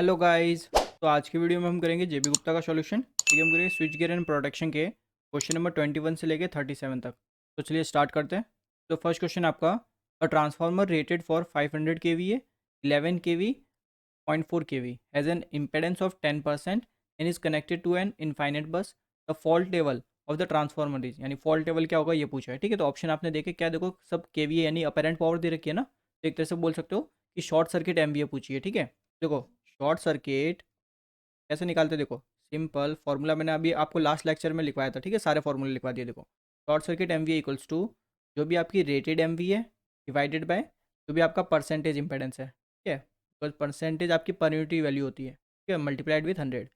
Hello guys. तो आज की वीडियो में हम करेंगे जेबी गुप्ता का सॉल्यूशन। ठीक है, हम करेंगे स्विच गियर एंड प्रोटेक्शन के क्वेश्चन नंबर 21 से लेके 37 तक। तो चलिए स्टार्ट करते हैं। तो फर्स्ट क्वेश्चन आपका, a transformer rated for 500 kVA 11 kV 0.4 kV has an impedance of 10% and is connected to an infinite bus. The fault level of the transformer is, यानी फॉल्ट लेवल क्या होगा ये पूछा है। ठीक है, तो ऑप्शन आपने देखे क्या, देखो सब केवीए यानी अपेरेंट पावर दे रखी है ना, तो एक तरह से बोल सकते हो कि शॉर्ट सर्किट एमवीए पूछी है। ठीक है, देखो शॉर्ट सर्किट कैसे निकालते हैं, देखो सिंपल फॉर्मूला मैंने अभी आपको लास्ट लेक्चर में लिखवाया था। ठीक है, सारे फॉर्मूले लिखवा दिए। देखो short circuit MVA equals to जो भी आपकी रेटेड एमवी है डिवाइडेड बाय जो भी आपका परसेंटेज इंपेडेंस है। ठीक है, बिकॉज परसेंटेज आपकी पर यूनिट वैल्यू होती है। ठीक है, मल्टीप्लाइड विथ 100,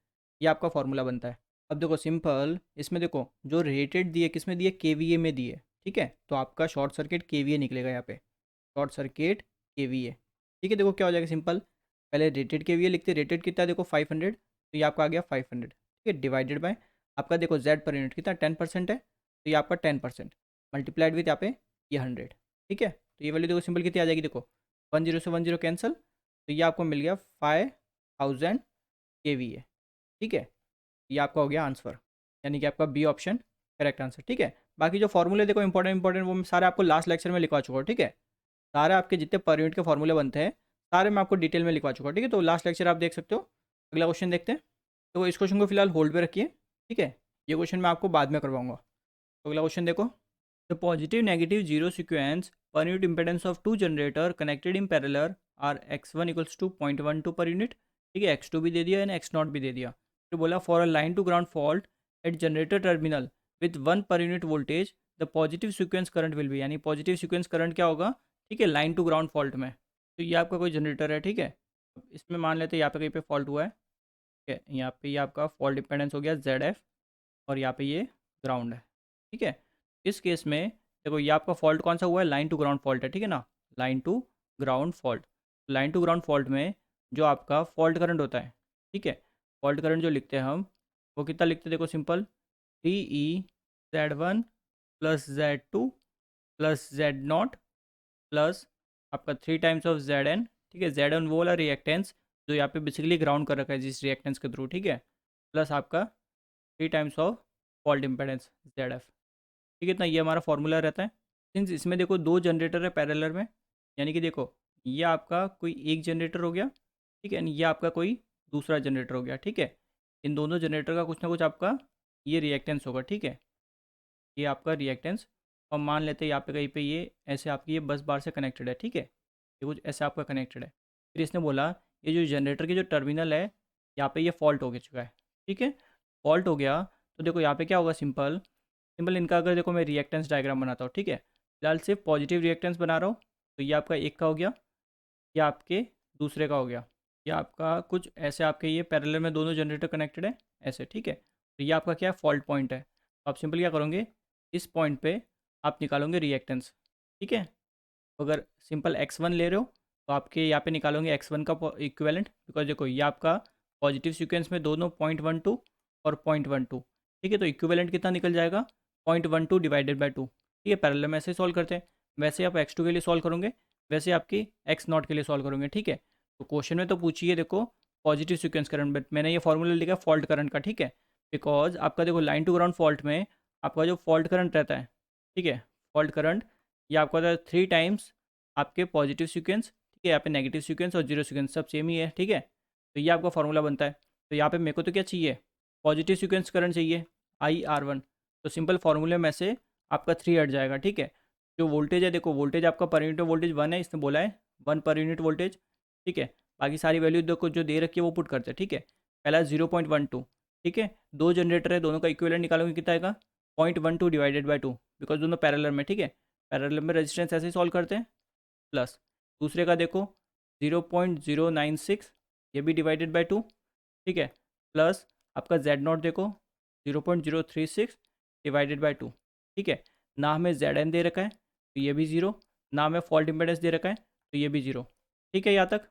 ये आपका फॉर्मूला बनता है। अब देखो सिंपल इसमें देखो जो रेटेड दिए किसमें दिए, केवीए में दिए। ठीक है, तो आपका शॉर्ट सर्किट केवीए निकलेगा यहाँ पे, शॉर्ट सर्किट केवीए। ठीक है, देखो क्या हो जाएगा सिंपल, पहले रेटेड केवीए लिखते, रेटेड कितना है देखो 500, तो ये आपका आ गया 500। ठीक है, डिवाइडेड बाय आपका देखो जेड पर यूनिट कितना 10% है, तो ये आपका 10% मल्टीप्लाइड विथ यहाँ पे ये 100। ठीक है, तो ये वैल्यू देखो सिंपल कितनी आ जाएगी, देखो 10 से 10 कैंसिल, तो ये आपको मिल गया 5000 kVA। ठीक है, ये आपका हो गया आंसर, यानी कि आपका बी ऑप्शन करेक्ट आंसर। ठीक है, बाकी जो फॉर्मूले देखो इंपॉर्टेंट वो मैं सारे आपको लास्ट लेक्चर में लिखवा चुका हूँ। ठीक है, सारे आपके जितने पर यूनिट के फॉर्मूले बनते हैं सारे मैं आपको डिटेल में लिखवा चुका हूँ। ठीक है, तो लास्ट लेक्चर आप देख सकते हो। अगला क्वेश्चन देखते हैं। तो इस क्वेश्चन को फिलहाल होल्ड पे रखिए। ठीक है, ये क्वेश्चन मैं आपको बाद में करवाऊंगा। तो अगला क्वेश्चन देखो, the positive negative zero sequence per unit impedance of two generator connected in parallel are x1 equals to 0.12 per unit. ठीक है, x2 भी दे दिया एंड x0 भी दे दिया। तो बोला for a line to ground fault at generator terminal with 1 per unit voltage the positive sequence current will be, यानी positive sequence current क्या होगा। ठीक है, लाइन टू ग्राउंड फॉल्ट में, तो ये आपका कोई जनरेटर है। ठीक है, अब इसमें मान लेते हैं यहाँ पे कहीं पे फॉल्ट हुआ है। ठीक है, यहाँ पे ये आपका फॉल्ट डिपेंडेंस हो गया ZF और यहाँ पे ये ग्राउंड है। ठीक है, इस केस में देखो ये आपका फॉल्ट कौन सा हुआ है, लाइन टू ग्राउंड फॉल्ट है। ठीक है ना, line to ground fault. Line to ground fault में जो आपका फॉल्ट करंट होता है, ठीक है, फॉल्ट करंट जो लिखते हैं हम वो कितना लिखते हैं, देखो simple TE Z1 plus Z2 plus Z0 plus आपका 3 टाइम्स ऑफ ZN। ठीक है, ZN वो वाला रिएक्टेंस जो यहाँ पे बेसिकली ग्राउंड कर रखा है जिस रिएक्टेंस के थ्रू। ठीक है, प्लस आपका 3 times of fault impedance ZF। ठीक है, इतना ये हमारा फॉर्मूला रहता है। सिंस इसमें देखो दो जनरेटर है पैरेलल में, यानी कि देखो ये आपका कोई एक जनरेटर हो गया। ठीक है, यानी ये आपका कोई दूसरा जनरेटर हो गया। ठीक है, इन दोनों जनरेटर का कुछ ना कुछ आपका ये रिएक्टेंस होगा। ठीक है, ये आपका रिएक्टेंस, और मान लेते हैं यहाँ पे कहीं पे ये ऐसे आपकी ये बस बार से कनेक्टेड है। ठीक है, ये कुछ ऐसे आपका कनेक्टेड है। फिर इसने बोला ये जो जनरेटर की जो टर्मिनल है यहाँ पे ये फॉल्ट हो गया चुका है। ठीक है, फॉल्ट हो गया तो देखो यहाँ पे क्या होगा, सिंपल सिंपल इनका अगर देखो मैं रिएक्टेंस डायग्राम बनाता हूँ। ठीक है, फिलहाल सिर्फ पॉजिटिव रिएक्टेंस बना रहा हूँ, तो ये आपका एक का हो गया, ये आपके दूसरे का हो गया, ये आपका कुछ ऐसे आपके ये पैरेलल में दोनों जनरेटर कनेक्टेड है ऐसे। ठीक है, तो ये आपका क्या है, फॉल्ट पॉइंट है। तो आप सिंपल क्या करोगे, इस पॉइंट पे आप निकालोगे रिएक्टेंस। ठीक है, तो अगर सिंपल x1 ले रहे हो तो आपके यहाँ पे निकालोगे x1 का इक्विवेलेंट, बिकॉज देखो ये आपका पॉजिटिव सीक्वेंस में दोनों 0.12 और 0.12। ठीक है, तो इक्विवेलेंट कितना निकल जाएगा, 0.12 डिवाइडेड बाई 2। ठीक है, पैरेलल में ऐसे सॉल्व करते हैं, वैसे आप x2 के लिए सॉल्व करोगे, वैसे आपकी x0 के लिए सॉल्व करोगे। ठीक है, तो क्वेश्चन में तो पूछिए देखो पॉजिटिव सीक्वेंस करंट, बट मैंने ये फॉर्मूला लिखा फॉल्ट करंट का। ठीक है, बिकॉज आपका देखो लाइन टू ग्राउंड फॉल्ट में आपका जो फॉल्ट करंट रहता है, ठीक है, फॉल्ट करंट ये आपका होता है 3 टाइम्स आपके पॉजिटिव सीक्वेंस। ठीक है, यहाँ पे नेगेटिव सीक्वेंस और जीरो सीक्वेंस सब सेम ही है। ठीक है, तो ये आपका फॉर्मूला बनता है। तो यहाँ पे मेरे को तो क्या चाहिए, पॉजिटिव सीक्वेंस करंट चाहिए IR1, तो सिंपल फार्मूले में से आपका 3 हट जाएगा। ठीक है, जो वोल्टेज है देखो वोल्टेज आपका पर यूनिट वोल्टेज 1 है, इसने बोला है 1 पर यूनिट वोल्टेज। ठीक है, बाकी सारी वैल्यू देखो जो दे रखी है वो पुट करते हैं। ठीक है, पहला 0.12। ठीक है, दो जनरेटर है, दोनों का इक्विवेलेंट निकालोगे कितना आएगा, 0.12 डिवाइडेड बाई 2, बिकॉज दोनों पैरेलल में। ठीक है, पैरेलल में रेजिस्टेंस ऐसे ही सॉल्व करते हैं, प्लस दूसरे का देखो 0.096, ये भी डिवाइडेड बाई 2। ठीक है, प्लस आपका Z0 देखो 0.036 डिवाइडेड बाई 2। ठीक है, ना हमें ZN दे रखा है तो ये भी ज़ीरो, ना हमें फॉल्ट इम्पेडेंस दे रखा है तो ये भी ज़ीरो। ठीक है, यहाँ तक।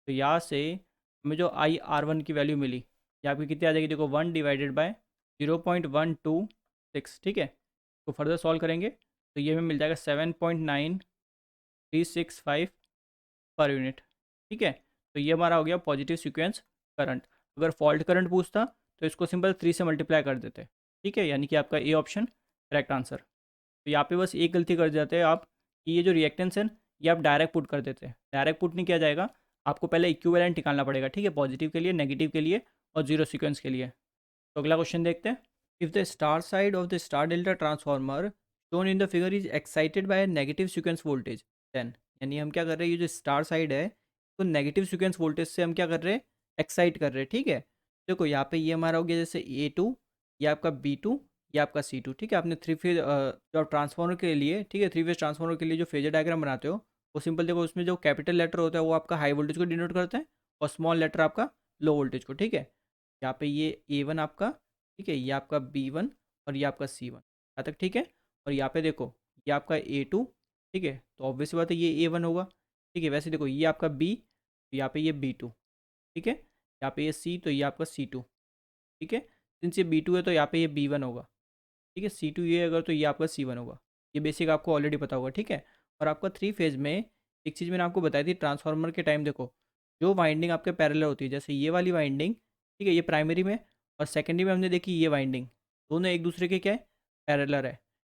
तो यहाँ से हमें जो IR1 की वैल्यू मिली ये आपकी कितनी आ जाएगी, देखो 1 डिवाइडेड बाय 0.126। ठीक है, तो फर्दर सॉल्व करेंगे तो ये हमें मिल जाएगा 7.9365 पर यूनिट। ठीक है, तो ये हमारा हो गया पॉजिटिव सीक्वेंस करंट। अगर फॉल्ट करंट पूछता तो इसको सिंपल 3 से मल्टीप्लाई कर देते, ठीक है, यानी कि आपका ए ऑप्शन करेक्ट आंसर। तो यहाँ पे बस एक गलती कर जाते हैं आप कि ये जो रिएक्टेंस है ये आप डायरेक्ट पुट कर देते हैं। डायरेक्ट पुट नहीं किया जाएगा, आपको पहले इक्विवेलेंट निकालना पड़ेगा, ठीक है, पॉजिटिव के लिए, नेगेटिव के लिए और जीरो सीक्वेंस के लिए। तो अगला क्वेश्चन देखते हैं। If the star side of the star delta transformer shown in the figure is excited by negative sequence voltage then, यानी हम क्या कर रहे हैं, ये जो स्टार साइड है तो नेगेटिव सीक्वेंस वोल्टेज से हम क्या कर रहे हैं, एक्साइट कर रहे हैं, ठीक है। देखो यहाँ पे ये हमारा हो गया जैसे A2, ये आपका B2, ये आपका C2, ठीक है। आपने थ्री फेज जो ट्रांसफार्मर के लिए, ठीक है, थ्री फेज ट्रांसफार्मर के लिए जो फेजर डायग्राम बनाते हो वो सिंपल देखो, उसमें जो कैपिटल लेटर होता है वो आपका हाई वोल्टेज को डिनोट करते हैं और स्मॉल लेटर आपका लो वोल्टेज को, ठीक है। यहाँ पे ये A1 आपका, ठीक है, ये आपका B1 और ये आपका C1, यहाँ तक ठीक है। और यहाँ पे देखो ये आपका A2, ठीक है, तो ऑब्वियस बात है ये A1 होगा, ठीक है। वैसे देखो ये आपका B, तो यहाँ पे ये B2, ठीक है। यहाँ पे ये C, तो ये आपका C2, ठीक है। सिंस ये B2 है तो यहाँ पे ये B1 होगा, ठीक है। C2 ये अगर तो ये आपका C1 होगा। ये बेसिक आपको ऑलरेडी पता होगा, ठीक है। और आपका थ्री फेज में एक चीज़ मैंने आपको बताई थी, ट्रांसफार्मर के टाइम देखो जो वाइंडिंग आपके पैरेलल होती है, जैसे ये वाली वाइंडिंग, ठीक है, ये प्राइमरी में, और सेकेंडरी में हमने देखी ये वाइंडिंग, दोनों एक दूसरे के क्या है, पैरेलल है,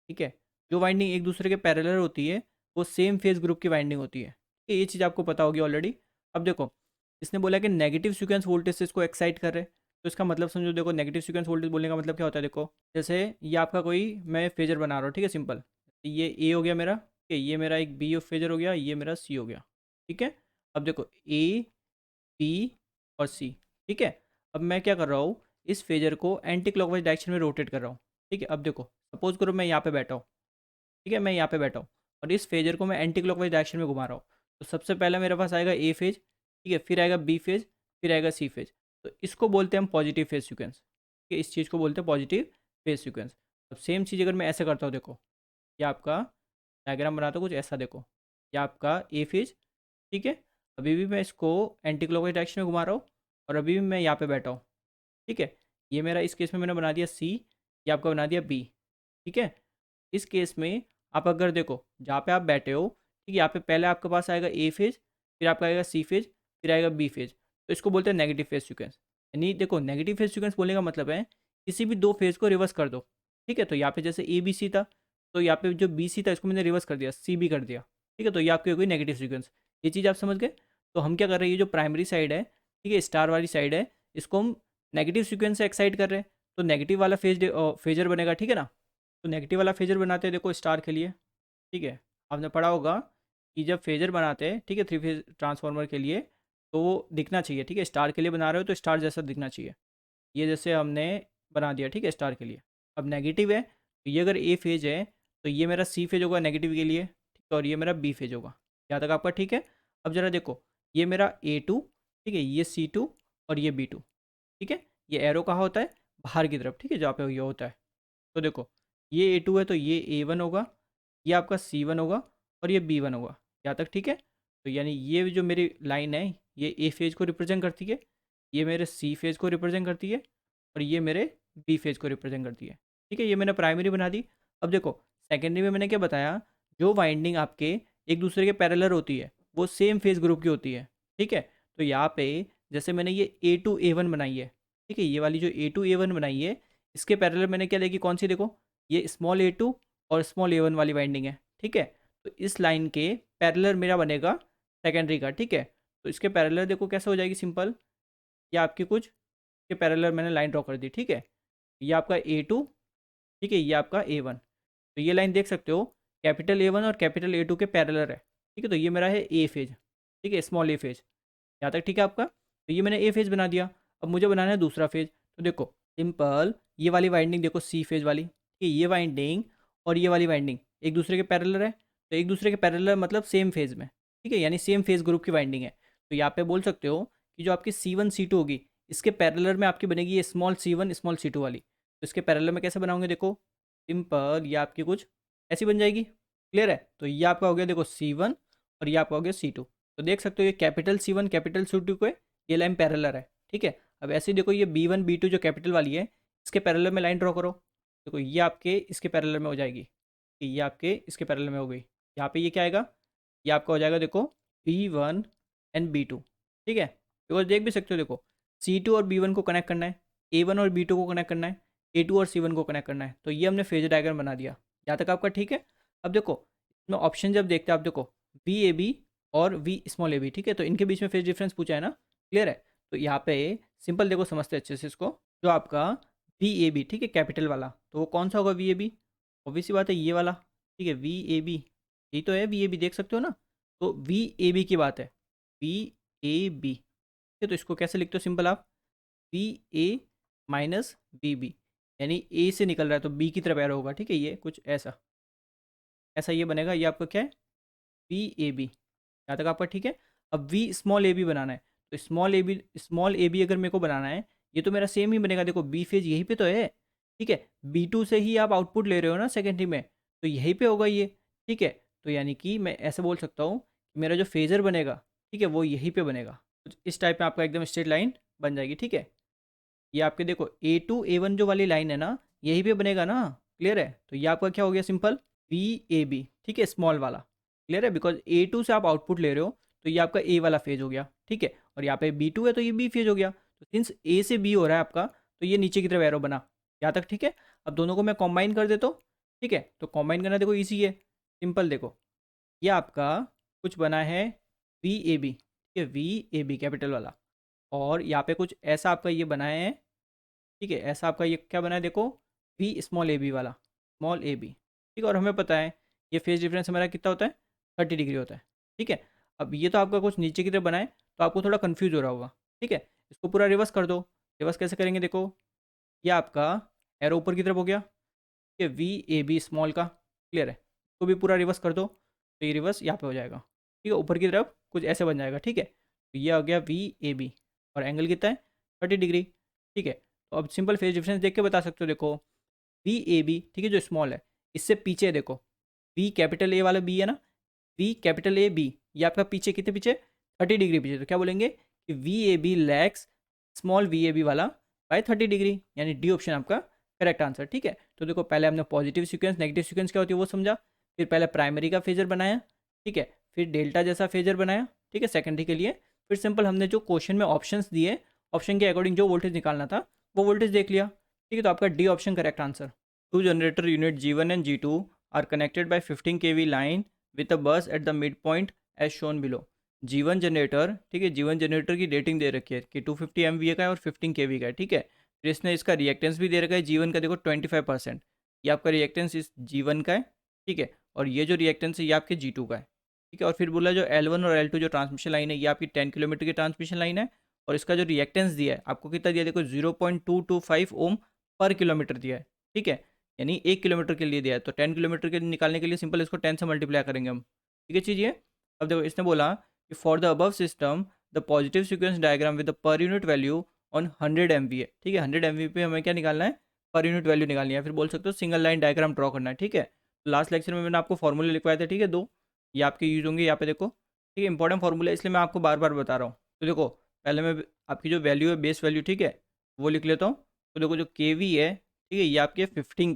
ठीक है। जो वाइंडिंग एक दूसरे के पैरेलल होती है वो सेम फेज ग्रुप की वाइंडिंग होती है, ठीक है। ये चीज़ आपको पता होगी ऑलरेडी। अब देखो इसने बोला कि नेगेटिव सीक्वेंस वोल्टेज से इसको एक्साइट कर रहे हैं, तो इसका मतलब समझो, देखो नेगेटिव सीक्वेंस वोल्टेज बोलने का मतलब क्या होता है, देखो जैसे ये आपका कोई मैं फेजर बना रहा हूँ, ठीक है, सिंपल, ये ए हो गया मेरा, ठीक है, ये मेरा एक बी फेजर हो गया, ये मेरा सी हो गया, ठीक है। अब देखो ए बी और सी, ठीक है। अब मैं क्या कर रहा हूँ, इस फेजर को एंटी क्लॉकवाइज डायरेक्शन में रोटेट कर रहा हूँ, ठीक है। अब देखो सपोज करो मैं यहाँ पे बैठा हूँ, ठीक है, मैं यहाँ पे बैठा हूँ और इस फेजर को मैं एंटी क्लॉकवाइज डायरेक्शन में घुमा रहा हूँ। तो सबसे पहले मेरे पास आएगा ए फेज, ठीक है, फिर आएगा बी फेज, फिर आएगा सी फेज। तो इसको बोलते हैं हम पॉजिटिव फेज सीक्वेंस, ठीक है, इस चीज़ को बोलते हैं पॉजिटिव फेज सीक्वेंस। अब सेम चीज़ अगर मैं ऐसे करता हूँ, देखो ये आपका डायग्राम बनाता हूँ कुछ ऐसा, देखो ये आपका ए फेज, ठीक है। अभी भी मैं इसको एंटी क्लॉकवाइज डायरेक्शन में घुमा रहा हूँ और अभी भी मैं यहाँ पे बैठा हूँ, ठीक है। ये मेरा इस केस में मैंने बना दिया सी, ये आपका बना दिया बी, ठीक है। इस केस में आप अगर देखो जहाँ पे आप बैठे हो, ठीक है, यहाँ पे पहले आपके पास आएगा ए फेज, फिर आपका आएगा सी फेज, फिर आएगा बी फेज, तो इसको बोलते हैं नेगेटिव फेज सीक्वेंस। यानी देखो नेगेटिव फेज सीक्वेंस बोलने का मतलब है किसी भी दो फेज को रिवर्स कर दो, ठीक है। तो यहाँ पे जैसे ए बी सी था, तो यहाँ पे जो बी सी था इसको मैंने रिवर्स कर दिया, सी बी कर दिया, ठीक है। तो ये आपकी हो गई नेगेटिव सीक्वेंस। ये चीज़ आप समझ गए। तो हम क्या कर रहे हैं, ये जो प्राइमरी साइड है, ठीक है, स्टार वाली साइड है, इसको हम नेगेटिव सीक्वेंस से एक्साइट कर रहे हैं, तो नेगेटिव वाला फेजर बनेगा, ठीक है ना। तो नेगेटिव वाला फेजर बनाते हैं देखो स्टार के लिए, ठीक है। आपने पढ़ा होगा कि जब फेजर बनाते हैं, ठीक है, थ्री फेज ट्रांसफार्मर के लिए, तो वो दिखना चाहिए, ठीक है। स्टार के लिए बना रहे हो तो स्टार जैसा दिखना चाहिए। ये जैसे हमने बना दिया, ठीक है, स्टार के लिए। अब नेगेटिव है तो ये अगर ए फेज है तो ये मेरा सी फेज होगा नेगेटिव के लिए, ठीक है, और ये मेरा बी फेज होगा। यहाँ तक आपका ठीक है। अब जरा देखो ये मेरा A2, ठीक है, ये C2 और ये B2, ठीक है। ये एरो कहाँ होता है, बाहर की तरफ, ठीक है, जहाँ पे ये होता है। तो देखो ये A2 है तो ये A1 होगा, ये आपका C1 होगा और ये B1 होगा। यहाँ तक ठीक है। तो यानी ये जो मेरी लाइन है ये ए फेज को रिप्रेजेंट करती है, ये मेरे सी फेज को रिप्रेजेंट करती है और ये मेरे बी फेज को रिप्रेजेंट करती है, ठीक है। ये मैंने प्राइमरी बना दी। अब देखो सेकेंडरी में मैंने क्या बताया, जो वाइंडिंग आपके एक दूसरे के पैरेलल होती है वो सेम फेज ग्रुप की होती है, ठीक है। तो यहाँ पे जैसे मैंने ये A2 A1 बनाई है, ठीक है, ये वाली जो A2 A1 बनाई है इसके पैरेलल मैंने क्या देखी, कौन सी, देखो ये स्मॉल A2 और स्मॉल A1 वाली वाइंडिंग है, ठीक है। तो इस लाइन के पैरेलल मेरा बनेगा सेकेंडरी का, ठीक है। तो इसके पैरेलल देखो कैसे हो जाएगी, सिंपल, ये आपकी कुछ के पैरेलल मैंने लाइन ड्रॉ कर दी, ठीक है। ये आपका A2, ठीक है, ये आपका A1। तो ये लाइन देख सकते हो कैपिटल A1 और कैपिटल A2 के पैरेलल है, ठीक है। तो ये मेरा है ए फेज, ठीक है, स्मॉल ए फेज। यहाँ तक ठीक है आपका। तो ये मैंने ए फेज बना दिया। अब मुझे बनाना है दूसरा फेज। तो देखो सिंपल, ये वाली वाइंडिंग देखो सी फेज वाली, ठीक है, ये वाइंडिंग और ये वाली वाइंडिंग एक दूसरे के पैरेलल है, तो एक दूसरे के पैरेलल मतलब सेम फेज में, ठीक है, यानी सेम फेज ग्रुप की वाइंडिंग है। तो यहाँ पे बोल सकते हो कि जो आपकी C1 C2 होगी इसके पैरेलल में आपकी बनेगी ये स्मॉल C1 स्मॉल C2 वाली। तो इसके पैरेलल में कैसे बनाओगे, देखो सिंपल, ये आपकी कुछ ऐसी बन जाएगी। क्लियर है। तो ये आपका हो गया देखो C1 और ये आपका हो गया C2। तो देख सकते हो ये कैपिटल C1 कैपिटल C2 को ये लाइन पैरेलल है, ठीक है। अब ऐसे ही देखो ये B1 B2 जो कैपिटल वाली है इसके पैरेलल में लाइन ड्रॉ करो। देखो ये आपके इसके पैरेलल में हो जाएगी, कि ये आपके इसके पैरेलल में हो गई। यहाँ पे ये क्या आएगा, ये आपका हो जाएगा देखो B1 एंड B2, ठीक है, बिकॉज देख भी सकते हो, देखो C2 और B1 को कनेक्ट करना है, A1 और B2 को कनेक्ट करना है, A2 और C1 को कनेक्ट करना है, तो ये हमने फेज डायग्राम बना दिया। यहाँ तक आपका ठीक है। अब देखो इसमें ऑप्शन जब देखते हैं आप, देखो VAB और V स्मॉल ab, ठीक है, तो इनके बीच में फेज डिफरेंस पूछा है ना, क्लियर है। तो यहाँ पे सिंपल देखो, समझते हैं अच्छे से इसको। जो आपका VAB, ठीक है, कैपिटल वाला, तो वो कौन सा होगा VAB? ऑब्वियस सी बात है ये वाला, ठीक है, VAB यही तो है VAB, देख सकते हो ना। तो VAB की बात है, VAB, ठीक है, तो इसको कैसे लिखते हो सिंपल आप, VA-BB, यानी ए से निकल रहा है तो बी की तरफ एरो होगा, ठीक है, ये कुछ ऐसा ऐसा ये बनेगा, ये आपका क्या है, VAB। यहाँ तक आपका ठीक है। अब V स्मॉल ab बनाना है, तो स्मॉल ab अगर मेरे को बनाना है, ये तो मेरा सेम ही बनेगा, देखो बी फेज यहीं पे तो है, ठीक है, B2 से ही आप आउटपुट ले रहे हो ना सेकेंडरी में, तो यहीं पे होगा ये, ठीक है। तो यानी कि मैं ऐसे बोल सकता हूँ कि मेरा जो फेजर बनेगा, ठीक है, वो यहीं पे बनेगा, कुछ इस टाइप में आपका एकदम स्ट्रेट लाइन बन जाएगी, ठीक है। ये आपके देखो A2 A1 जो वाली लाइन है ना, यहीं पे बनेगा ना, क्लियर है। तो ये आपका क्या हो गया, सिंपल VAB, ठीक है, स्मॉल वाला, क्लियर है, बिकॉज A2 से आप आउटपुट ले रहे हो, तो ये आपका A वाला फेज हो गया, ठीक है, और यहाँ पे B2 है तो ये B फेज हो गया, तो सिंस A से B हो रहा है आपका, तो ये नीचे की तरफ एरो बना, यहाँ तक ठीक है। अब दोनों को मैं कॉम्बाइन कर देता हूँ, ठीक है, तो कॉम्बाइन करना देखो ईजी है, सिंपल देखो, ये आपका कुछ बना है VAB, ठीक है, VAB कैपिटल वाला, और यहाँ पे कुछ ऐसा आपका ये बनाया है, ठीक है, ऐसा आपका ये क्या बना है देखो, V स्मॉल ab वाला, स्मॉल ab, ठीक है, और हमें पता है ये फेज डिफरेंस हमारा कितना होता है, 30 डिग्री होता है, ठीक है। अब ये तो आपका कुछ नीचे की तरफ बनाए, तो आपको थोड़ा कन्फ्यूज हो रहा होगा, ठीक है, इसको पूरा रिवर्स कर दो। रिवर्स कैसे करेंगे, देखो ये आपका एरो ऊपर की तरफ हो गया, ठीक है, VAB स्मॉल का, क्लियर है, इसको भी पूरा रिवर्स कर दो, तो ये रिवर्स यहाँ पे हो जाएगा, ठीक है, ऊपर की तरफ कुछ ऐसे बन जाएगा, ठीक है, तो ये आ गया VAB, और एंगल कितना है, 30 डिग्री, ठीक है। तो अब सिंपल फेज डिफरेंस देख के बता सकते हो, देखो VAB, ठीक है, जो स्मॉल है, इससे पीछे देखो, V कैपिटल A वाला B है ना, V कैपिटल A B, ये आपका पीछे कितने पीछे, 30 डिग्री पीछे, तो क्या बोलेंगे कि VAB लैक्स स्मॉल VAB वाला बाय 30 डिग्री, यानी डी ऑप्शन आपका करेक्ट आंसर, ठीक है। तो देखो पहले हमने पॉजिटिव सीक्वेंस नेगेटिव सीक्वेंस क्या होती है वो समझा, फिर पहले प्राइमरी का फेजर बनाया, ठीक है, फिर डेल्टा जैसा फेजर बनाया, ठीक है, सेकेंडरी के लिए, फिर सिंपल हमने जो क्वेश्चन में ऑप्शंस दिए, ऑप्शन के अकॉर्डिंग जो वोल्टेज निकालना था वो वोल्टेज देख लिया, ठीक है, तो आपका D option correct answer. Two generator unit G1 and G2 are connected by 15 kV line with a bus at the midpoint as shown below। G1 generator, ठीक है, G1 जनरेटर की रेटिंग दे रखी है कि 250 MVA का है और 15 kV का है, ठीक है, फिर इसने इसका रिएक्टेंस भी दे रखा है G1 का, देखो 25%, ये आपका रिएक्टेंस इस G1 का है, ठीक है, और ये जो रिएक्टेंस है ये आपके G2 का है, ठीक है, और फिर बोला जो L1 और L2 जो ट्रांसमिशन लाइन है ये आपकी 10 किलोमीटर की ट्रांसमिशन लाइन है, और इसका जो रिएक्टेंस दिया है आपको कितना दिया है, देखो 0.225 ओम पर किलोमीटर दिया है, ठीक है, यानी 1 किलोमीटर के लिए दिया है, तो 10 किलोमीटर के निकालने के लिए सिंपल इसको 10 से मल्टीप्लाई करेंगे हम, ठीक है, चीज़ ये। अब देखो इसने बोला कि for the above system the positive sequence diagram with the पर यूनिट वैल्यू ऑन 100 MVA, ठीक है, 100 MVA पे हमें क्या निकालना है, पर यूनिट वैल्यू निकालनी है, फिर बोल सकते हो सिंगल लाइन डायग्राम ड्रॉ करना है, ठीक है। तो लास्ट लेक्चर में मैंने आपको फॉर्मूले लिखवाए थे, ठीक है, दो, ये आपके यूज होंगे यहाँ पे देखो, ठीक है, इंपॉर्टेंट फॉर्मूला, इसलिए मैं आपको बार बार बता रहा हूँ। तो देखो पहले मैं आपकी जो वैल्यू है बेस वैल्यू, ठीक है, वो लिख लेता हूँ। तो देखो जो KV है, ठीक है, ये आपके 15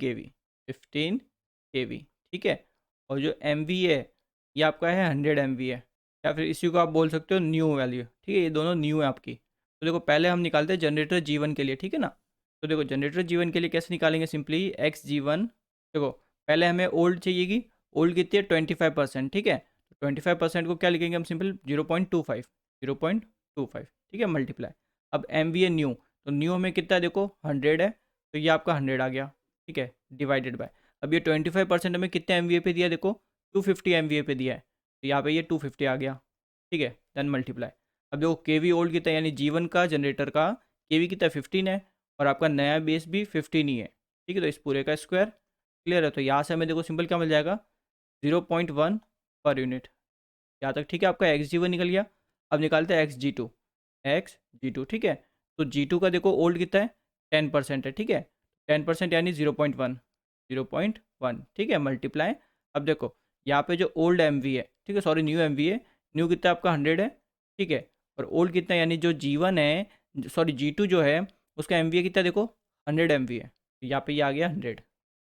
kV, ठीक है, और जो MV है ये आपका है 100 MV है, या फिर इसी को आप बोल सकते हो न्यू वैल्यू, ठीक है, ये दोनों न्यू है आपकी। तो देखो पहले हम निकालते हैं जनरेटर G1 के लिए, ठीक है ना। तो देखो जनरेटर G1 के लिए कैसे निकालेंगे, सिंपली XG1, देखो पहले हमें ओल्ड चाहिएगी, ओल्ड कितनी है 25%, ठीक है, तो 25% को क्या लिखेंगे हम, सिंपल 0.25, ठीक है, मल्टीप्लाई। अब MV है न्यू, तो न्यू में कितना है देखो 100 है, तो ये आपका 100 आ गया, ठीक है, डिवाइडेड बाय, अब ये 25% हमें कितने MVA पे दिया, देखो 250 MVA पे दिया है, तो यहाँ पे ये 250 आ गया, ठीक है, देन मल्टीप्लाई। अब देखो KV ओल्ड कितना है, यानी G1 का जनरेटर का KV कितना 15 है, और आपका नया बेस भी 15 ही है, ठीक है, तो इस पूरे का स्क्वायर, क्लियर है। तो यहाँ से हमें देखो सिंपल क्या मिल जाएगा, 0.1 पर यूनिट, यहाँ तक ठीक है, आपका XG1 निकल गया। अब निकालते हैं XG2, ठीक है, तो G2 का देखो ओल्ड कितना है 10% है, ठीक है, 10% यानी 0.1, ठीक है, मल्टीप्लाई। अब देखो यहाँ पे जो ओल्ड MV है, ठीक है, सॉरी न्यू MV है, न्यू कितना आपका 100 है, ठीक है, और ओल्ड कितना है, यानी जो G1 है, सॉरी G2 जो है उसका MVA कितना है, देखो 100 MV है, तो यहाँ पे ये आ गया 100,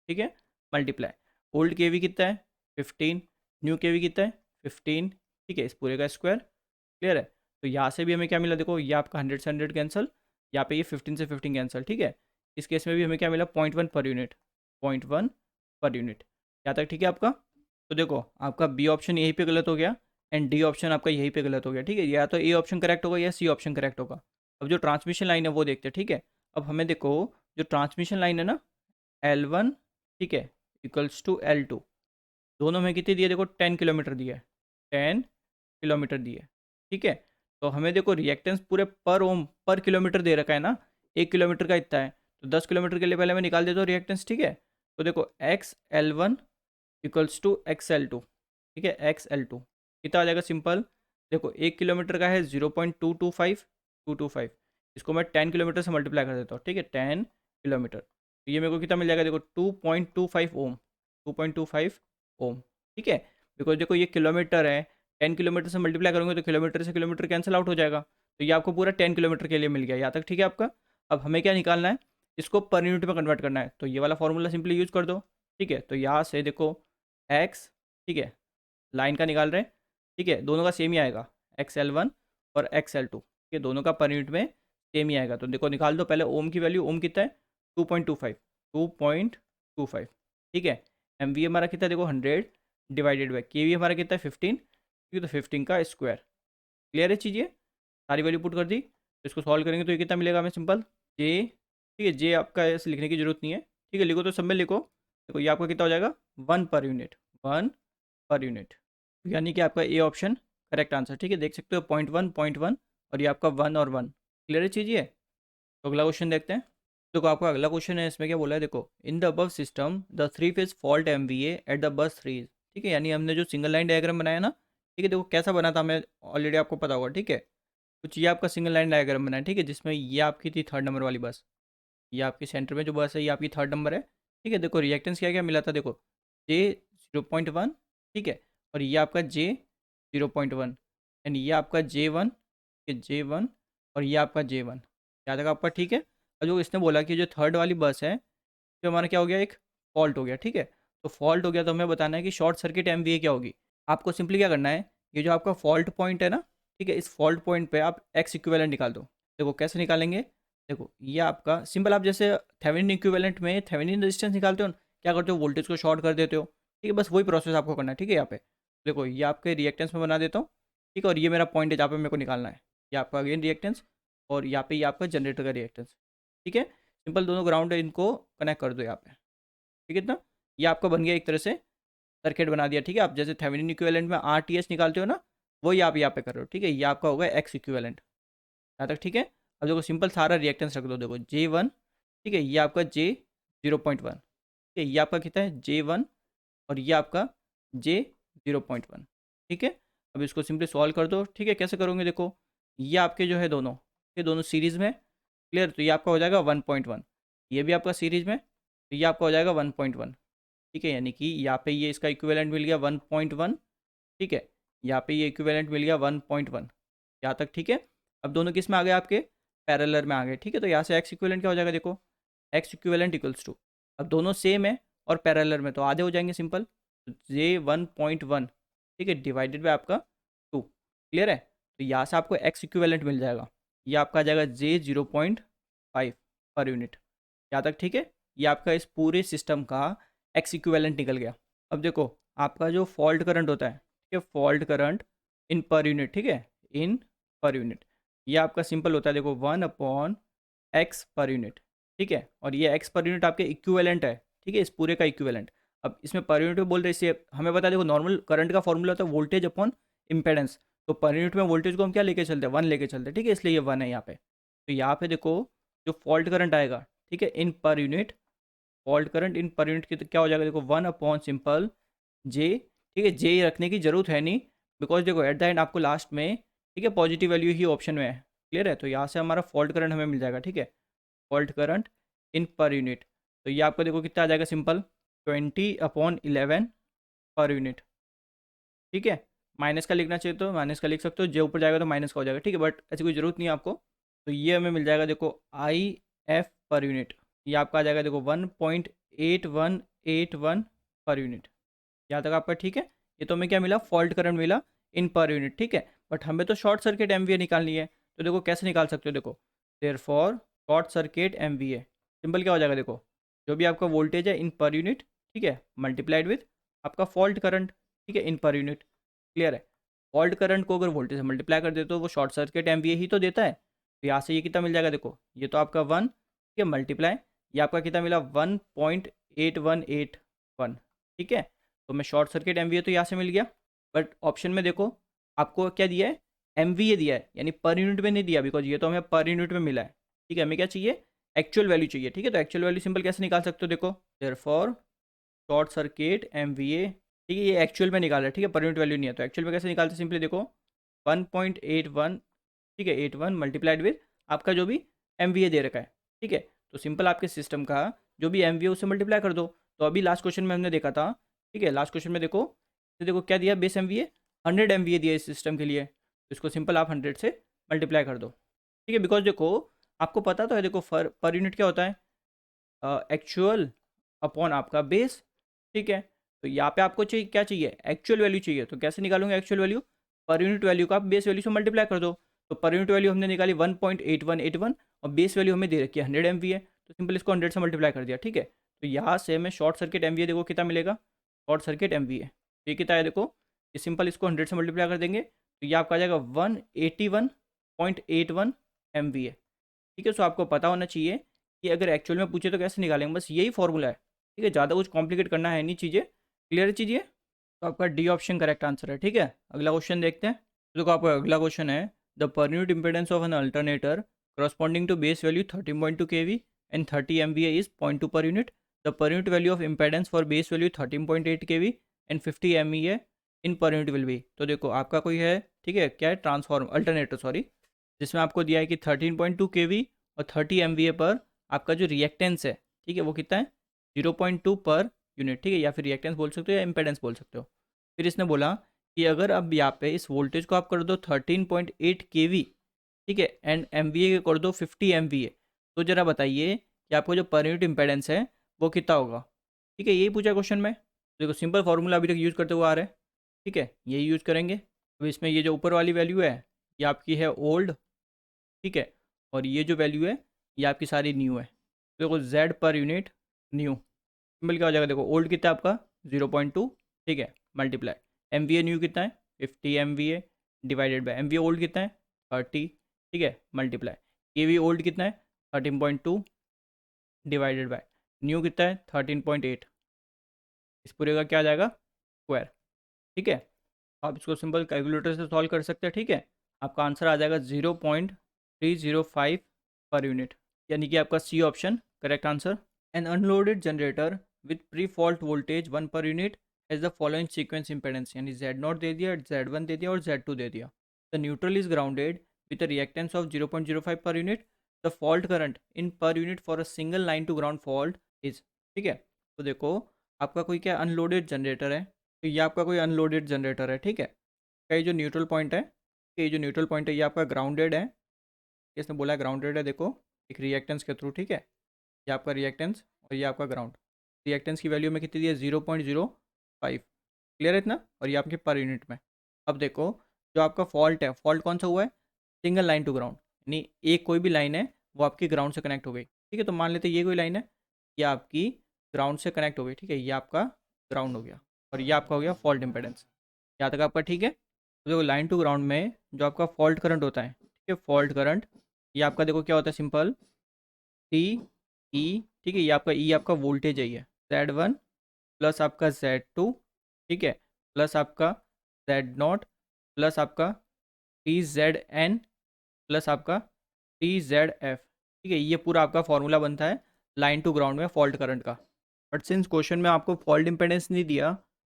ठीक है, मल्टीप्लाई। ओल्ड KV कितना है 15, न्यू KV कितना है 15, ठीक है, इस पूरे का स्क्वायर, क्लियर है। तो यहाँ से भी हमें क्या मिला, देखो ये आपका 100 से 100 कैंसिल, यहाँ पे ये 15 से 15 कैंसिल, ठीक है। इस केस में भी हमें क्या मिला, 0.1 पर यूनिट, 0.1 पर यूनिट। यहाँ तक ठीक है आपका। तो देखो आपका बी ऑप्शन यहीं पे गलत हो गया एंड डी ऑप्शन आपका यहीं पे गलत हो गया, ठीक है। या तो ए ऑप्शन करेक्ट होगा या सी ऑप्शन करेक्ट होगा। अब जो ट्रांसमिशन लाइन है वो देखते हैं, ठीक है। अब हमें देखो जो ट्रांसमिशन लाइन है ना, L1, ठीक है, इक्वल्स टू L2, दोनों में कितनी दिए, देखो 10 किलोमीटर दिया है, 10 किलोमीटर दिए है, ठीक है। तो हमें देखो रिएक्टेंस पूरे पर ओम पर किलोमीटर दे रखा है ना, 1 किलोमीटर का इतना है, तो 10 किलोमीटर के लिए पहले मैं निकाल देता हूँ रिएक्टेंस, ठीक है। तो देखो XL1 इक्वल्स टू XL2, ठीक है, XL2 कितना आ जाएगा, सिंपल। देखो 1 किलोमीटर का है 0.225, इसको मैं 10 किलोमीटर से मल्टीप्लाई कर देता हूँ, ठीक है, 10 किलोमीटर। तो ये मेरे को कितना मिल जाएगा, देखो 2.25 ओम, 2.25 ओम, ठीक है। बिकॉज देखो ये किलोमीटर है, 10 किलोमीटर से मल्टीप्लाई करूँगा तो किलोमीटर से किलोमीटर कैंसिल आउट हो जाएगा। तो ये आपको पूरा 10 किलोमीटर के लिए मिल गया, यहाँ तक ठीक है आपका। अब हमें क्या निकालना है, इसको पर यूनिट में कन्वर्ट करना है, तो ये वाला फॉर्मूला सिंपली यूज़ कर दो, ठीक है। तो यहाँ से देखो एक्स, ठीक है, लाइन का निकाल रहे हैं, ठीक है, दोनों का सेम ही आएगा, XL1 और XL2, ठीक है, दोनों का पर यूनिट में सेम ही आएगा। तो देखो निकाल दो पहले ओम की वैल्यू, ओम कितना है 2.25, 2.25, ठीक है। MV हमारा कितना है, देखो 100 डिवाइडेड बाई KV हमारा कितना है 15, ठीक है, तो 15 का स्क्वायर। क्लियर है चीज़, ये सारी वैल्यू पुट कर दी। तो इसको सॉल्व करेंगे तो ये कितना मिलेगा हमें, सिंपल जे, ठीक है, जे आपका ऐसे लिखने की जरूरत नहीं है, ठीक है, लिखो तो सब में लिखो। देखो ये आपका कितना हो जाएगा, 1 पर यूनिट, 1 पर यूनिट, यानी कि आपका ए ऑप्शन करेक्ट आंसर, ठीक है। देख सकते हो 0.1 और ये आपका 1 और 1। क्लियर है चीज़ ये। तो अगला क्वेश्चन देखते हैं। देखो आपका अगला क्वेश्चन है, इसमें क्या बोला है, देखो in the above system the 3 phase fault MVA at the bus 3, ठीक है, यानी हमने जो सिंगल लाइन डायग्राम बनाया ना, ठीक है, देखो कैसा बना था हमें ऑलरेडी आपको पता होगा, ठीक है। कुछ ये आपका सिंगल लाइन डायग्राम बना है, ठीक है, जिसमें ये आपकी थी 3rd नंबर वाली बस, ये आपके सेंटर में जो बस है ये आपकी 3rd नंबर है, ठीक है। देखो रिएक्टेंस क्या क्या मिला था, देखो J 0.1, ठीक है, और ये आपका J 0.1 एंड ये आपका J1, J1 और ये आपका J1, यहाँ तक आपका ठीक है। और जो इसने बोला कि जो 3rd वाली बस है तो हमारा क्या हो गया, एक फॉल्ट हो गया, ठीक है। तो फॉल्ट हो गया तो हमें बताना है कि शॉर्ट सर्किट MVA क्या होगी। आपको सिंपली क्या करना है, ये जो आपका फॉल्ट पॉइंट है ना, ठीक है, इस फॉल्ट पॉइंट पे आप एक्स इक्विवेलेंट निकाल दो। देखो कैसे निकालेंगे, देखो ये आपका सिंपल, आप जैसे थेवेनिन इक्विवेलेंट में थेवेनिन रेजिस्टेंस निकालते हो ना, क्या करते हो, वोल्टेज को शॉर्ट कर देते हो, ठीक है, बस वही प्रोसेस आपको करना है, ठीक है। यहाँ पे देखो ये आपके रिएक्टेंस में बना देता हूँ, ठीक है, और ये मेरा पॉइंट है जहाँ पे मेरे को निकालना है, ये आपका अगेन रिएक्टेंस और यहाँ पे ये आपका जनरेटर का रिएक्टेंस, ठीक है। सिंपल दोनों ग्राउंड है, इनको कनेक्ट कर दो यहाँ पे, ठीक है ना। ये आपका बन गया एक तरह से सर्किट बना दिया, ठीक है। आप जैसे थेवेनिन इक्विवेलेंट में RTH निकालते हो ना, वही आप यहाँ पे कर रहे हो, ठीक है। ये आपका होगा एक्स इक्विवेलेंट, यहाँ तक ठीक है। अब देखो सिंपल सारा रिएक्टेंस रख दो, देखो J1, ठीक है, ये आपका J 0.1, ठीक है, ये आपका कितना है J1 और ये आपका J 0.1, ठीक है। अब इसको सिंपली सॉल्व कर दो, ठीक है। कैसे करोगे, देखो ये आपके जो है दोनों, ये दोनों सीरीज़ में, क्लियर। तो ये आपका हो जाएगा 1.1, ये भी आपका सीरीज़ में, तो ये आपका हो जाएगा 1.1, ठीक है। यानी कि यहाँ पे ये इसका इक्विवेलेंट मिल गया 1.1, ठीक है, यहाँ पे ये इक्विवेलेंट मिल गया 1.1, यहाँ तक ठीक है। अब दोनों किस में आ गए, आपके पैरेलल में आ गए, ठीक है। तो यहाँ से एक्स इक्विवेलेंट क्या हो जाएगा, देखो एक्स इक्विवेलेंट इक्वल्स टू, अब दोनों सेम है और पैरेलल में तो आधे हो जाएंगे, सिंपल J 1.1, ठीक है, डिवाइडेड बाय आपका 2, क्लियर है। तो यहाँ से आपको एक्स इक्विवेलेंट मिल जाएगा, ये आपका आ जाएगा J 0.5 पर यूनिट, यहाँ तक ठीक है। ये आपका इस पूरे सिस्टम का एक्स इक्विवेलेंट निकल गया। अब देखो आपका जो फॉल्ट करंट होता है, ठीक है, fault current in per unit, ठीक है, इन पर यूनिट, ये आपका सिंपल होता है, देखो 1/x पर यूनिट, ठीक है। और ये x पर यूनिट आपके इक्विवेलेंट है, ठीक है, इस पूरे का इक्विवेलेंट। अब इसमें पर यूनिट में बोल रहे, इससे हमें पता है, देखो नॉर्मल करंट का फॉर्मूला होता है वोल्टेज अपॉन इम्पेडेंस, तो पर यूनिट में वोल्टेज को हम क्या लेके चलते हैं, 1 लेके चलते हैं, ठीक है, इसलिए ये 1 है यहाँ पे। तो यहाँ पे देखो जो फॉल्ट करंट आएगा, ठीक है, इन per unit, fault current in per unit की क्या हो जाएगा, देखो 1 सिंपल जे, ठीक है, जे रखने की जरूरत है नहीं, बिकॉज देखो एट द एंड आपको लास्ट में, ठीक है, पॉजिटिव वैल्यू ही ऑप्शन में है, क्लियर है। तो यहाँ से हमारा फॉल्ट करंट हमें मिल जाएगा, ठीक है, fault current in per unit. तो ये आपको देखो कितना आ जाएगा, सिंपल 20/11 पर यूनिट, ठीक है। माइनस का लिखना चाहिए तो माइनस का लिख सकते हो, जे ऊपर जाएगा तो माइनस का हो जाएगा, ठीक है, बट ऐसी कोई ज़रूरत नहीं है आपको। तो ये हमें मिल जाएगा, देखो IF पर यूनिट, ये आपका आ जाएगा, देखो 1.8181 पर यूनिट, यहाँ तक आपका ठीक है। ये तो हमें क्या मिला, फॉल्ट करंट मिला इन पर यूनिट, ठीक है। बट हमें तो शॉर्ट सर्किट MVA निकालनी है, तो देखो कैसे निकाल सकते हो, देखो therefore short circuit MVA simple क्या हो जाएगा, देखो जो भी आपका वोल्टेज है इन पर यूनिट, ठीक है, मल्टीप्लाइड विथ आपका फॉल्ट करंट, ठीक है, इन पर यूनिट। क्लियर है? फॉल्ट करंट को अगर वोल्टेज से मल्टीप्लाई कर दे तो वो शॉर्ट सर्किट MVA ही तो देता है। तो यहाँ से ये कितना मिल जाएगा, देखो ये तो आपका 1, ठीक है, मल्टीप्लाई ये आपका कितना मिला 1.8181, ठीक है। तो मैं शॉर्ट सर्किट MVA तो यहाँ से मिल गया। बट ऑप्शन में देखो आपको क्या दिया है, MVA दिया है, यानी पर यूनिट में नहीं दिया, बिकॉज ये तो हमें पर यूनिट में मिला है। ठीक है, हमें क्या चाहिए, एक्चुअल वैल्यू चाहिए। ठीक है, तो एक्चुअल वैल्यू सिंपल कैसे निकाल सकते हो, देखो देयरफॉर शॉर्ट सर्किट MVA, ठीक है, ये एक्चुअल में निकाला है, ठीक है, पर यूनिट वैल्यू नहीं है, तो एक्चुअल में कैसे निकालते, सिंपली देखो 1.81, ठीक है, 81 मल्टीप्लाइड विथ आपका जो भी MVA दे रखा है। ठीक है, तो सिंपल आपके सिस्टम का जो भी MVA उससे मल्टीप्लाई कर दो। तो अभी लास्ट क्वेश्चन में हमने देखा था, ठीक है, लास्ट क्वेश्चन में देखो, तो देखो क्या दिया, बेस MVA 100 MVA दिया इस सिस्टम के लिए, तो इसको सिंपल आप 100 से मल्टीप्लाई कर दो। ठीक है, बिकॉज देखो आपको पता तो है, देखो पर यूनिट क्या होता है, एक्चुअल अपॉन आपका बेस। ठीक है, तो यहाँ पे आपको चाहिए क्या चाहिए, एक्चुअल वैल्यू चाहिए, तो कैसे निकालूंगे actual value, per unit value का आप बेस वैल्यू से मल्टीप्लाई कर दो। तो पर यूनिट वैल्यू हमने निकाली 1.8181 और बेस वैल्यू हमें दे रखी है 100 MVA, तो सिंपल इसको 100 से मल्टीप्लाई कर दिया। ठीक है, तो यहाँ से हमें शॉर्ट सर्किट MVA देखो कितना मिलेगा, शॉर्ट सर्किट MVA ये कितना है, देखो ये सिंपल इसको 100 से मल्टीप्लाई कर देंगे तो ये आपका आ जाएगा 181.81 MVA। ठीक है, सो आपको पता होना चाहिए कि अगर एक्चुअल में पूछे तो कैसे निकालेंगे, बस यही फॉर्मूला है। ठीक है, ज़्यादा कुछ कॉम्प्लिकेट करना है नहीं, चीज़ें क्लियर चीज़ें। तो आपका डी ऑप्शन करेक्ट आंसर है। ठीक है, अगला क्वेश्चन देखते हैं। तो देखो आपका अगला क्वेश्चन है, the per unit impedance of an alternator corresponding to base value 13.2 kV and 30 MVA is 0.2 per unit. The per unit value of impedance for base value 13.8 kV and 50 MVA in per unit will be। तो देखो आपका कोई है, ठीक है, क्या है, transform alternator sorry, जिसमें आपको दिया है कि 13.2 kV और 30 MVA पर आपका जो रिएक्टेंस है, ठीक है, वो कितना है 0.2 पर यूनिट। ठीक है, या फिर रिएक्टेंस बोल सकते हो या इम्पेडेंस बोल सकते हो। फिर इसने बोला कि अगर अब यहाँ पे इस वोल्टेज को आप कर दो 13.8 kV, ठीक है, एंड MVA कर दो 50 MVA, तो ज़रा बताइए कि आपको जो पर यूनिट इम्पेडेंस है वो कितना होगा। ठीक है, यही पूछा क्वेश्चन में। देखो सिंपल फार्मूला अभी तक यूज़ करते हुए आ रहे हैं, ठीक है, यही यूज़ करेंगे। अब इसमें ये जो ऊपर वाली वैल्यू है ये आपकी है ओल्ड, ठीक है, और ये जो वैल्यू है ये आपकी सारी न्यू है। तो देखो Z per unit new simple क्या हो जाएगा, देखो ओल्ड कितना है आपका 0.2, ठीक है, मल्टीप्लाई MVA न्यू कितना है 50 MVA divided by MVA old कितना है 30, ठीक है, मल्टीप्लाई KV ओल्ड कितना है 13.2 डिवाइडेड बाय न्यू कितना है 13.8, इस पूरे का क्या आ जाएगा स्क्वायर। ठीक है, आप इसको सिंपल कैलकुलेटर से सॉल्व कर सकते हैं। ठीक है, आपका आंसर आ जाएगा 0.305 पर यूनिट, यानी कि आपका C option correct answer. An unloaded generator with pre fault voltage 1 per unit has the following sequence impedance, यानी Z0 दे दिया, Z1 दे दिया और Z2 दे दिया। The neutral is grounded with a reactance of 0.05 per unit. The fault current in per unit for a single line to ground fault is. ठीक है, तो देखो आपका कोई क्या अनलोडेड जनरेटर है, तो ये आपका कोई अनलोडेड जनरेटर है। ठीक है, का ये जो न्यूट्रल पॉइंट है, ये जो न्यूट्रल पॉइंट है ये आपका ग्राउंडेड है, इसने बोला ग्राउंडेड है, देखो एक रिएक्टेंस के थ्रू। ठीक है, ये आपका रिएक्टेंस और ये आपका ग्राउंड। रिएक्टेंस की वैल्यू में कितनी दी है 0.05, क्लियर है इतना, और ये आपके पर यूनिट में। अब देखो जो आपका फॉल्ट है, फॉल्ट कौन सा हुआ है, सिंगल लाइन टू ग्राउंड, यानी एक कोई भी लाइन है वो आपकी ग्राउंड से कनेक्ट हो गई। ठीक है, तो मान लेते ये कोई लाइन है, ये आपकी ग्राउंड से कनेक्ट हो गई। ठीक है, ये आपका ग्राउंड हो गया और ये आपका हो गया फॉल्ट इंपेडेंस। यहाँ तक आपका ठीक है। तो देखो लाइन टू ग्राउंड में जो आपका फॉल्ट करंट होता है, ठीक है, फॉल्ट करंट ये आपका देखो क्या होता है, सिंपल टी ई, ठीक है, ये आपका ई आपका वोल्टेज है, ये Z1 प्लस आपका Z2, ठीक है, प्लस आपका Z0 प्लस आपका TZN प्लस आपका TZF। ठीक है, ये पूरा आपका फॉर्मूला बनता है लाइन टू ग्राउंड में फॉल्ट करंट का। बट सिंस क्वेश्चन में आपको फॉल्ट इंपेडेंस नहीं दिया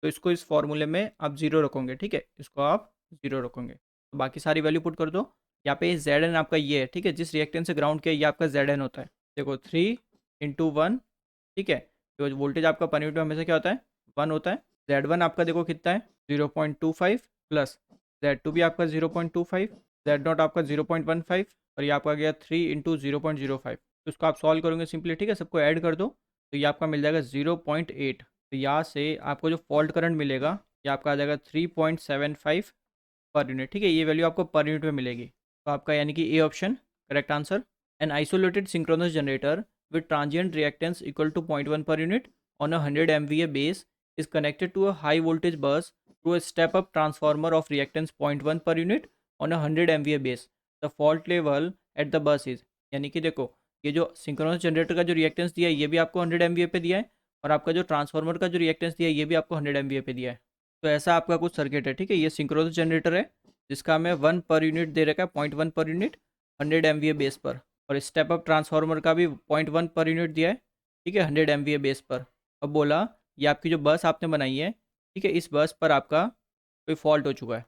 तो इसको इस फॉर्मूले में आप जीरो रखोगे। ठीक है, इसको आप जीरो रखोगे, तो बाकी सारी वैल्यू पुट कर दो। यहाँ पे ZN आपका ये है, ठीक है, जिस रिएक्टेंस से ग्राउंड किया ये आपका ZN होता है। देखो 3 × 1, ठीक है, तो वोल्टेज आपका पर यूनिट में हमेशा क्या होता है 1 होता है। Z1 आपका देखो कितना है 0.25 प्लस Z2 भी आपका 0.25, Z0 आपका 0.15 और ये आपका गया 3 × 0.05। तो इसको आप सॉल्व करोगे सिंपली, ठीक है, सबको ऐड कर दो तो ये आपका मिल जाएगा 0.8। तो यहाँ से आपको जो फॉल्ट करंट मिलेगा ये आपका आ जाएगा 3.75 पर यूनिट, ठीक है, ये वैल्यू आपको पर यूनिट में मिलेगी। तो आपका यानी कि A option correct answer. An isolated synchronous generator with transient reactance equal to 0.1 per unit on a 100 MVA base is connected to a high voltage bus through a step up transformer of reactance 0.1 per unit on a 100 MVA base. The fault level at the bus is, यानी कि देखो ये जो synchronous generator का जो reactance दिया है ये भी आपको 100 MVA पे दिया है, और आपका जो ट्रांसफार्मर का जो रिएक्टेंस दिया है ये भी आपको 100 MVA पे दिया है। तो ऐसा आपका कुछ सर्किट है, ठीक है, ये सिंक्रोनस जनरेटर है जिसका हमें 1 पर यूनिट दे रखा है, 0.1 पर यूनिट 100 MVA बेस पर, और स्टेप अप ट्रांसफार्मर का भी 0.1 पर यूनिट दिया है, ठीक है, 100 MVA बेस पर। अब बोला ये आपकी जो बस आपने बनाई है, ठीक है, इस बस पर आपका कोई फॉल्ट हो चुका है,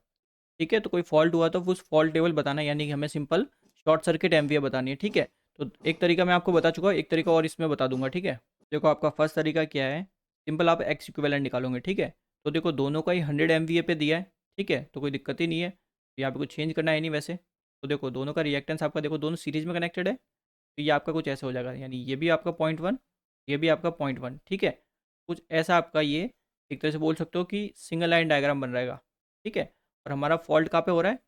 ठीक है, तो कोई फॉल्ट हुआ तो उस फॉल्ट टेबल बताना है, यानी कि हमें सिंपल शॉर्ट सर्किट एमवीए बतानी है, ठीक है। तो एक तरीका मैं आपको बता चुका हूँ, एक तरीका और इसमें बता दूंगा, ठीक है। देखो आपका फर्स्ट तरीका क्या है, सिंपल आप एक्स इक्विवेलेंट निकालोगे, ठीक है। तो देखो दोनों का ही 100 MVA पे दिया है, ठीक है, तो कोई दिक्कत ही नहीं है, तो यहाँ पे कुछ चेंज करना है नहीं वैसे। तो देखो दोनों का रिएक्टेंस आपका देखो दोनों सीरीज में कनेक्टेड है, तो ये आपका कुछ ऐसा हो जाएगा, यानी ये भी आपका 0.1, ये भी आपका 0.1, ठीक है। कुछ ऐसा आपका ये एक तरह से बोल सकते हो कि सिंगल लाइन डायग्राम बन रहेगा, ठीक है। और हमारा फॉल्ट कहाँ पे हो रहा है,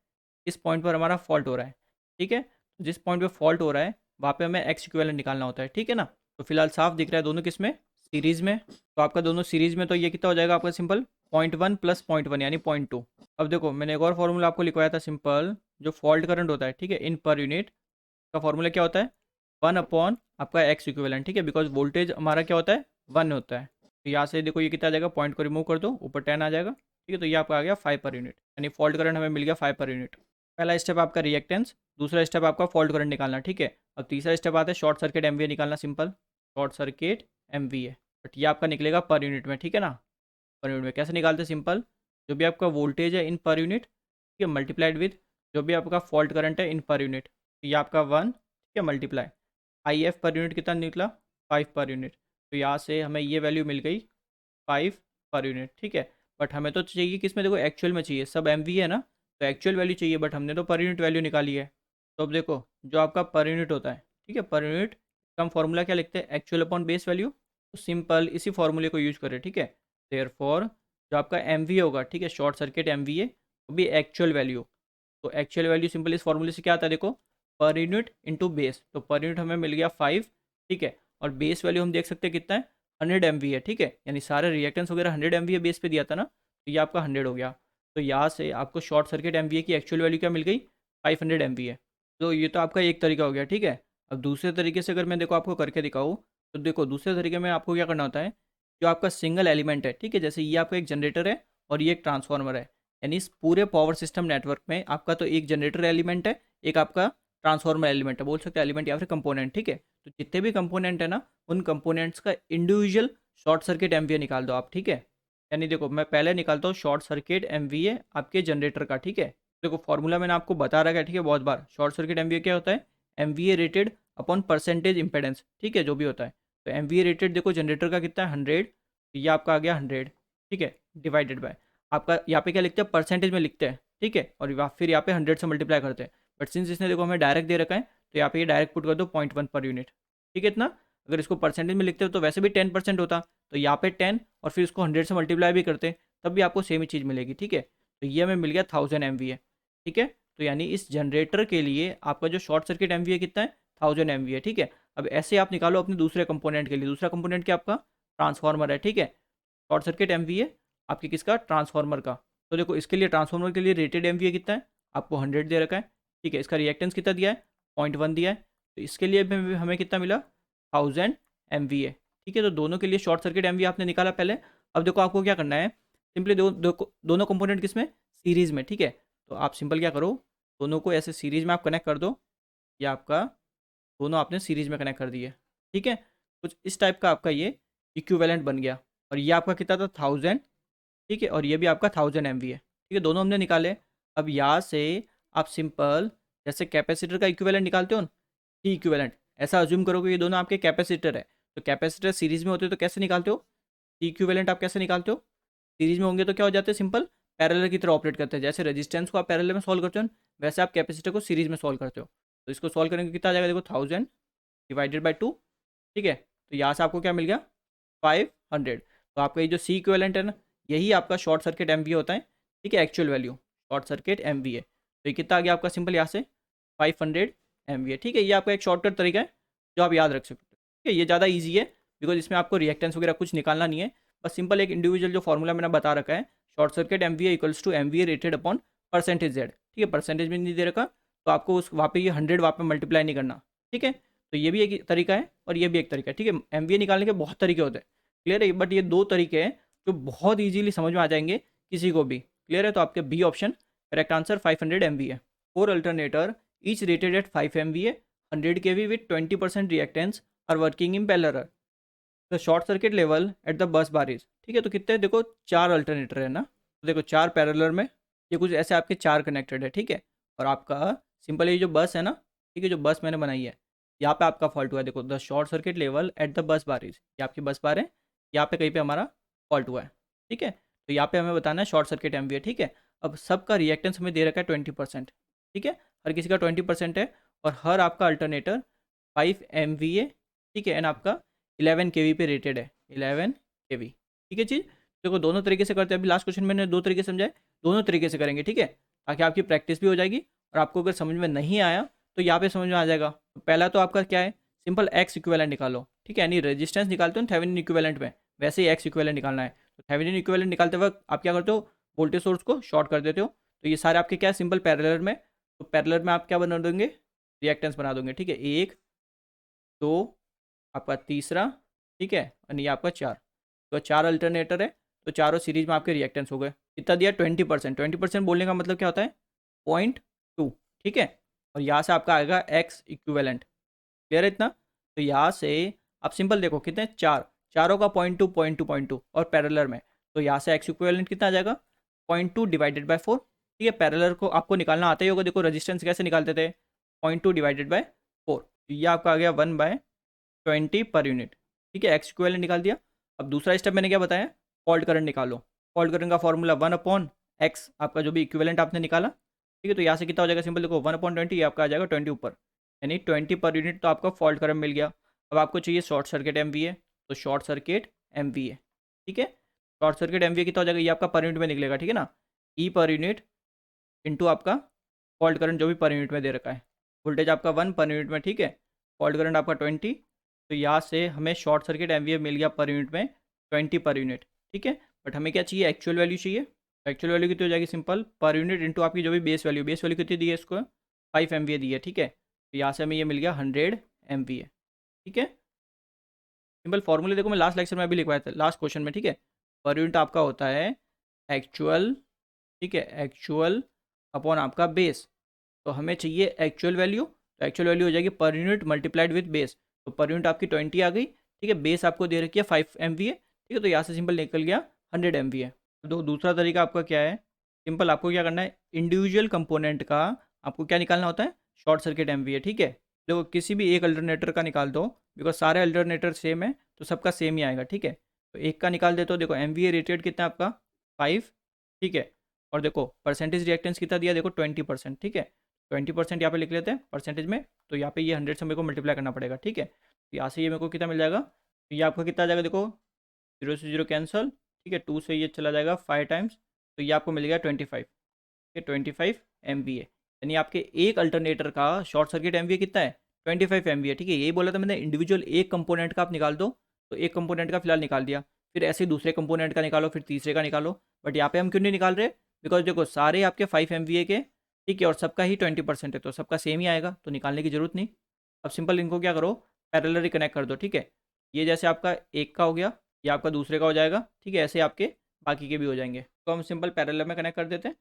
इस पॉइंट पर हमारा फॉल्ट हो रहा है, ठीक है। जिस पॉइंट पे फॉल्ट हो रहा है वहाँ पे हमें एक्स इक्विवेलेंट निकालना होता है, ठीक है ना। तो फिलहाल साफ दिख रहा है दोनों किस में, सीरीज़ में। तो आपका दोनों सीरीज़ में, तो ये कितना हो जाएगा आपका सिंपल 0.1 प्लस 0.1 यानी 0.2। अब देखो मैंने एक और फॉर्मूला आपको लिखवाया था सिंपल, जो फॉल्ट करंट होता है, ठीक है, इन पर यूनिट का फॉर्मूला क्या होता है, 1 अपॉन आपका एक्स इक्विवेलेंट, ठीक है, बिकॉज वोल्टेज हमारा क्या होता है 1 होता है। तो यहाँ से देखो ये कितना आ जाएगा, पॉइंट को रिमूव कर दो, ऊपर 10 आ जाएगा, ठीक है। तो ये आपका आ गया 5 पर यूनिट, यानी फॉल्ट करंट हमें मिल गया 5 पर यूनिट। पहला स्टेप आपका रिएक्टेंस, दूसरा स्टेप आपका फॉल्ट करंट निकालना, ठीक है। अब तीसरा स्टेप आता है शॉर्ट सर्किट एमवीए निकालना, simple short circuit MVA, but ये आपका निकलेगा पर यूनिट में, ठीक है ना। पर यूनिट में कैसे निकालते हैं, सिंपल जो भी आपका वोल्टेज है इन पर यूनिट, ठीक है, मल्टीप्लाइड विद जो भी आपका फॉल्ट करंट है इन पर यूनिट, तो ये आपका 1, ठीक है, multiply I F per unit कितना निकला 5 पर यूनिट। तो यहाँ से हमें ये वैल्यू मिल गई 5 पर यूनिट, ठीक है। बट हमें तो चाहिए किस में, देखो एक्चुअल में चाहिए, सब एम है ना, तो एक्चुअल वैल्यू चाहिए, बट हमने तो पर यूनिट वैल्यू निकाली है। तो अब देखो जो आपका पर यूनिट होता है, ठीक है, पर यूनिट का हम फॉर्मूला क्या लिखते हैं, एक्चुअल अपॉन बेस वैल्यू। तो सिंपल इसी फॉर्मूले को यूज करें, ठीक है। देयरफॉर जो आपका एम होगा, ठीक है, शॉर्ट सर्किट एम वो भी एक्चुअल वैल्यू। तो एक्चुअल वैल्यू सिंपल इस फॉर्मूले से क्या आता है, देखो पर यूनिट इंटू बेस, तो पर यूनिट हमें मिल गया 5, ठीक है, और बेस वैल्यू हम देख सकते हैं कितना है 100 MV है, ठीक है, यानी सारे रिएक्टेंस वगैरह 100 MV बेस पे दिया था ना, तो ये आपका 100 हो गया। तो यहाँ से आपको शॉर्ट सर्किट MV की एक्चुअल वैल्यू क्या मिल गई 500 MV है। तो ये तो आपका एक तरीका हो गया, ठीक है। अब दूसरे तरीके से अगर मैं देखो आपको करके दिखाऊँ, तो देखो दूसरे तरीके में आपको क्या करना होता है, जो आपका सिंगल एलिमेंट है, ठीक है, जैसे ये आपका एक जनरेटर है और ये एक ट्रांसफार्मर है, यानी इस पूरे पावर सिस्टम नेटवर्क में आपका तो एक जनरेटर एलिमेंट है, एक आपका ट्रांसफार्मर एलिमेंट है, बोल सकते हैं एलिमेंट या फिर कंपोनेंट, ठीक है। तो जितने भी कंपोनेंट है ना, उन कंपोनेंट्स का इंडिविजुअल शॉर्ट सर्किट एमवीए निकाल दो आप, ठीक है। यानी देखो मैं पहले निकालता हूँ शॉर्ट सर्किट एमवीए आपके जनरेटर का, ठीक है। देखो फॉर्मूला मैंने आपको बता रखा है, ठीक है, बहुत बार। शॉर्ट सर्किट एमवीए क्या होता है, MVA rated upon percentage impedance, ठीक है, जो भी होता है। तो एमवीए रेटेड देखो जनरेटर का कितना है 100, तो ये आपका आ गया 100, ठीक है, डिवाइडेड बाय आपका यहाँ पे क्या लिखते हैं, परसेंटेज में लिखते हैं, ठीक है, और फिर यहाँ पे 100 से मल्टीप्लाई करते हैं। बट सिंस इसने देखो हमें डायरेक्ट दे रखा है, तो यहाँ पे ये डायरेक्ट पुट कर दो 0.1 पर यूनिट, ठीक है, इतना। अगर इसको परसेंटेज में लिखते हो तो वैसे भी 10% होता, तो यहाँ पे 10 और फिर इसको 100 से मल्टीप्लाई भी करते तब भी आपको सेम ही चीज़ मिलेगी, ठीक है। तो ये हमें मिल गया 1000 MVA, ठीक है। तो यानी इस जनरेटर के लिए आपका जो शॉर्ट सर्किट MVA कितना है 1000 MVA, ठीक है। अब ऐसे आप निकालो अपने दूसरे कंपोनेंट के लिए, दूसरा कंपोनेंट क्या आपका ट्रांसफार्मर है, ठीक है। शॉर्ट सर्किट MVA आपके किसका, ट्रांसफार्मर का। तो देखो इसके लिए ट्रांसफार्मर के लिए रेटेड MVA कितना है, आपको 100 दे रखा है, ठीक है। इसका रिएक्टेंस कितना दिया है 0.1 दिया है, तो इसके लिए भी हमें कितना मिला 1000 MVA, ठीक है। तो दोनों के लिए शॉर्ट सर्किट MVA आपने निकाला पहले। अब देखो आपको क्या करना है, सिंपली दोनों कंपोनेंट किस में, सीरीज़ में, ठीक है। तो आप सिंपल क्या करो, दोनों को ऐसे सीरीज़ में आप कनेक्ट कर दो, ये आपका दोनों आपने सीरीज़ में कनेक्ट कर दिए, ठीक है। कुछ इस टाइप का आपका ये इक्विवेलेंट बन गया, और ये आपका कितना था 1000, ठीक है, और ये भी आपका 1000 MVA, ठीक है, दोनों हमने निकाले। अब यहाँ से आप सिंपल जैसे कैपेसिटर का इक्विवेलेंट निकालते हो ना, टी इक्विवेलेंट, ऐसा अज्यूम करो कि ये दोनों आपके कैपेसिटर है। तो कैपेसिटर सीरीज में होते हो तो कैसे निकालते हो, टी इक्विवेलेंट आप कैसे निकालते हो, सीरीज में होंगे तो क्या हो जाते हैं, सिंपल पैरेलल की तरह ऑपरेट करते हैं। जैसे रेजिस्टेंस को आप पैरेलल में सॉल्व करते हो ना, वैसे आप कैपेसिटर को सीरीज में सॉल्व करते हो। तो इसको सॉल्व करेंगे कितना आ जाएगा, देखो 1000 डिवाइडेड बाई 2, ठीक है। तो यहाँ से आपको क्या मिल गया 500। तो आपका ये जो सी इक्विवेलेंट है ना, यही आपका शॉर्ट सर्किट MVA होता है, ठीक है, actual value short circuit MVA। तो ये कितना आ गया आपका सिंपल यहाँ से 500 MVA। ठीक है, ये आपका एक शॉर्टकट तरीका है जो आप याद रख सकते हो। ठीक है, ये ज़्यादा ईजी है बिकॉज इसमें आपको रिएक्टेंस वगैरह कुछ निकालना नहीं है, बस सिंपल एक इंडिविजुअल जो फॉर्मूला मैंने बता रखा है, short circuit MVA equals to MVA rated upon percentage Z। ठीक है, परसेंटेज में नहीं दे रखा तो आपको उस वहाँ पे ये 100 वहाँ पे मल्टीप्लाई नहीं करना। ठीक है, तो ये भी एक तरीका है और ये भी एक तरीका है। ठीक है, MVA निकालने के बहुत तरीके होते हैं, क्लियर है, बट ये दो तरीके हैं जो बहुत ईजिली समझ में आ जाएंगे किसी को भी। क्लियर है, तो आपके B option correct answer 500 MVA। 4 alternator each rated at 5 MVA 100 kV with 20% reactance are working in parallel। The short circuit level at the bus bar is. ठीक है, तो कितने देखो 4 अल्टरनेटर है ना, तो देखो 4 पैरेलल में ये कुछ ऐसे आपके 4 कनेक्टेड है। ठीक है, और आपका सिंपल ये जो बस है ना, ठीक है, जो बस मैंने बनाई है यहाँ पे आपका फॉल्ट हुआ है। देखो the short circuit level at the bus bar is, ये आपकी बस बार है, यहाँ पे कहीं पे हमारा फॉल्ट हुआ है। ठीक है, तो यहाँ पे हमें बताना है शॉर्ट सर्किट MVA। ठीक है, अब सबका रिएक्टेंस हमें दे रखा है 20%। ठीक है, हर किसी का 20% है और हर आपका अल्टरनेटर 5 MVA। ठीक है, एंड आपका 11 kV पे रेटेड है, 11 kV। ठीक है चीज़, देखो दोनों तरीके से करते हैं। अभी लास्ट क्वेश्चन मैंने दो तरीके समझाए, दोनों तरीके से करेंगे। ठीक है, ताकि आपकी प्रैक्टिस भी हो जाएगी और आपको अगर समझ में नहीं आया तो यहाँ पे समझ में आ जाएगा। तो पहला तो आपका क्या है, सिंपल एक्स इक्विवेलेंट निकालो। ठीक है, यानी रेजिस्टेंस निकालते हो थेवेनिन इक्विवेलेंट में, वैसे ही एक्स इक्विवेलेंट निकालना है। तो थेवेनिन इक्विवेलेंट निकालते वक्त आप क्या करते हो, वोल्टेज सोर्स को शॉर्ट कर देते हो। तो ये सारे आपके क्या है, सिंपल पैरेलल में, तो पैरेलल में आप क्या बना देंगे, रिएक्टेंस बना दोगे। ठीक है, 1 2 आपका तीसरा, ठीक है, और ये आपका 4। तो 4 अल्टरनेटर है, तो चारों सीरीज में आपके रिएक्टेंस हो गए। कितना दिया 20%। 20% बोलने का मतलब क्या होता है 0.2। ठीक है, और यहाँ से आपका आएगा एक्स इक्विवेलेंट। क्लियर है इतना, तो यहाँ से आप सिंपल देखो कितने 4, चारों का 0.2 0.2 0.2 और पैरेलल में, तो यहाँ से एक्स इक्विवेलेंट कितना आ जाएगा 0.2 डिवाइडेड बाय 4। ठीक है, पैरेलल को आपको निकालना आता ही होगा, देखो रेजिस्टेंस कैसे निकालते थे 0.2 डिवाइडेड बाय 4, तो ये आपका आ गया 1/20 पर यूनिट। ठीक है, एक्स इक्विवेलेंट निकाल दिया। अब दूसरा स्टेप मैंने क्या बताया, फॉल्ट करंट निकालो। फॉल्ट करंट का फॉर्मूला 1/x, आपका जो भी इक्विवेलेंट आपने निकाला। ठीक है, तो यहाँ से कितना हो जाएगा सिंपल देखो 1/20, ये आपका आ जाएगा 20 ऊपर, यानी 20 पर यूनिट। तो आपका फॉल्ट करंट मिल गया। अब आपको चाहिए शॉर्ट सर्किट MVA, तो शॉर्ट सर्किट MVA। ठीक है, शॉर्ट सर्किट MVA कितना हो जाएगा, ये आपका पर यूनिट में निकलेगा। ठीक है ना, ई पर यूनिट इंटू आपका फॉल्ट करंट जो भी पर यूनिट में दे रखा है, वोल्टेज आपका 1 पर यूनिट में। ठीक है, फॉल्ट करंट आपका 20, तो यहाँ से हमें शॉर्ट सर्किट MVA मिल गया पर यूनिट में 20 पर यूनिट। ठीक है, बट हमें क्या चाहिए, एक्चुअल वैल्यू चाहिए। एक्चुअल वैल्यू कितनी हो जाएगी, सिंपल पर यूनिट इंटू आपकी जो भी बेस वैल्यू, बेस वैल्यू कितनी दी है इसको 5 MVA दी है। ठीक है, तो यहाँ से हमें ये मिल गया 100 MVA। ठीक है, सिंपल फॉर्मूले देखो मैं लास्ट लेक्चर में अभी लिखवाया था, लास्ट क्वेश्चन में। ठीक है, पर यूनिट आपका होता है एक्चुअल, ठीक है, एक्चुअल अपॉन आपका बेस। तो हमें चाहिए एक्चुअल वैल्यू, तो एक्चुअल वैल्यू हो जाएगी per unit multiplied with base. तो पर यूनिट आपकी 20 आ गई। ठीक है, बेस आपको दे रखी है 5 MVA। ठीक है, तो यहाँ से सिंपल निकल गया 100 MVA। तो दूसरा तरीका आपका क्या है, सिंपल आपको क्या करना है, इंडिविजुअल कंपोनेंट का आपको क्या निकालना होता है, शॉर्ट सर्किट MVA। ठीक है, देखो किसी भी एक अल्टरनेटर का निकाल दो, बिकॉज सारे अल्टरनेटर सेम है तो सबका सेम ही आएगा। ठीक है, तो एक का निकाल देते हो, देखो MVA रेटेड कितना है आपका 5। ठीक है, और देखो परसेंटेज रिएक्टेंस कितना दिया, देखो 20%। ठीक है, 20% यहाँ पे लिख लेते हैं परसेंटेज में, तो यहाँ पे ये 100 से मेरे को मल्टीप्लाई करना पड़ेगा। ठीक है, तो यहाँ से ये मेरे को कितना मिल जाएगा, तो ये आपका कितना आ जाएगा, देखो 0 से 0 कैंसल। ठीक है, 2 से ये चला जाएगा 5 टाइम्स, तो ये आपको मिल गया 25। ठीक है, 25 MVA, यानी आपके एक अल्टरनेटर का शॉर्ट सर्किट MVA कितना है 25 MVA। ठीक है, यही बोला था मैंने, इंडिविजुअल एक कंपोनेंट का आप निकाल दो, तो एक कंपोनेंट का फिलहाल निकाल दिया, फिर ऐसे दूसरे कंपोनेंट का निकालो, फिर तीसरे का निकालो। बट यहाँ पे हम क्यों नहीं निकाल रहे, बिकॉज देखो सारे आपके 5 MVA के, ठीक है, और सबका ही 20% है, तो सबका सेम ही आएगा, तो निकालने की जरूरत नहीं। अब सिंपल इनको क्या करो, पैरेलली कनेक्ट कर दो। ठीक है, ये जैसे आपका एक का हो गया, ये आपका दूसरे का हो जाएगा। ठीक है, ऐसे आपके बाकी के भी हो जाएंगे, तो हम सिंपल पैरेलल में कनेक्ट कर देते हैं।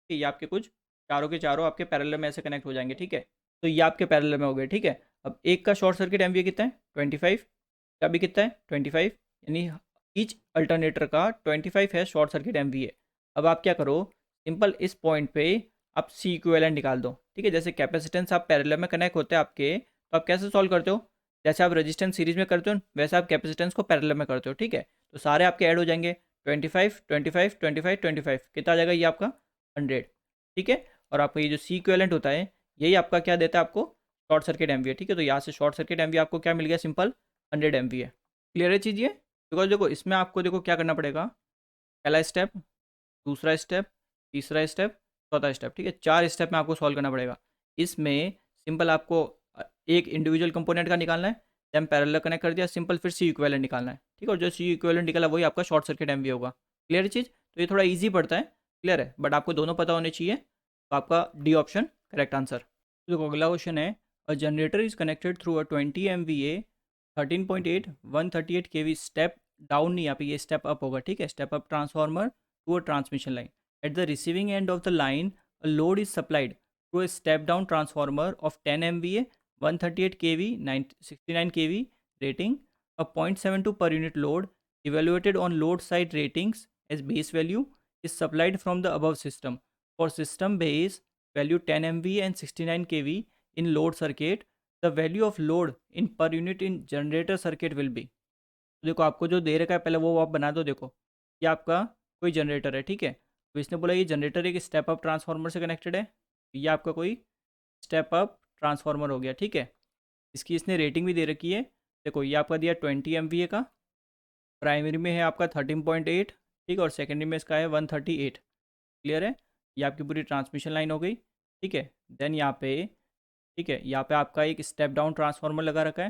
कि ये आपके कुछ चारों के चारों आपके पैरेलल में ऐसे कनेक्ट हो जाएंगे। ठीक है, तो ये आपके पैरेलल में हो गए। ठीक है, अब एक का शॉर्ट सर्किट MVA कितना है 25, का भी कितना है 25, यानी ईच अल्टरनेटर का 25 है शॉर्ट सर्किट MVA। अब आप क्या करो, सिंपल इस पॉइंट पे आप सी इक्विवेलेंट निकाल दो। ठीक है, जैसे कैपेसिटेंस आप पैरेलल में कनेक्ट होते हैं आपके, तो आप कैसे सॉल्व करते हो, जैसे आप रेजिस्टेंस सीरीज में करते हो वैसे आप कैपेसिटेंस को पैरेलल में करते हो। ठीक है, तो सारे आपके ऐड हो जाएंगे 25 25 25 25, कितना आ जाएगा ये आपका 100। ठीक है, और आपका ये जो सी इक्विवेलेंट होता है यही आपका क्या देता है आपको, शॉर्ट सर्किट MVA। ठीक है, तो यहाँ से शॉर्ट सर्किट MVA आपको क्या मिल गया, सिंपल 100 MVA। क्लियर है चीज़ ये, बिकॉज देखो इसमें आपको देखो क्या करना पड़ेगा, पहला स्टेप, दूसरा स्टेप, तीसरा स्टेप, चौथा स्टेप, ठीक है। 4 स्टेप में आपको सॉल्व करना पड़ेगा। इसमें सिंपल आपको एक इंडिविजुअल कंपोनेंट का निकालना है, देन पैरेलल कनेक्ट कर दिया, सिंपल फिर सी इक्विवेलेंट निकालना है, ठीक है। और जो सी इक्विवेलेंट निकला वही आपका शॉर्ट सर्किट एमवी होगा। क्लियर चीज़? तो ये थोड़ा ईजी पड़ता है, क्लियर है, बट आपको दोनों पता होने चाहिए। तो आपका डी ऑप्शन करेक्ट आंसर। देखो अगला क्वेश्चन है, a generator is connected through a 20 MVA 13.8 138 kV step down, नहीं यहाँ पे ये स्टेप अप होगा, ठीक है, step up transformer to a transmission line. At the receiving end of the line a load is supplied through a step down transformer of 10 MVA 138 kV 69 kV rating. A 0.72 per unit load evaluated on load side ratings as base value is supplied from the above system. For system base value 10 MVA and 69 kV in load circuit, the value of load in per unit in generator circuit will be. देखो आपको जो दे रखा है पहले वो आप बना दो। देखो ये आपका कोई जनरेटर है, ठीक है। तो इसने बोला ये जनरेटर एक स्टेप अप ट्रांसफार्मर से कनेक्टेड है, ये आपका कोई स्टेप अप ट्रांसफार्मर हो गया, ठीक है। इसकी इसने रेटिंग भी दे रखी है। देखो ये आपका दिया 20 MVA का, प्राइमरी में है आपका 13.8, ठीक है, और सेकेंडरी में इसका है 138। क्लियर है? ये आपकी पूरी ट्रांसमिशन लाइन हो गई, ठीक है। देन यहाँ पे, ठीक है, यहाँ पे आपका एक स्टेप डाउन ट्रांसफार्मर लगा रखा है,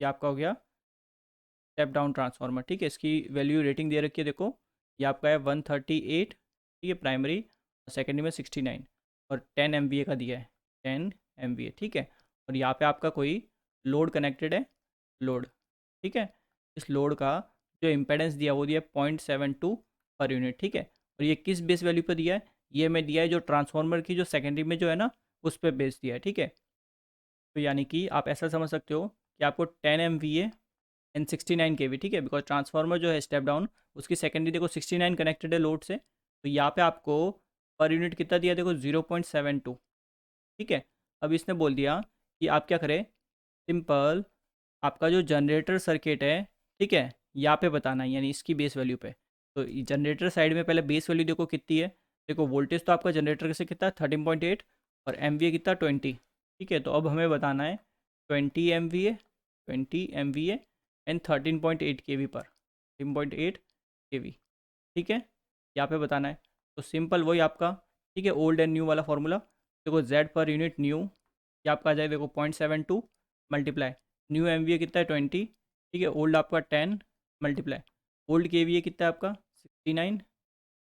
ये आपका हो गया स्टेप डाउन ट्रांसफार्मर, ठीक है। इसकी वैल्यू रेटिंग दे रखी है, देखो ये आपका है 138, ठीक है, प्राइमरी, सेकेंडरी में 69, और 10 MVA का दिया है, 10 MVA, ठीक है। और यहाँ पे आपका कोई लोड कनेक्टेड है, लोड, ठीक है। इस लोड का जो इम्पेडेंस दिया वो दिया 0.72 पर यूनिट, ठीक है। और ये किस बेस वैल्यू पर दिया है? ये मैं दिया है जो ट्रांसफार्मर की जो सेकेंडरी में जो है ना उस पर बेस दिया है, ठीक है। तो यानी कि आप ऐसा समझ सकते हो कि आपको 10 MVA एंड 69 kV, ठीक है, बिकॉज ट्रांसफार्मर जो है स्टेप डाउन उसकी सेकेंडरी देखो 69 कनेक्टेड है लोड से, तो यहाँ पे आपको पर यूनिट कितना दिया देखो 0.72, ठीक है। अब इसने बोल दिया कि आप क्या करें, सिंपल आपका जो जनरेटर सर्किट है, ठीक है, यहाँ पे बताना है, यानी इसकी बेस वैल्यू पे। तो जनरेटर साइड में पहले बेस वैल्यू देखो कितनी है। देखो वोल्टेज तो आपका जनरेटर से कितना 13.8 और MVA कितना 20, ठीक है। तो अब हमें बताना है 20 MVA एंड 13.8 kV पर 13.8 kV, ठीक है, यहाँ पे बताना है। तो सिंपल वही आपका, ठीक है, ओल्ड एंड न्यू वाला फार्मूला। देखो Z पर यूनिट न्यू ये आपका आ जाए, देखो 0.72 मल्टीप्लाई न्यू MVA कितना है 20, ठीक है, ओल्ड आपका 10 मल्टीप्लाई ओल्ड KVA कितना है आपका 69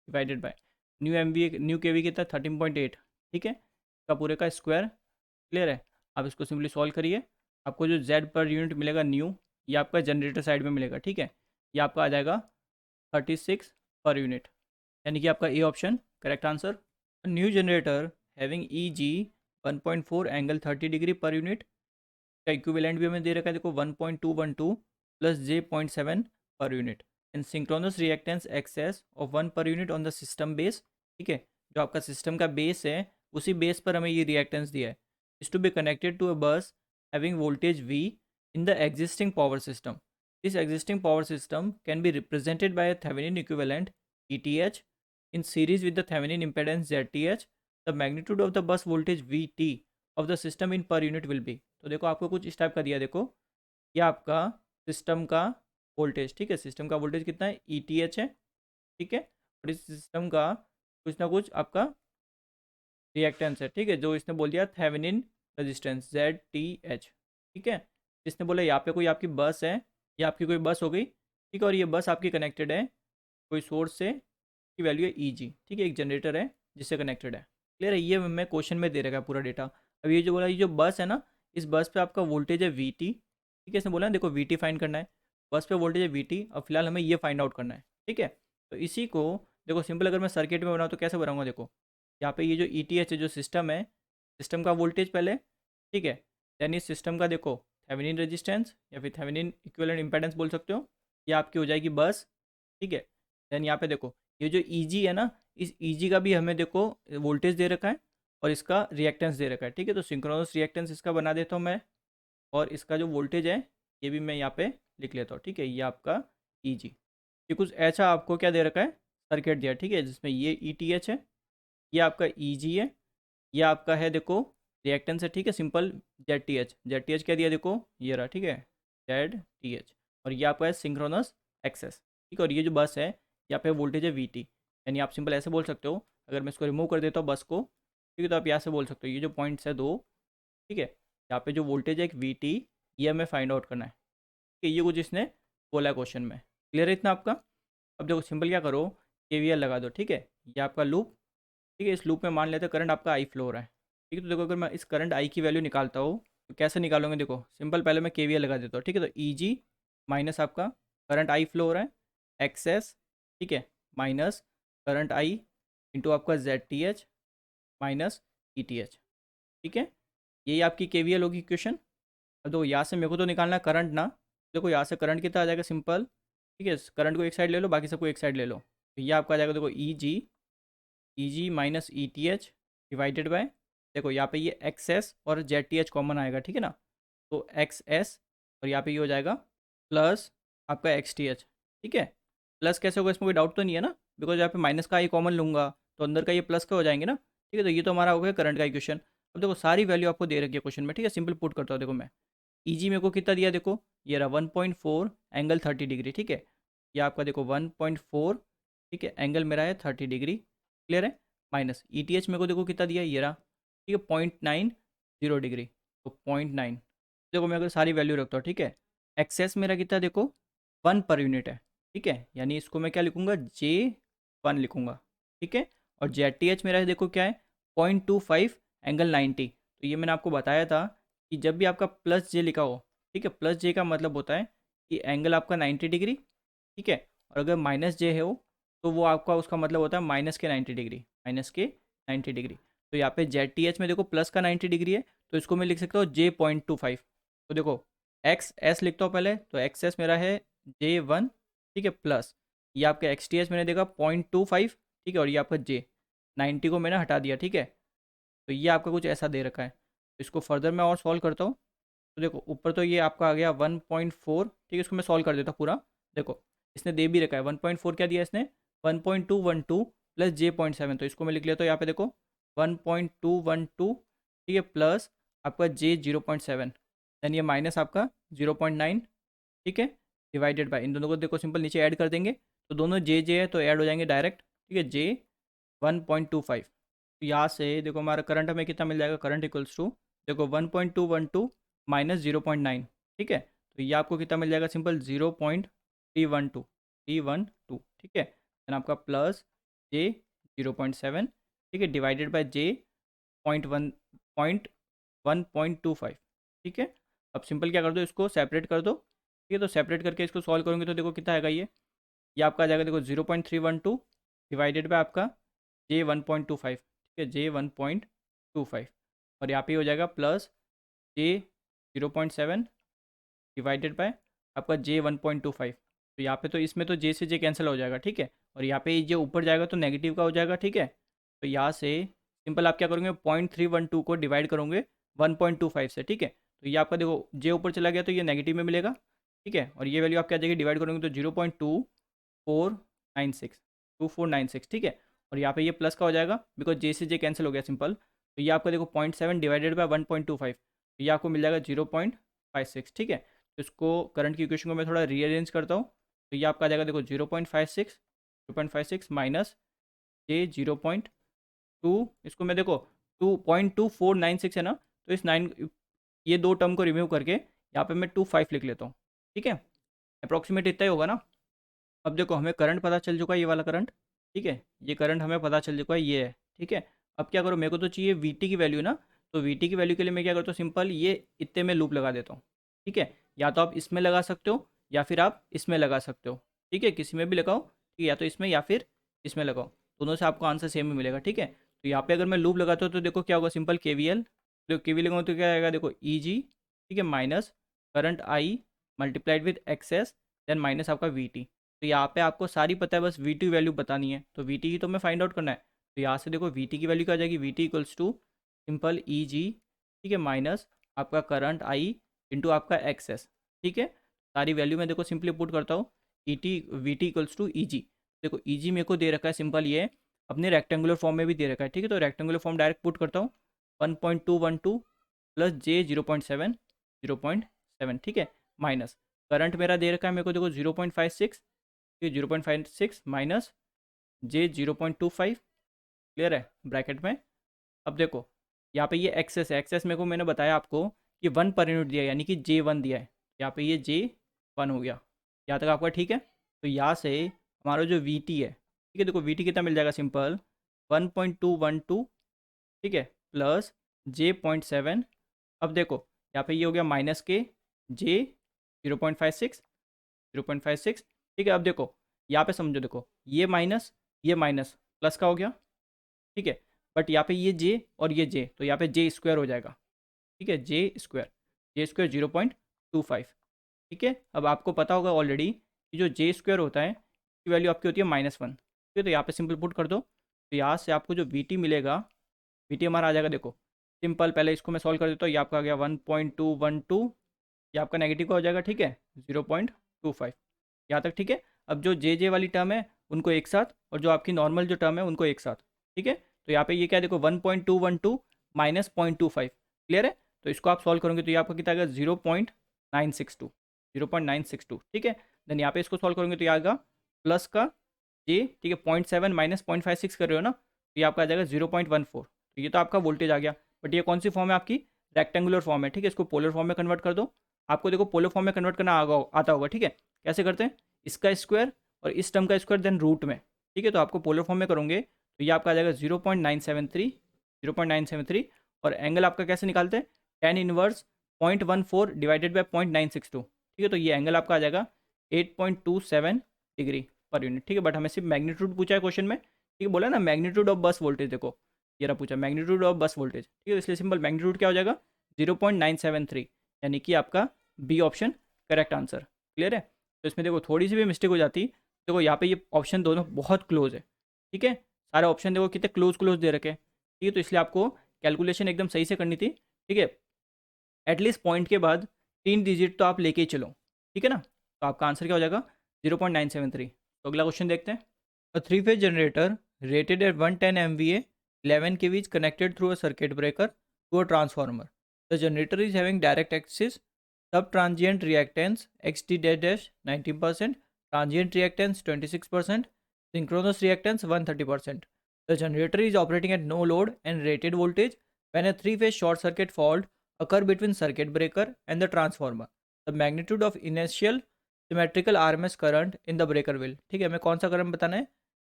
divided by new MVA new KVA कितना है 13.8, ठीक है, इसका पूरे का स्क्वायर। क्लियर है? आप इसको सिंपली सॉल्व करिए, आपको जो Z पर यूनिट मिलेगा न्यू ये आपका जनरेटर साइड में मिलेगा, ठीक है। ये आपका आ जाएगा 36 पर यूनिट, यानी कि आपका ए option correct answer. New generator having EG 1.4 angle 30 degree per unit का इक्विवेलेंट भी हमें दे रखा है, देखो 1.212 plus J0.7 per unit and synchronous reactance Xs of 1 per unit on the system base, ठीक है। जो आपका सिस्टम का बेस है उसी बेस पर हमें ये रिएक्टेंस दिया है, is to be connected to a bus having voltage V in the existing power system. This existing power system can be represented by a Thevenin equivalent ETH in series with the Thevenin impedance ZTH. The magnitude of the bus voltage VT of the system in per unit will be. तो देखो आपको कुछ इस type का दिया, देखो ये आपका सिस्टम का वोल्टेज, ठीक है, सिस्टम का वोल्टेज कितना है ETH है, ठीक है, और इस सिस्टम का कुछ ना कुछ आपका रिएक्टेंस है, ठीक है, जो इसने बोल दिया थेवेनिन रेजिस्टेंस ZTH, ठीक है। इसने बोला यहाँ पे कोई आपकी बस है, ये आपकी कोई बस हो गई, ठीक है, और ये बस आपकी कनेक्टेड है कोई सोर्स से, की वैल्यू है EG, ठीक है, एक जनरेटर है जिससे कनेक्टेड है। क्लियर है? ये मैं क्वेश्चन में दे रखा है पूरा डेटा। अब ये जो बोला ये जो बस है ना, इस बस पे आपका वोल्टेज है VT, ठीक है, इसने बोला ना देखो VT फाइंड करना है, बस पे वोल्टेज है VT, अब फिलहाल हमें ये फाइंड आउट करना है, ठीक है। तो इसी को देखो सिंपल अगर मैं सर्किट में बनाऊँ तो कैसे बनाऊँगा, देखो यहाँ पे ये जो ETH है जो सिस्टम है, सिस्टम का वोल्टेज पहले, ठीक है, देन इस सिस्टम का देखो थेवेनिन रेजिस्टेंस या फिर थेवेनिन इक्विवेलेंट इंपेडेंस बोल सकते हो, ये आपकी हो जाएगी बस, ठीक है। देन यहाँ पे देखो ये जो EG है ना, इस EG का भी हमें देखो वोल्टेज दे रखा है और इसका रिएक्टेंस दे रखा है, ठीक है। तो सिंक्रोनस रिएक्टेंस इसका बना देता हूँ मैं, और इसका जो वोल्टेज है ये भी मैं यहाँ पे लिख लेता हूँ, ठीक है, ये आपका EG। ये कुछ ऐसा आपको क्या दे रखा है, सर्किट दिया, ठीक है, जिसमें ये ETH है, ये आपका EG है, ये आपका है देखो रिएक्टेंस है, ठीक है, सिंपल ZTH क्या दिया देखो ये रहा, ठीक है, ZTH, और ये आपका है सिंक्रोनस एक्सेस, ठीक है, और ये जो बस है यहाँ पे वोल्टेज है VT, यानी आप सिंपल ऐसे बोल सकते हो अगर मैं इसको रिमूव कर देता हूँ बस को, ठीक है, तो आप यहाँ से बोल सकते हो ये जो पॉइंट्स है दो, ठीक है, यहाँ पे जो वोल्टेज है एक वी टी, ये हमें फाइंड आउट करना है, ठीक है, ये कुछ इसने बोला है क्वेश्चन में। क्लियर है इतना आपका? अब देखो सिंपल क्या करो, केवीएल लगा दो, ठीक है, ये आपका लूप, ठीक है, इस लूप में मान लेते हैं करंट आपका आई फ्लो हो रहा है, ठीक है, तो देखो अगर मैं इस करंट आई की वैल्यू निकालता हूँ तो कैसे निकालूंगे, देखो सिंपल, पहले मैं केवीएल लगा देता हूँ, ठीक है, तो ई जी माइनस आपका करंट आई फ्लो हो रहा है एक्सेस, ठीक है, माइनस करंट आई इंटू आपका Z T H minus E T H, ठीक है, यही आपकी केवीएल होगी इक्वेशन। अब देखो यहाँ से मेरे को तो निकालना करंट ना, देखो यहाँ से करंट कितना आ जाएगा सिंपल, ठीक है, करंट को एक साइड ले लो, बाकी सबको एक साइड ले लो, तो ये आपका आ जाएगा देखो E G minus E T H divided by, देखो यहाँ पे ये एक्स एस और जेड टी एच कॉमन आएगा, ठीक है ना, तो एक्स एस और यहाँ पे ये हो जाएगा प्लस आपका एक्स टी एच, ठीक है, प्लस कैसे होगा इसमें कोई डाउट तो नहीं है ना, बिकॉज यहाँ पे माइनस का आई कॉमन लूँगा तो अंदर का ये प्लस का हो जाएंगे ना, ठीक है, तो ये तो हमारा हो गया करंट का इक्वेशन। अब देखो सारी वैल्यू आपको दे रखी है क्वेश्चन में, ठीक है, सिंपल पुट करता हूँ, देखो मैं ई जी मेरे को कितना दिया, देखो ये रहा 1.4 एंगल 30 डिग्री, ठीक है, ये आपका देखो 1.4, ठीक है, एंगल मेरा है 30 डिग्री, क्लियर है, माइनस ई टी एच मेरे को देखो कितना दिया, ये रहा, ठीक है, 0.90 डिग्री, तो 0.9, देखो मैं अगर सारी वैल्यू रखता हूँ, ठीक है, एक्सेस मेरा कितना देखो 1 पर यूनिट है, ठीक है, यानी इसको मैं क्या लिखूँगा, J1 लिखूँगा, ठीक है, और जेड टी एच मेरा है देखो क्या है 0.25 एंगल 90, तो ये मैंने आपको बताया था कि जब भी आपका प्लस जे लिखा हो, ठीक है, प्लस जे का मतलब होता है कि एंगल आपका 90 डिग्री, ठीक है, और अगर माइनस जे है हो तो वो आपका उसका मतलब होता है माइनस के 90 डिग्री, माइनस के 90 डिग्री, तो यहाँ पे जेड टी एच में देखो प्लस का 90 डिग्री है, तो इसको मैं लिख सकता हूँ J.25, तो देखो एक्स एस लिखता हूँ पहले, तो एक्स एस मेरा है J1, ठीक है, प्लस ये आपका एक्स टी एच मैंने देखा 0.25, ठीक है, और ये आपका जे 90 को मैंने हटा दिया, ठीक है, तो ये आपका कुछ ऐसा दे रखा है, तो इसको फर्दर मैं और सॉल्व करता हूँ, तो देखो ऊपर तो ये आपका आ गया 1.4, ठीक है, इसको मैं सॉल्व कर देता हूँ पूरा, देखो इसने दे भी रखा है 1.4, क्या दिया इसने 1.212 प्लस J.7, तो इसको मैं लिख लेता हूँ यहाँ पे देखो 1.212, ठीक है, प्लस आपका J 0.7, देन ये माइनस आपका 0.9, ठीक है, डिवाइडेड बाय इन दोनों को देखो सिंपल नीचे ऐड कर देंगे, तो दोनों जे है तो ऐड हो जाएंगे डायरेक्ट, ठीक है, J 1.25, तो यहाँ से देखो हमारा करंट हमें कितना मिल जाएगा, करंट इक्वल्स टू देखो 1.212 माइनस 0.9, ठीक है, तो ये आपको कितना मिल जाएगा सिंपल 0.312, ठीक है, देन आपका प्लस J 0.7, ठीक है, डिवाइडेड बाय J 1.25, ठीक है, अब सिंपल क्या कर दो, इसको सेपरेट कर दो, ठीक है, तो सेपरेट करके इसको सॉल्व करोगे तो देखो कितना आएगा, ये आपका आ जाएगा देखो 0.312 डिवाइडेड बाय आपका J 1.25, ठीक है, J 1.25, और यहाँ पे हो जाएगा प्लस J 0.7 डिवाइडेड बाय आपका J 1.25, तो यहाँ पे तो इसमें तो J से J कैंसिल हो जाएगा, ठीक है, और यहाँ पे जो ऊपर जाएगा तो नेगेटिव का हो जाएगा, ठीक है, तो यहाँ से सिंपल आप क्या करोगे 0.312 को डिवाइड करोगे 1.25 से, ठीक है, तो ये आपका देखो J ऊपर चला गया तो ये नेगेटिव में मिलेगा, ठीक है, और ये वैल्यू आप क्या जाएगी डिवाइड करोगे तो 0.2496, ठीक है, और यहाँ पे ये प्लस का हो जाएगा बिकॉज J से J कैंसिल हो गया सिंपल, तो ये आपका देखो 0.7 डिवाइडेड बाय 1.25, तो ये आपको मिल जाएगा 0.56, ठीक है, तो इसको करंट की इक्वेशन को मैं थोड़ा रीअरेंज करता हूँ, तो ये आपका आ जाएगा देखो 0.56 माइनस J 0.2, इसको मैं देखो 2.2496 है ना, तो इस 9 ये दो टर्म को रिमूव करके यहाँ पे मैं 25 लिख लेता हूँ, ठीक है, अप्रॉक्सीमेट इतना ही होगा ना। अब देखो हमें करंट पता चल चुका है, ये वाला करंट, ठीक है, ये करंट हमें पता चल चुका है, ये है, ठीक है, अब क्या करो मेरे को तो चाहिए वीटी की वैल्यू ना, तो वीटी की वैल्यू के लिए मैं क्या करता हूँ सिंपल ये इतने में लूप लगा देता हूँ, ठीक है, या तो आप इसमें लगा सकते हो या फिर आप इसमें लगा सकते हो, ठीक है, किसी में भी लगाओ, ठीक है, या तो इसमें या फिर इसमें लगाओ, दोनों से आपको आंसर सेम ही मिलेगा, ठीक है, तो यहाँ पे अगर मैं लूप लगाता हूँ तो देखो क्या होगा सिंपल केवीएल, तो केवीएल लगाऊँ तो क्या आएगा देखो ई जी, ठीक है, minus current I multiplied with Xs then minus आपका वी टी, तो यहाँ पे आपको सारी पता है, बस वी टी वैल्यू बतानी है, तो वी टी की तो मैं फाइंड आउट करना है, तो यहाँ से देखो वी टी की वैल्यू क्या आ जाएगी, V T equals to simple E G, ठीक है, माइनस आपका करंट आई इंटू आपका एक्सेस, ठीक है, सारी वैल्यू मैं देखो सिंपली पुट करता हूँ, E T V T equals to E G, देखो ई जी मेरे को दे रखा है सिंपल ये अपने रेक्टेंगुलर फॉर्म में भी दे रखा है, ठीक है, तो रेक्टेंगुलर फॉर्म डायरेक्ट पुट करता हूँ 1.212 प्लस J 0.7, ठीक है, माइनस करंट मेरा दे रखा है मेरे को देखो 0.56, ये 0.56 माइनस J 0.25, क्लियर है ब्रैकेट में। अब देखो यहाँ पे ये एक्सेस है, एक्सेस मेरे को मैंने बताया आपको कि 1 पर यूनिट दिया है, यानी कि J1 दिया है। यहाँ पे ये J1 हो गया, यहाँ तक आपका ठीक है। तो यहाँ से हमारा जो VT है, ठीक है, देखो VT कितना मिल जाएगा, सिंपल 1.212, ठीक है, प्लस J0.7। अब देखो यहाँ पे ये हो गया माइनस के J 0.56, ठीक है। अब देखो यहाँ पे समझो, देखो ये माइनस प्लस का हो गया, ठीक है। बट यहाँ पे ये J और ये J, तो यहाँ पे J स्क्वायर हो जाएगा, ठीक है, J स्क्वायर 0.25, ठीक है। अब आपको पता होगा ऑलरेडी कि जो J स्क्वायर होता है की वैल्यू आपकी होती है -1, ठीक है। तो यहाँ पे सिंपल पुट कर दो, तो यहाँ से आपको जो VT मिलेगा, VT हमारा आ जाएगा, देखो सिंपल, पहले इसको मैं सॉल्व कर देता हूँ। ये आपका आ गया 1.212, ये आपका नेगेटिव का हो जाएगा, ठीक है, 0.25, यहाँ तक ठीक है। अब जो जे वाली टर्म है उनको एक साथ, और जो आपकी नॉर्मल जो टर्म है उनको एक साथ, ठीक है। तो यहाँ पे ये क्या है, देखो 1.212 माइनस 0.25, क्लियर है। तो इसको आप सॉल्व करोगे तो ये आपका कितना आएगा, 0.962, ठीक है। देन यहाँ पे इसको सॉल्व करोगे तो ये आएगा प्लस का J, ठीक है, 0.7 माइनस 0.56 कर रहे हो ना, तो ये आपका आ जाएगा 0.14। तो ये तो आपका वोल्टेज आ गया, बट ये कौन सी फॉर्म है आपकी, रेक्टेंगुलर फॉर्म है, ठीक है। इसको पोलर फॉर्म में कन्वर्ट कर दो। आपको देखो पोलर फॉर्म में कन्वर्ट करना आता होगा, ठीक है। कैसे करते हैं, इसका स्क्वायर और इस टर्म का स्क्वायर देन रूट में, ठीक है। तो आपको पोलर फॉर्म में करोगे तो ये आपका आ जाएगा 0.973, और एंगल आपका कैसे निकालते हैं, tan इनवर्स 0.14 डिवाइडेड बाई 0.962, ठीक है। तो ये एंगल आपका आ जाएगा 8.27 डिग्री पर यूनिट, ठीक है। बट हमें सिर्फ मैग्नीट्यूड पूछा है क्वेश्चन में, ठीक है। बोला ना मैग्नीट्यूड ऑफ बस वोल्टेज, देखो ये रहा पूछा मैग्नीट्यूड ऑफ बस वोल्टेज, ठीक है। इसलिए सिंपल मैग्नीट्यूड क्या हो जाएगा, 0.973, यानी कि आपका B option correct answer, clear है। तो इसमें देखो थोड़ी सी भी मिस्टेक हो जाती, देखो यहाँ पे ये ऑप्शन दोनों बहुत क्लोज है, ठीक है। सारे ऑप्शन देखो कितने क्लोज क्लोज दे रखे हैं, ठीक है। तो इसलिए आपको कैलकुलेशन एकदम सही से करनी थी, ठीक है। एटलीस्ट पॉइंट के बाद 3 डिजिट तो आप लेके ही चलो, ठीक है ना। तो आपका आंसर क्या हो जाएगा, 0.973। तो अगला क्वेश्चन देखते हैं। अ 3-phase generator rated eight 110 MVA 11 kV is connected through a circuit breaker to a transformer. The generator is having direct axis sub-transient reactance XT dash 19%, transient reactance 26%, synchronous reactance 130%. The generator is operating at no load and rated voltage when a three-phase short circuit fault occur between circuit breaker and the transformer. The magnitude of initial symmetrical RMS current in the breaker will, ठीक है, हमें कौन सा current बताना है,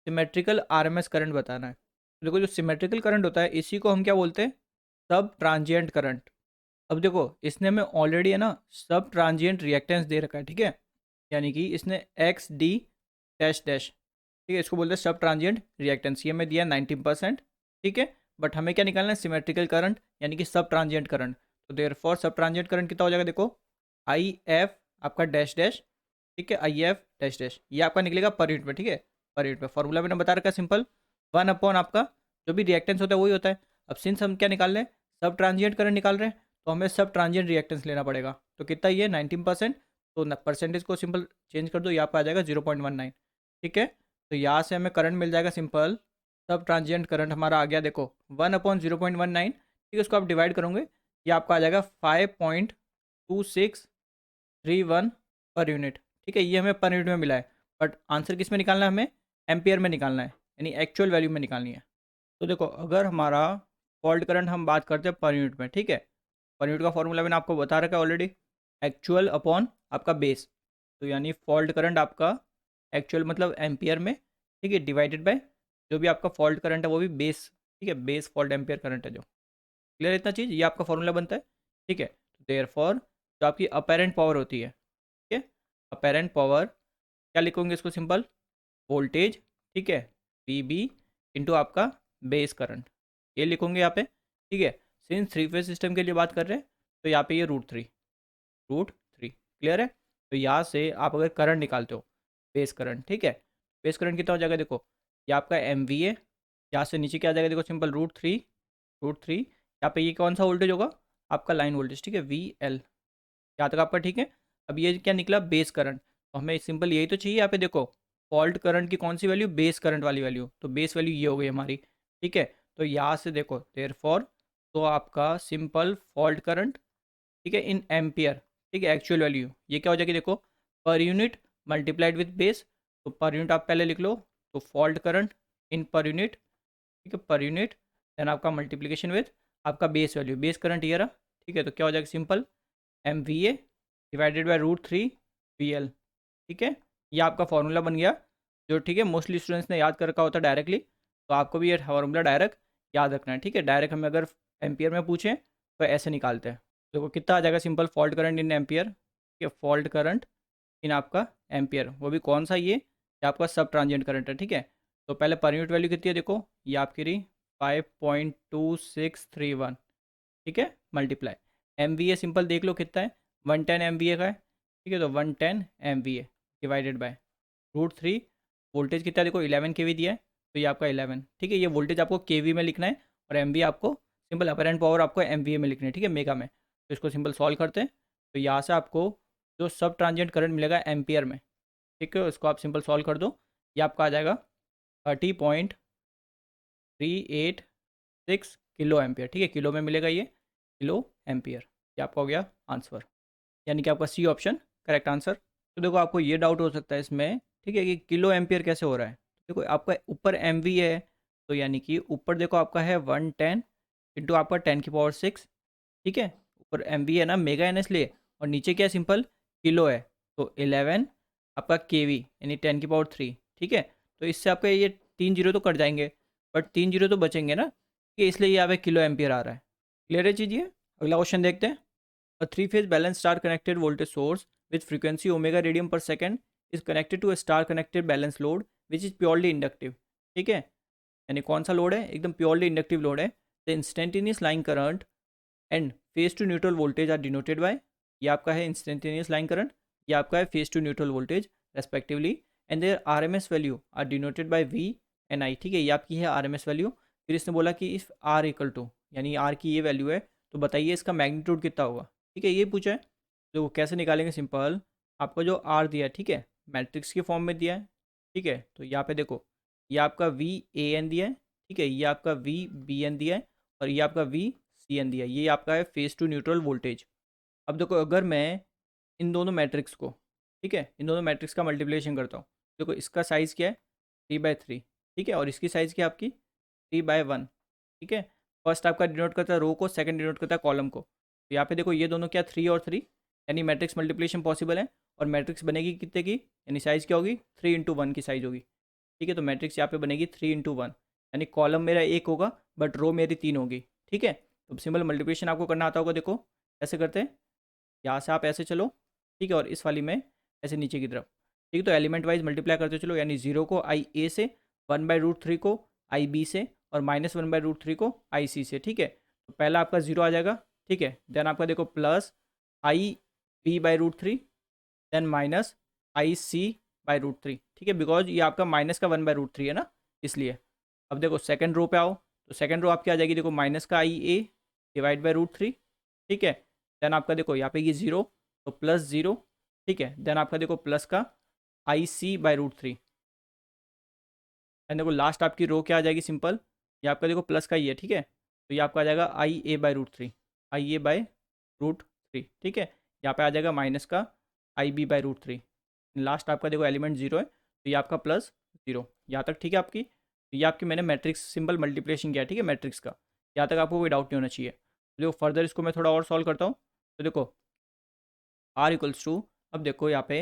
symmetrical RMS current बताना है। देखो जो सिमेट्रिकल करंट होता है इसी को हम क्या बोलते हैं, सब ट्रांजिएंट करंट। अब देखो इसने हमें ऑलरेडी है ना सब ट्रांजिएंट रिएक्टेंस दे रखा है, ठीक है, यानी कि इसने एक्स डी डैश डैश, ठीक है, इसको बोलते हैं सब ट्रांजिएंट रिएक्टेंस। ये हमें दिया 19%, ठीक है। बट हमें क्या निकालना है, सिमेट्रिकल करंट, यानी कि सब ट्रांजिएंट करंट। तो देयरफॉर सब ट्रांजिएंट करंट कितना हो जाएगा, देखो आई एफ आपका डैश डैश, ठीक है, आई एफ डैश डैश, ये आपका निकलेगा पर यूनिट में, ठीक है, पर यूनिट में। फॉर्मूला मैंने बता रखा है सिंपल, 1 अपॉन आपका जो भी रिएक्टेंस होता है वही होता है। अब सिंस हम क्या निकाल रहे हैं, सब ट्रांजिएंट करंट निकाल रहे हैं, तो हमें सब ट्रांजिएंट रिएक्टेंस लेना पड़ेगा। तो कितना ये 19%, तो परसेंटेज को सिंपल चेंज कर दो, यहाँ पर आ जाएगा 0.19, ठीक है। तो यहाँ से हमें करंट मिल जाएगा सिंपल, सब ट्रांजिएंट करंट हमारा आ गया, देखो 1/0.19, ठीक है। उसको आप डिवाइड करोगे, ये आपका आ जाएगा 5.2631 पर यूनिट, ठीक है। ये हमें पर यूनिट में मिला है, बट आंसर किस में निकालना है, हमें एम्पियर में निकालना है, यानी एक्चुअल वैल्यू में निकालनी है। तो देखो अगर हमारा फॉल्ट करंट हम बात करते हैं पर यूनिट में, ठीक है, पर यूनिट का फॉर्मूला मैंने आपको बता रखा है ऑलरेडी, एक्चुअल अपॉन आपका बेस। तो यानी फॉल्ट करंट आपका एक्चुअल मतलब एम्पियर में, ठीक है, डिवाइडेड बाय जो भी आपका फॉल्ट करंट है वो भी बेस, ठीक है, बेस फॉल्ट एम्पियर करंट है जो, क्लियर इतना चीज़, ये आपका फॉर्मूला बनता है, ठीक है। देयरफॉर जो आपकी अपेरेंट पावर होती है, ठीक है, अपेरेंट पावर क्या लिखोगे इसको, सिंपल वोल्टेज, ठीक है, वी बी इंटू आपका बेस करंट, ये लिखोगे यहाँ पे, ठीक है। सिंस 3-phase सिस्टम के लिए बात कर रहे हैं तो यहाँ पे ये √3, क्लियर है। तो यहाँ से आप अगर करंट निकालते हो बेस करंट, ठीक है, बेस करंट कितना हो जाएगा, देखो ये आपका MVA, यहाँ से नीचे क्या आ जाएगा, देखो सिंपल √3, यहाँ पे ये कौन सा वोल्टेज होगा, आपका लाइन वोल्टेज, ठीक है, VL, यहाँ तक आपका ठीक है। अब ये क्या निकला, बेस करंट, तो हमें सिंपल यही तो चाहिए। यहाँ पे देखो फॉल्ट करंट की कौन सी वैल्यू, बेस करंट वाली वैल्यू, तो बेस वैल्यू ये हो गई हमारी, ठीक है। तो यहाँ से देखो देयरफॉर, तो आपका सिंपल फॉल्ट करंट, ठीक है, इन एम्पियर, ठीक है, एक्चुअल वैल्यू ये क्या हो जाएगी, देखो per unit multiplied with base, तो पर यूनिट आप पहले लिख लो, तो fault current in per unit, ठीक ठीक है, पर यूनिट, देन आपका मल्टीप्लिकेशन विथ आपका बेस वैल्यू, बेस करंट ये रहा, ठीक है। तो क्या हो जाएगा simple, M V A divided by √3 V L, ठीक है। ये आपका फॉर्मूला बन गया, जो ठीक है मोस्टली स्टूडेंट्स ने याद कर रखा होता है डायरेक्टली, तो आपको भी ये फार्मूला डायरेक्ट याद रखना है, ठीक है। डायरेक्ट हमें अगर एम्पियर में पूछें तो ऐसे निकालते हैं। देखो कितना आ जाएगा सिंपल, फॉल्ट करंट इन एम्पियर, ठीक है, फॉल्ट करंट इन आपका एम्पियर, वो भी कौन सा, ये आपका सब ट्रांजिएंट करंट है, ठीक है। तो पहले पर यूनिट वैल्यू कितनी है देखो, ये आपकी रही 5.2631, ठीक है, multiply M V A simple देख लो कितना है, 110 एम वी ए का है, ठीक है। तो 110 M V A divided by √3, voltage कितना है देखो 11 के वी दिया है, तो ये आपका 11, ठीक है। ये वोल्टेज आपको के वी में लिखना है और एम वी आपको सिंपल अपरेंट पावर आपको एम वी ए में लिखना है, ठीक है, मेगा में। तो इसको सिंपल सॉल्व करते हैं, तो यहाँ से आपको जो सब ट्रांजिएंट करंट मिलेगा एम्पियर में, ठीक है, उसको आप सिंपल सॉल्व कर दो, ये आपका आ जाएगा 30.386 किलो एम्पियर, ठीक है, किलो में मिलेगा ये, किलो एम्पियर। ये आपका हो गया आंसर, यानी कि आपका सी ऑप्शन करेक्ट आंसर। तो देखो आपको ये डाउट हो सकता है इसमें, ठीक है, कि किलो एम्पियर कैसे हो रहा है। देखो आपका ऊपर एम वी है, तो यानी कि ऊपर देखो आपका है 110 इंटू आपका 10⁶, ठीक है, ऊपर एम वी है ना, मेगा है ना इसलिए, और नीचे क्या है सिंपल किलो है, तो 11 आपका के वी यानी 10⁻3, ठीक है। तो इससे आपका ये 3 जीरो तो कट जाएंगे, बट 3 जीरो तो बचेंगे ना, कि इसलिए यहाँ पे किलो एम्पियर आ रहा है। क्लियर है चीज़ ये। अगला क्वेश्चन देखते हैं। A three-phase balanced star-connected voltage source with frequency omega radian per second is connected to a star-connected balance load which is purely inductive, ठीक है, यानी कौन सा लोड है, एकदम प्योरली इंडक्टिव लोड है। The instantaneous line current and phase to neutral voltage are denoted by, ये आपका है इंस्टेंटेनियस लाइन करंट, ये आपका है phase to neutral voltage respectively, and their RMS value are denoted by V and I, ठीक है, ये आपकी है आरएमएस वैल्यू। फिर इसने बोला कि इफ आर इक्वल टू, यानी आर की ये वैल्यू है, तो बताइए इसका मैग्नीट्यूड कितना होगा, ठीक है, ये पूछा है। तो वो कैसे निकालेंगे, सिंपल आपको जो आर दिया है, ठीक है, मैट्रिक्स के फॉर्म में दिया है, ठीक है। तो यहाँ पे देखो ये आपका वी ए एन दिया है, ठीक है, ये आपका वी बी एन दिया है, और ये आपका वी सी एन दिया है, ये आपका है फेज टू न्यूट्रल वोल्टेज। अब देखो अगर मैं इन दोनों मैट्रिक्स को, ठीक है, इन दोनों मैट्रिक्स का मल्टीप्लिकेशन करता हूँ, देखो इसका साइज़ क्या है 3/3, ठीक है, और इसकी साइज़ क्या है आपकी 3/1, ठीक है। फर्स्ट आपका डिनोट करता है रो को, सेकंड डिनोट करता है कॉलम को। तो यहाँ पे देखो ये दोनों क्या 3 और 3, यानी मैट्रिक्स मल्टीप्लिकेशन पॉसिबल है, और मैट्रिक्स बनेगी कितने की, यानी साइज़ क्या होगी 3 × 1 की साइज़ होगी, ठीक है। तो मैट्रिक्स यहाँ पे बनेगी 3 × 1, यानी कॉलम मेरा एक होगा बट रो मेरी 3 होगी, ठीक है। तो सिंपल मल्टीप्लिकेशन आपको करना आता होगा, देखो ऐसे करते हैं, यहाँ से आप ऐसे चलो, ठीक है, और इस वाली में ऐसे नीचे की तरफ, ठीक है। तो एलिमेंट वाइज मल्टीप्लाई करते चलो, यानी 0 को आई ए से, 1/√3 को आई बी से, और -1/√3 को आई सी से, ठीक है। तो पहला आपका 0 आ जाएगा, ठीक है, देन आपका देखो प्लस आई बी/√3, then minus I C by √3, ठीक है, बिकॉज ये आपका माइनस का 1/√3 है ना, इसलिए। अब देखो सेकंड रो पे आओ, तो सेकंड रो आपकी आ जाएगी, देखो माइनस का आई ए डिवाइड बाई √3, ठीक है। देन आपका देखो यहाँ पे ये 0, तो +0, ठीक है। देन आपका देखो प्लस का आई सी बाई √3, एंड देखो लास्ट आपकी रो क्या आ जाएगी सिंपल, ये आपका देखो प्लस का ही है, ठीक है। तो ये आपका आ जाएगा आई ए बाई √3, आई ए बाई √3, ठीक है। यहाँ पे आ जाएगा माइनस का आई बी बाई √3, लास्ट आपका देखो एलिमेंट 0 है, तो ये आपका +0, यहाँ तक ठीक है आपकी। तो ये आपकी मैंने मैट्रिक्स सिंपल मल्टीप्लिकेशन किया, ठीक है, मैट्रिक्स का, यहाँ तक आपको कोई डाउट नहीं होना चाहिए। तो देखो फर्दर इसको मैं थोड़ा और सॉल्व करता हूँ, तो देखो आर इक्वल्स टू, अब देखो यहाँ पे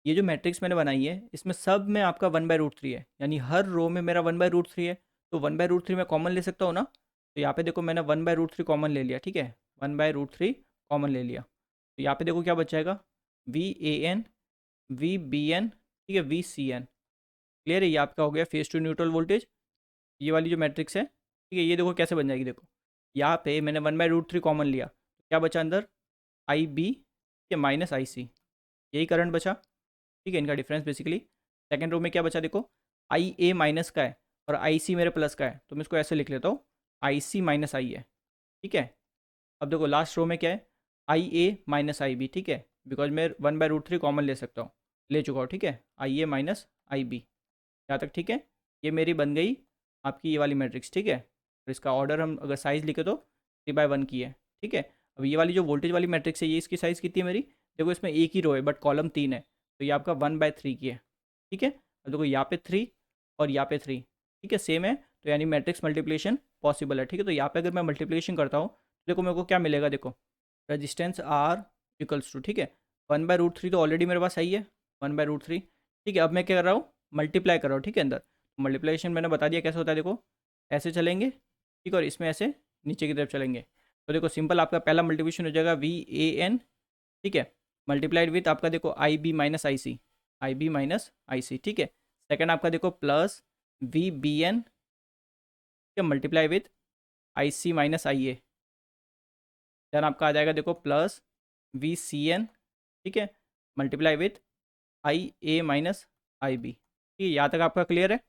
ये जो मैट्रिक्स मैंने बनाई है, इसमें सब में आपका 1/√3 है, यानी हर रो में मेरा 1/√3 है, तो 1/√3 मैं कॉमन ले सकता हूँ ना। तो यहाँ पे देखो मैंने 1/√3 कॉमन ले लिया, ठीक है, 1/√3 कॉमन ले लिया। तो यहाँ पे देखो क्या बचाएगा, V A N, V B N, ठीक है, वी सी एन। क्लियर है, ये आपका हो गया फेज टू न्यूट्रल वोल्टेज, ये वाली जो मैट्रिक्स है, ठीक है। ये देखो कैसे बन जाएगी, देखो यहाँ पे मैंने 1/√3 कॉमन लिया, तो क्या बचा अंदर, आई बी के माइनस आई सी, यही करंट बचा, ठीक है, इनका डिफरेंस बेसिकली। सेकंड रो में क्या बचा देखो, आई ए माइनस का है और आई सी मेरे प्लस का है, तो मैं इसको ऐसे लिख लेता हूँ, आई सी माइनस आई है, ठीक है। अब देखो लास्ट रो में क्या है, आई ए माइनस आई बी, ठीक है, बिकॉज मैं 1/√3 कॉमन ले सकता हूँ, ले चुका हूँ, ठीक है, आई ए माइनस आई बी, यहाँ तक ठीक है। ये मेरी बन गई आपकी ये वाली मैट्रिक्स, ठीक है। और इसका ऑर्डर हम अगर साइज़ लिखे तो 3/1 की है, ठीक है। अब ये वाली जो वोल्टेज वाली मैट्रिक्स है, ये इसकी साइज़ कितनी है मेरी, देखो इसमें एक ही रो है बट कॉलम 3 है, तो ये आपका 1/3 की है, ठीक है। अब देखो यहाँ पे 3 और यहाँ पे 3, ठीक है, सेम है, तो यानी मैट्रिक्स मल्टीप्लिकेशन पॉसिबल है, ठीक है। तो यहाँ पे अगर मैं मल्टीप्लिकेशन करता हूँ देखो मेरे को क्या मिलेगा, देखो रजिस्टेंस आर इक्वल्स टू, ठीक है, 1/√3 तो ऑलरेडी मेरे पास सही है, 1/√3, ठीक है। अब मैं क्या कर रहा हूँ, मल्टीप्लाई कर रहा हूँ, ठीक है। अंदर मल्टीप्लिकेशन मैंने बता दिया कैसे होता है, देखो ऐसे चलेंगे, ठीक है, और इसमें ऐसे नीचे की तरफ चलेंगे। तो देखो सिंपल आपका पहला मल्टीप्लिकेशन हो जाएगा VAN, ठीक है, मल्टीप्लाइड विथ आपका देखो IB minus IC, IB minus IC, ठीक है। सेकंड आपका देखो प्लस VBN, ठीक है, multiply with IC minus IA। Then आपका आ जाएगा देखो प्लस VCN, ठीक है, multiply with IA minus IB, ठीक है। यहाँ तक आपका क्लियर है।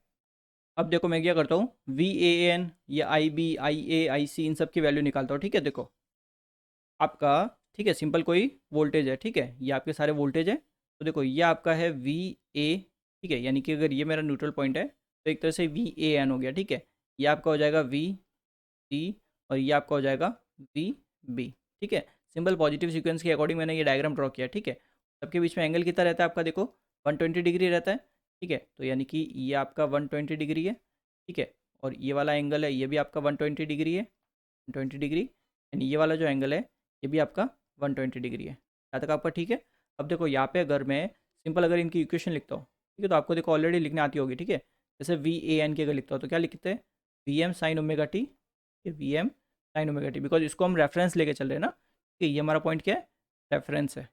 अब देखो मैं क्या करता हूँ, VAN या IB IA IC इन सब की वैल्यू निकालता हूँ, ठीक है। देखो आपका, ठीक है, सिंपल कोई वोल्टेज है, ठीक है, ये आपके सारे वोल्टेज है। तो देखो ये आपका है VA, ठीक है, यानी कि अगर ये मेरा न्यूट्रल पॉइंट है तो एक तरह से VAN हो गया, ठीक है। ये आपका हो जाएगा VC और ये आपका हो जाएगा VB, ठीक है। सिंपल पॉजिटिव सीक्वेंस के अकॉर्डिंग मैंने ये डायग्राम ड्रॉ किया, ठीक है। सबके बीच में एंगल कितना रहता है आपका, देखो 120 डिग्री रहता है, ठीक है। तो यानी कि ये आपका 120 डिग्री है, ठीक है, और ये वाला एंगल है ये भी आपका 120 डिग्री है, 120 डिग्री, यानी ये वाला जो एंगल है ये भी आपका 120 डिग्री है। यहाँ तक आपका ठीक है। अब देखो यहाँ पे अगर मैं सिंपल अगर इनकी इक्वेशन लिखता हूँ, ठीक है, तो आपको देखो ऑलरेडी लिखने आती होगी, ठीक है। जैसे VAN की अगर लिखता हूँ तो क्या लिखते हैं, VM sine omega T, VM sine omega T, because इसको हम रेफरेंस लेके चल रहे हैं ना, ठीक है, ये हमारा पॉइंट क्या है, रेफरेंस है।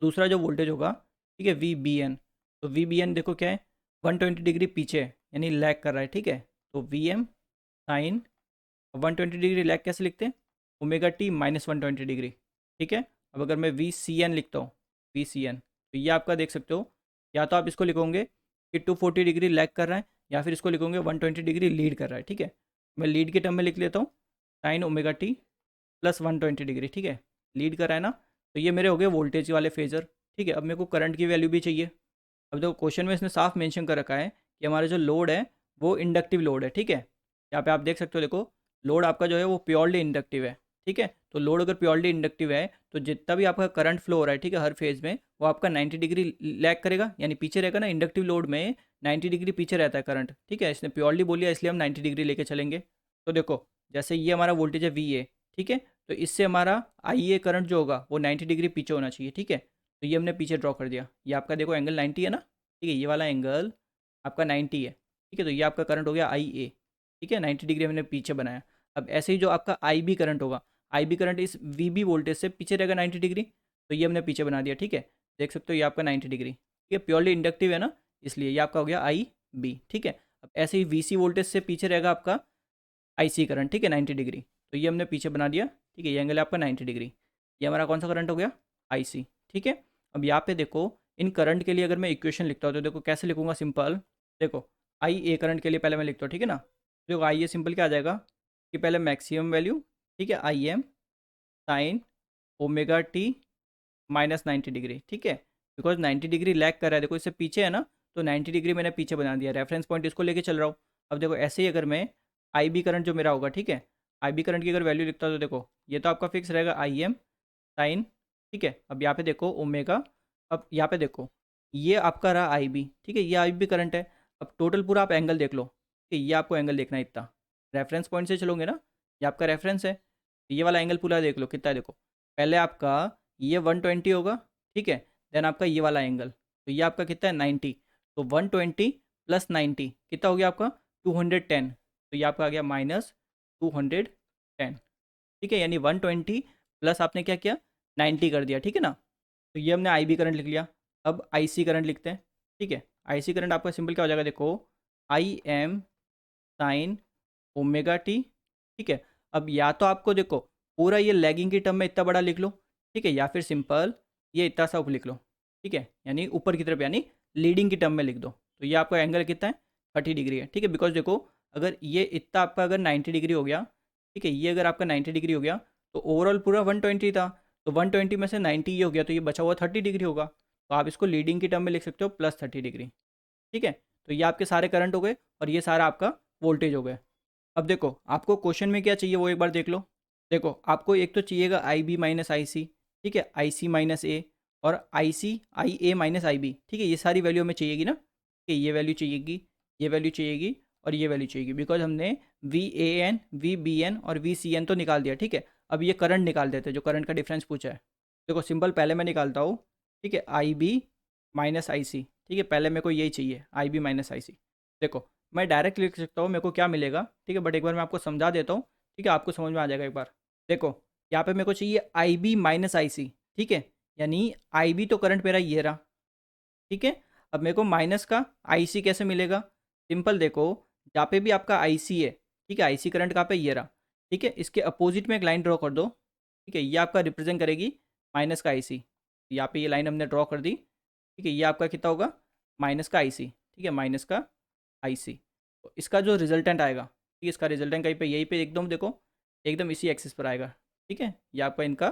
दूसरा जो वोल्टेज होगा, ठीक है, VBN, तो VBN देखो क्या है, 120 डिग्री पीछे है, यानी लैग कर रहा है, ठीक है। तो VM साइन 120 डिग्री लैग कैसे लिखते हैं, ओमेगा टी माइनस 120 डिग्री, ठीक है। अब अगर मैं VCN लिखता हूँ, VCN, तो ये आपका देख सकते हो, या तो आप इसको लिखोगे कि 240 डिग्री लैग कर रहा है, या फिर इसको लिखोगे 120 डिग्री लीड कर रहा है, ठीक है। मैं लीड के टर्म में लिख लेता हूँ, sine omega T plus 120 degree, ठीक है, लीड कर रहा है ना। तो ये मेरे हो गए वोल्टेज वाले फेजर, ठीक है। अब मेरे को करंट की वैल्यू भी चाहिए। अब देखो क्वेश्चन में इसने साफ मेंशन कर रखा है कि हमारा जो लोड है वो इंडक्टिव लोड है, ठीक है। यहाँ पे आप देख सकते हो, देखो लोड आपका जो है वो प्योरली इंडक्टिव है, ठीक है। तो लोड अगर प्योरली इंडक्टिव है तो जितना भी आपका करंट फ्लो हो रहा है, ठीक है, हर फेज में वो आपका 90 डिग्री लैग करेगा, यानी पीछे रहेगा ना। इंडक्टिव लोड में 90 डिग्री पीछे रहता है करंट, ठीक है। इसने प्योरली बोलिया इसलिए हम 90 डिग्री लेके चलेंगे। तो देखो जैसे ये हमारा वोल्टेज है VA, ठीक है, तो इससे हमारा IA करंट जो होगा वो 90 डिग्री पीछे होना चाहिए, ठीक है। तो ये हमने पीछे ड्रॉ कर दिया। ये आपका देखो एंगल 90 है ना, ठीक है, ये वाला एंगल आपका 90 है, ठीक है। तो ये आपका करंट हो गया IA, ठीक है, 90 डिग्री हमने पीछे बनाया। अब ऐसे ही जो आपका IB करंट होगा, IB करंट इस VB वोल्टेज से पीछे रहेगा 90 डिग्री, तो ये हमने पीछे बना दिया, ठीक है। देख सकते हो ये आपका 90 डिग्री, ठीक है, प्योरली इंडक्टिव है ना, इसलिए ये आपका हो गया IB, ठीक है। अब ऐसे ही VC वोल्टेज से पीछे रहेगा आपका IC करंट, ठीक है, 90 डिग्री, तो ये हमने पीछे बना दिया, ठीक है। ये एंगल है आपका 90 डिग्री, ये हमारा कौन सा करंट हो गया, IC, ठीक है। अब यहाँ पे देखो इन करंट के लिए अगर मैं इक्वेशन लिखता हूँ तो देखो कैसे लिखूंगा, सिंपल देखो IA करंट के लिए पहले मैं लिखता हूँ, ठीक है ना। देखो IA सिंपल क्या आ जाएगा कि पहले मैक्सिमम वैल्यू, ठीक है, IM sine omega T minus 90 degree, ठीक है, बिकॉज 90 डिग्री लैग कर रहा है, देखो इससे पीछे है ना, तो 90 डिग्री मैंने पीछे बना दिया, रेफरेंस पॉइंट इसको लेके चल रहा हूँ। अब देखो ऐसे ही अगर मैं IB करंट जो मेरा होगा, ठीक है, IB करंट की अगर वैल्यू लिखता हूँ तो देखो ये तो आपका फिक्स रहेगा IM साइन, ठीक है। अब यहाँ पे देखो ओमेगा, अब यहाँ पे देखो ये आपका रहा IB, ठीक है, ये IB करंट है। अब टोटल पूरा आप एंगल देख लो, ठीक है, ये आपको एंगल देखना है इतना, रेफरेंस पॉइंट से चलोगे ना, ये आपका रेफरेंस है, ये वाला एंगल पूरा देख लो कितना है। देखो पहले आपका ये 120 होगा, ठीक है, देन आपका ये वाला एंगल, तो ये आपका कितना है 90, तो 120 प्लस 90 कितना हो गया आपका 210, तो ये आपका आ गया माइनस 210, ठीक है, यानी 120 प्लस आपने क्या किया 90 कर दिया, ठीक है ना। तो ये हमने IB करंट लिख लिया। अब IC करंट लिखते हैं, ठीक है। IC करंट आपका सिंपल क्या हो जाएगा, देखो IM साइन ओमेगा टी, ठीक है। अब या तो आपको देखो पूरा ये लैगिंग की टर्म में इतना बड़ा लिख लो, ठीक है, या फिर सिंपल ये इतना सा ऊपर लिख लो, ठीक है, यानी ऊपर की तरफ, यानी लीडिंग की टर्म में लिख दो। तो ये आपका एंगल कितना है 30 डिग्री है, ठीक है, बिकॉज देखो अगर ये इतना आपका अगर 90 डिग्री हो गया, ठीक है, ये अगर आपका 90 डिग्री हो गया तो ओवरऑल पूरा 120 था, तो 120 में से 90 ये हो गया, तो ये बचा हुआ 30 डिग्री होगा, तो आप इसको लीडिंग की टर्म में लिख सकते हो प्लस 30 डिग्री, ठीक है। तो ये आपके सारे करंट हो गए और ये सारा आपका वोल्टेज हो गया। अब देखो आपको क्वेश्चन में क्या चाहिए वो एक बार देख लो। देखो आपको एक तो चाहिएगा IB माइनस IC, ठीक है, IC माइनस A, और IC IA माइनस IB, ठीक है, ये सारी वैल्यू हमें चाहिएगी ना, ठीक है, ये वैल्यू चाहिएगी, ये वैल्यू चाहिएगी, और ये वैल्यू चाहिए, बिकॉज हमने VAN, VBN और VCN तो निकाल दिया, ठीक है। अब ये करंट निकाल देते हैं, जो करंट का डिफरेंस पूछा है। देखो सिंपल, पहले मैं निकालता हूँ, ठीक है, IB माइनस IC, ठीक है। पहले मेरे को यही चाहिए, IB माइनस IC। देखो मैं डायरेक्ट लिख सकता हूँ, मेरे को क्या मिलेगा, ठीक है, बट एक बार मैं आपको समझा देता हूँ, ठीक है, आपको समझ में आ जाएगा एक बार। देखो यहाँ पे मेरे को चाहिए IB माइनस IC, ठीक है, यानी IB तो करंट मेरा ये रहा, ठीक है। अब मेरे को माइनस का IC कैसे मिलेगा, सिंपल, देखो जहाँ पे भी आपका IC है, ठीक है, IC करंट कहाँ पे, ये रहा, ठीक है। इसके अपोजिट में एक लाइन ड्रॉ कर दो, ठीक है, ये आपका रिप्रेजेंट करेगी माइनस का IC। यहाँ पे ये लाइन हमने ड्रॉ कर दी, ठीक है, ये आपका कितना होगा, माइनस का IC, ठीक है, माइनस का IC। तो इसका जो रिजल्टेंट आएगा, ठीक है, इसका रिजल्टेंट कहीं पे यहीं पे एकदम देखो, एकदम इसी एक्सिस पर आएगा, ठीक है, ये आपका इनका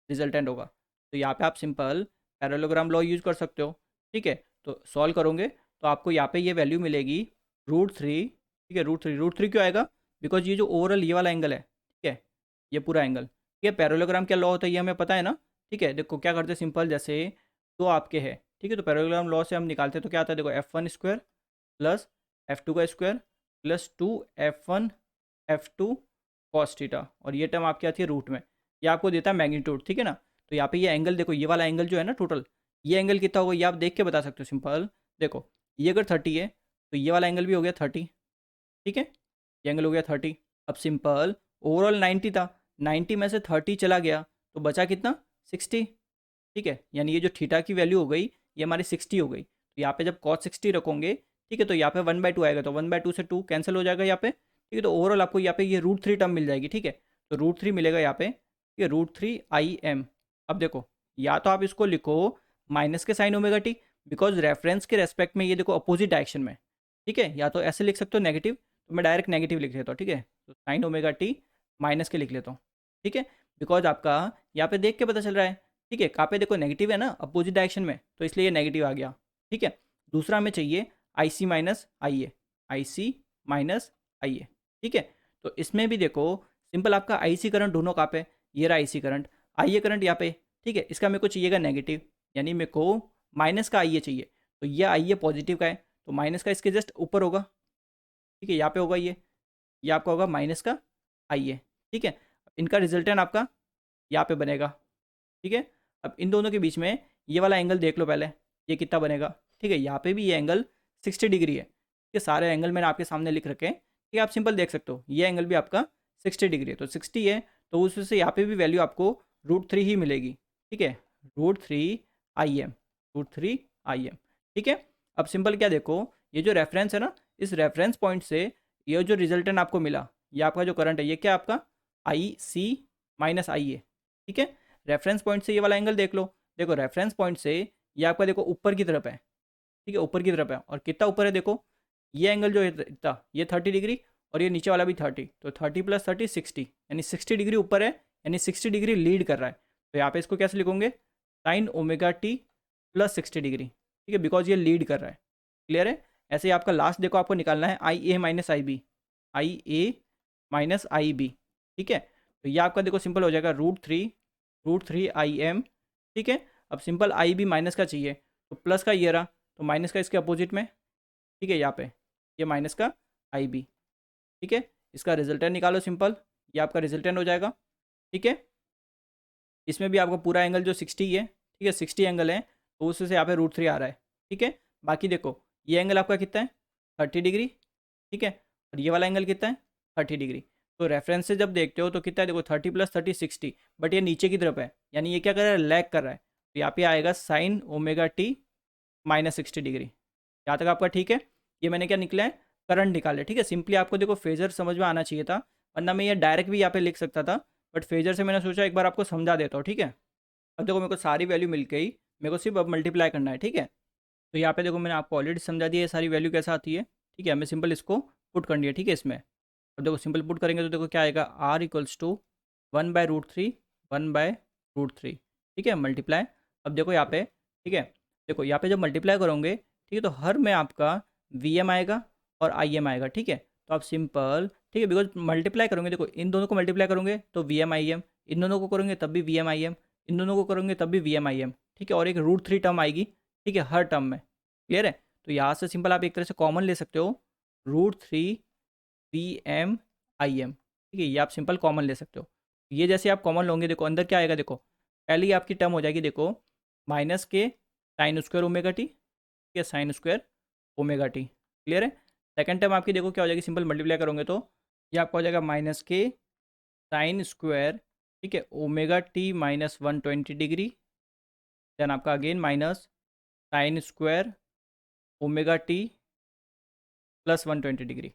रिजल्टेंट होगा। तो यहाँ पे आप सिंपल पैरेललोग्राम लॉ यूज कर सकते हो, ठीक है। तो सॉल्व करोगे तो आपको यहाँ पे ये वैल्यू मिलेगी √3, ठीक है, √3 क्यों आएगा, बिकॉज ये जो ओवरऑल ये वाला एंगल है, ठीक है, ये पूरा एंगल, ठीक है। पैरेललोग्राम क्या लॉ होता है ये हमें पता है ना, ठीक है। देखो क्या करते हैं सिंपल, जैसे दो आपके है, ठीक है, तो पैरेललोग्राम लॉ से हम निकालते हैं, तो क्या आता है, देखो F1 स्क्वायर प्लस F2 का square plus 2F1 F2 cos theta, और ये टर्म आपकी आती है रूट में, ये आपको देता है मैग्नीट्यूड, ठीक है ना। तो यहाँ पे ये एंगल देखो, ये वाला एंगल जो है ना टोटल, ये एंगल कितना होगा ये आप देख के बता सकते हो सिंपल। देखो ये अगर 30 है तो ये वाला एंगल भी हो गया 30, ठीक है, ये एंगल हो गया 30। अब सिंपल ओवरऑल 90 था, 90 में से 30 चला गया तो बचा कितना, 60, ठीक है, यानी ये जो थीटा की वैल्यू हो गई ये हमारी 60 हो गई। तो यहाँ पे जब cos 60 रखोगे, ठीक है, तो यहाँ पे 1/2 आएगा, तो 1/2 से 2 कैंसिल हो जाएगा यहाँ पे, ठीक है। तो ओवरऑल आपको यहाँ पे ये √3 टर्म मिल जाएगी, ठीक है। तो √3 मिलेगा यहाँ पे, ठीक है, √3 IM। अब देखो या तो आप इसको लिखो माइनस के sine omega T, because reference के रेस्पेक्ट में ये देखो अपोजिट डायरेक्शन में, ठीक है, या तो ऐसे लिख सकते हो नेगेटिव, तो मैं डायरेक्ट नेगेटिव लिख लेता हूँ, ठीक है। तो साइन ओमेगा टी माइनस के लिख लेता हूँ, ठीक है, बिकॉज आपका यहाँ पे देख के पता चल रहा है, ठीक है, कहाँ पे देखो नेगेटिव है ना अपोजिट डायरेक्शन में, तो इसलिए ये नेगेटिव आ गया, ठीक है। दूसरा हमें चाहिए IC minus IA, IC minus IA, ठीक है। तो इसमें भी देखो सिंपल आपका IC करंट दोनों कहाँ पे, ये रहा IC करंट, IA करंट यहाँ पे, ठीक है। इसका मेरे को चाहिएगा नेगेटिव, यानी मेरे को माइनस का IA चाहिए, तो ये IA पॉजिटिव का है, तो माइनस का इसके जस्ट ऊपर होगा, ठीक है, यहाँ पे होगा ये आपका होगा माइनस का IA, ठीक है। इनका रिजल्टेंट आपका यहाँ पे बनेगा, ठीक है। अब इन दोनों के बीच में ये वाला एंगल देख लो पहले, ये कितना बनेगा, ठीक है। यहाँ पे भी ये एंगल 60 डिग्री है, ठीक है, सारे एंगल मैंने आपके सामने लिख रखे हैं, ठीक है, आप सिंपल देख सकते हो ये एंगल भी आपका 60 डिग्री है, तो 60 है, तो उस वजह से यहाँ पे भी वैल्यू आपको √3 ही मिलेगी, ठीक है, √3 IM, √3 IM, ठीक है। अब सिंपल क्या देखो, ये जो रेफरेंस है ना, इस रेफरेंस पॉइंट से ये जो रिजल्टेंट आपको मिला, ये आपका जो करंट है ये क्या आपका IC माइनस IA, ठीक है। रेफरेंस पॉइंट से ये वाला एंगल देख लो, देखो रेफरेंस पॉइंट से ये आपका देखो ऊपर की तरफ है, ठीक है, ऊपर की तरफ है, और कितना ऊपर है देखो, ये एंगल जो है इतना, ये 30 डिग्री, और ये नीचे वाला भी 30, तो 30 + 30 60, यानी 60 डिग्री ऊपर है, यानी 60 डिग्री लीड कर रहा है। तो यहाँ पे इसको कैसे लिखोगे, sine omega T plus 60 degree, ठीक है, बिकॉज ये लीड कर रहा है, क्लियर है। ऐसे ही आपका लास्ट देखो आपको निकालना है IA minus IB, IA minus IB, ठीक है। तो ये आपका देखो सिंपल हो जाएगा √3 IM, ठीक है। अब सिंपल IB माइनस का चाहिए, तो प्लस का ये रहा, तो माइनस का इसके अपोजिट में, ठीक है, यहाँ पे ये माइनस का IB, ठीक है। इसका रिजल्टेंट निकालो सिंपल, ये आपका रिजल्टेंट हो जाएगा, ठीक है। इसमें भी आपका पूरा एंगल जो 60 है, ठीक है, 60 एंगल है, तो उससे यहाँ पे √3 आ रहा है, ठीक है। बाकी देखो ये एंगल आपका कितना है 30 डिग्री, ठीक है, और ये वाला एंगल कितना है 30 डिग्री। तो रेफरेंस से जब देखते हो तो कितना है देखो 30 + 30 60, बट ये नीचे की तरफ है, यानी ये क्या कर रहा है लैग कर रहा है, तो यहाँ पे आएगा sine omega T minus 60 degree. यहाँ तक आपका ठीक है। ये मैंने क्या निकला है करंट निकाले, ठीक है। सिंपली आपको देखो फेजर समझ में आना चाहिए था, वरना मैं ये डायरेक्ट भी यहाँ पे लिख सकता था, बट फेजर से मैंने सोचा एक बार आपको समझा देता हूँ, ठीक है। अब देखो मेरे को सारी वैल्यू मिल गई, मेरे को सिर्फ अब मल्टीप्लाई करना है, ठीक है। तो यहाँ पे देखो मैंने आपको ऑलरेडी समझा दिया है सारी वैल्यू कैसे आती है, ठीक है। हमें सिंपल इसको पुट करनी है, ठीक है, इसमें। अब देखो सिंपल पुट करेंगे तो देखो क्या आएगा R = 1/√3 1/√3, ठीक है, मल्टीप्लाई। अब देखो यहाँ पे, ठीक है, देखो यहाँ पे जब मल्टीप्लाई करोगे, ठीक है, तो हर में आपका VM आएगा और IM आएगा, ठीक है। तो आप सिंपल, ठीक है, बिकॉज मल्टीप्लाई करोगे, देखो इन दोनों को मल्टीप्लाई करोगे तो VM IM, इन दोनों को करोगे तब भी VM IM, इन दोनों को करोगे तब भी VM IM, ठीक है, और एक √3 टर्म आएगी, ठीक है, हर टर्म में, क्लियर है। तो यहाँ से सिंपल आप एक तरह से कॉमन ले सकते हो, √3 VMIM, ठीक है। ये आप सिंपल कॉमन ले सकते हो। ये जैसे आप कॉमन लोगे, देखो अंदर क्या आएगा, देखो पहले ही आपकी टर्म हो जाएगी, देखो माइनस के साइन स्क्वायर ओमेगा टी, ठीक है, sign square omega T, clear है। सेकंड टर्म आपकी देखो क्या हो जाएगी, सिंपल मल्टीप्लाई करोगे तो ये आपका हो जाएगा माइनस के साइन स्क्वायर, ठीक है, omega T minus 120 degree, then आपका again minus sine square omega T plus 120 degree,